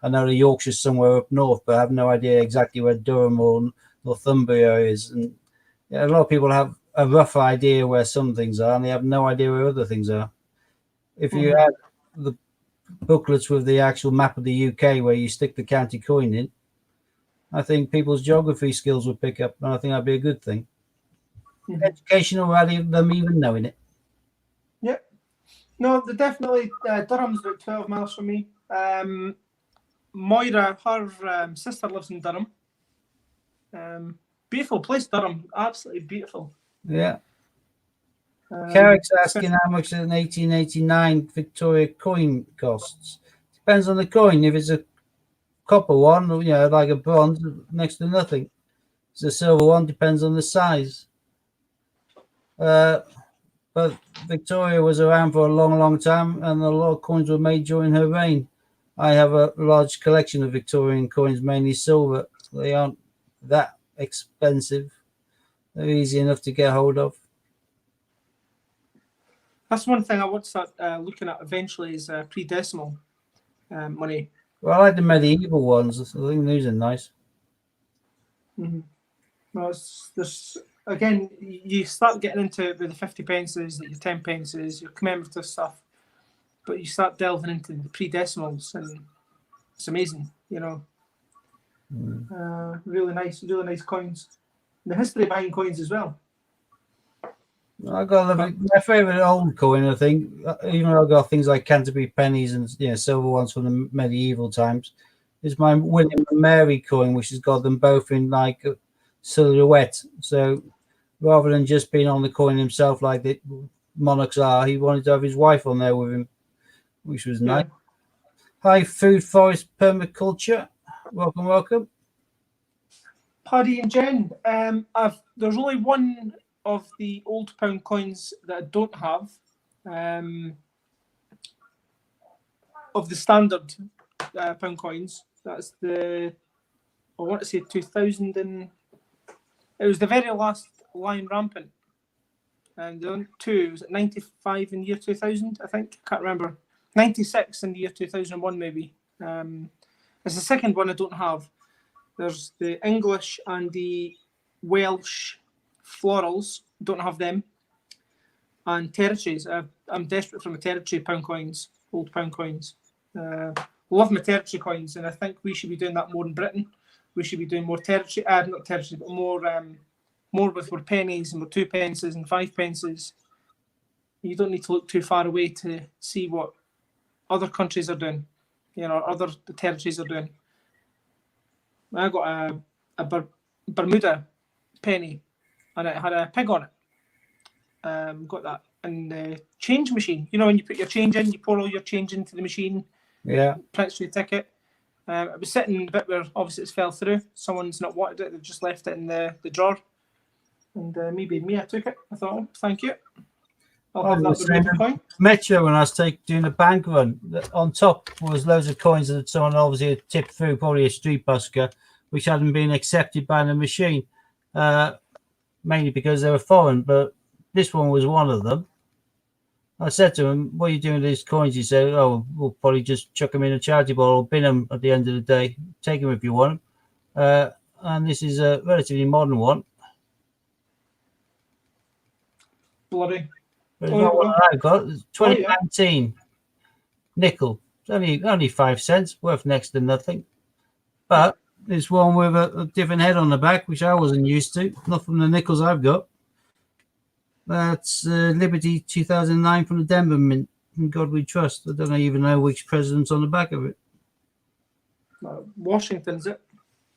I know the Yorkshire's somewhere up north, but I have no idea exactly where Durham or Northumbria is. And a lot of people have a rough idea where some things are, and they have no idea where other things are. If you had the booklets with the actual map of the UK where you stick the county coin in, I think people's geography skills would pick up, and I think that'd be a good thing. Educational rather than even knowing it. Yeah. No, they're definitely Durham's about 12 miles from me. Moira, her sister lives in Durham. Beautiful place, Durham. Absolutely beautiful. Yeah. Carrick's asking how much an 1889 Victoria coin costs. Depends on the coin. If it's a copper one, like a bronze, next to nothing. If it's a silver one, depends on the size. But Victoria was around for a long, long time, and a lot of coins were made during her reign. I have a large collection of Victorian coins, mainly silver. They aren't that expensive. They're easy enough to get hold of. That's one thing I want to start looking at eventually is pre-decimal money. Well, I like the medieval ones. I think those are nice. Well, there's again, you start getting into the 50 pences, your 10 pences, your commemorative stuff, but you start delving into the pre-decimals, and it's amazing, really nice coins. The history behind coins as well. I got my favorite old coin. I think, even though I got things like Canterbury pennies and silver ones from the medieval times, is my William and Mary coin, which has got them both in like a silhouette. So rather than just being on the coin himself like the monarchs are, he wanted to have his wife on there with him, which was nice. Hi, Food Forest Permaculture. Welcome. Paddy and Jen, there's only one of the old pound coins that I don't have, of the standard pound coins. That's I want to say 2000, and it was the very last Lion Rampant. And the other two, was it 95 in the year 2000, I think? I can't remember. 96 in the year 2001, maybe. It's the second one I don't have. There's the English and the Welsh florals. Don't have them. And territories. I'm desperate for my territory pound coins, old pound coins. Love my territory coins, and I think we should be doing that more in Britain. We should be doing more territory, not territory, but more with our pennies and our 2 pences and 5 pences. You don't need to look too far away to see what other countries are doing, other territories are doing. I got a Bermuda penny, and it had a pig on it. Got that. And the change machine, when you put your change in, you pour all your change into the machine. Yeah. Prints your ticket. It was sitting in the bit where obviously it's fell through. Someone's not wanted it. They've just left it in the drawer. And maybe me, I took it. I thought, oh, thank you. I'll have that Bermuda coin. Metro, when I was doing a bank run, on top was loads of coins that someone obviously had tipped through, probably a street busker, which hadn't been accepted by the machine, mainly because they were foreign, but this one was one of them. I said to him, what are you doing with these coins? He said, oh, we'll probably just chuck them in a charity bottle or bin them at the end of the day. Take them if you want them. and this is a relatively modern one. Bloody. But it's not what I've got. It's Oh, yeah. 2019 nickel. It's only 5 cents, worth next to nothing. But it's one with a different head on the back, which I wasn't used to. Not from the nickels I've got. That's Liberty 2009 from the Denver Mint. In God we trust. I don't even know which president's on the back of it. Washington's it.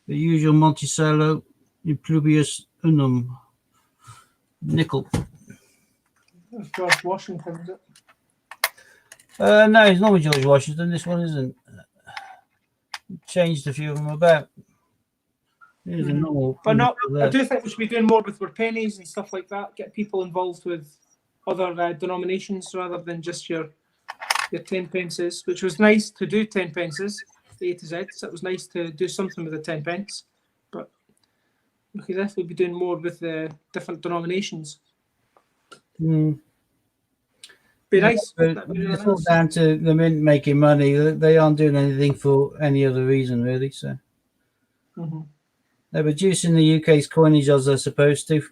The usual Monticello Impluvius Unum nickel. George Washington, is it? No, it's not with George Washington. This one isn't. Changed a few of them about. Here's a normal. But no, I do think we should be doing more with our pennies and stuff like that. Get people involved with other denominations rather than just your 10 pences, which was nice to do 10 pences, A to Z. So it was nice to do something with the 10 pence. But we could definitely be doing more with the different denominations. Be nice. But it's all down to the mint making money. They aren't doing anything for any other reason, really. So they're reducing the UK's coinage as they're supposed to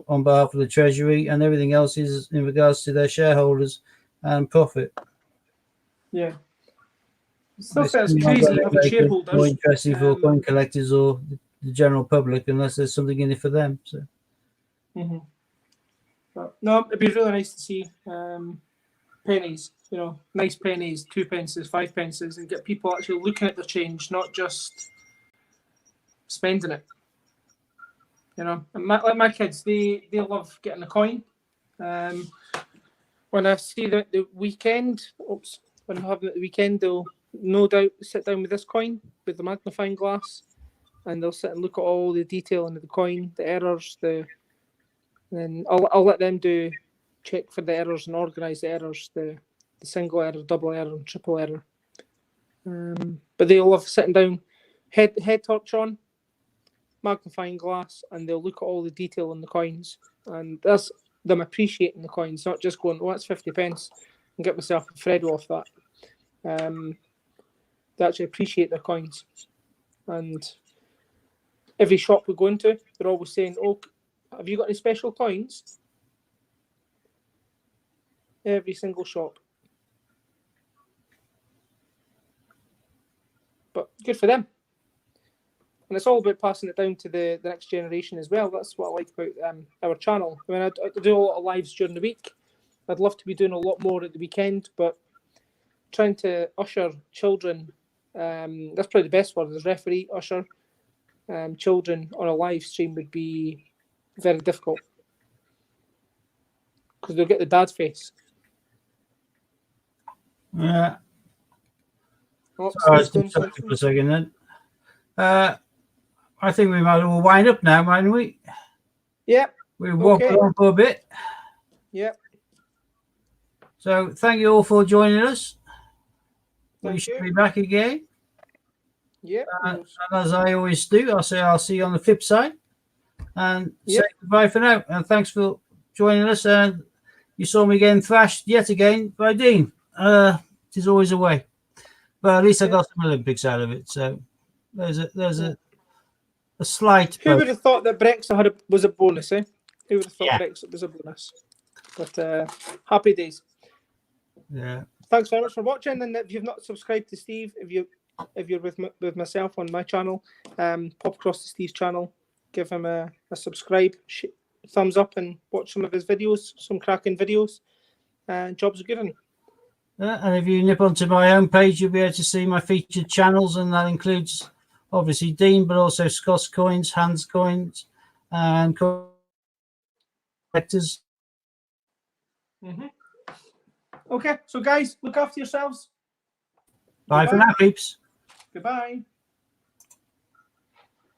on behalf of the Treasury, and everything else is in regards to their shareholders and profit. Yeah. Stuff that's crazy having shareholders. More interesting for coin collectors or the general public, unless there's something in it for them. So. But no, it'd be really nice to see pennies, nice pennies, 2 pences, 5 pences, and get people actually looking at the change, not just spending it. And like my kids, they love getting a coin. When I see the weekend, when I have it at the weekend, they'll no doubt sit down with this coin with the magnifying glass, and they'll sit and look at all the detail in the coin, the errors, then I'll let them check for the errors and organise the errors, the single error, double error, and triple error. But they love sitting down, head torch on, magnifying glass, and they'll look at all the detail in the coins, and that's them appreciating the coins, not just going, "Oh, that's 50 pence," and get myself a Freddo off that. They actually appreciate their coins, and every shop we go into, they're always saying, "Oh, have you got any special coins?" Every single shop. But good for them. And it's all about passing it down to the next generation as well. That's what I like about our channel. I mean, I do a lot of lives during the week. I'd love to be doing a lot more at the weekend, but trying to usher children, that's probably the best word, is referee, usher children on a live stream would be very difficult. Because they'll get the dad face. Yeah. Oh, Sorry, for a second then. I think we might all wind up now, mightn't we? Yep. We've walked on for a bit. Yep. So thank you all for joining us. We should you. be back again. Yep. And as I always do, I'll see you on the flip side. And say goodbye for now. And thanks for joining us. And you saw me getting thrashed yet again by Dean. It is always a way. But at least I got some Olympics out of it. So there's a slight. Who would have thought that Brexit was a bonus, eh? Who would have thought Brexit was a bonus? But happy days. Yeah. Thanks very much for watching. And if you've not subscribed to Steve, if you're with myself on my channel, pop across to Steve's channel, give him a subscribe, thumbs up, and watch some of his videos, some cracking videos. Jobs are good. And if you nip onto my homepage, you'll be able to see my featured channels, and that includes obviously Dean, but also Scott's Coins, Hans Coins, and collectors. Okay, so guys, look after yourselves. Bye for now, peeps. Goodbye.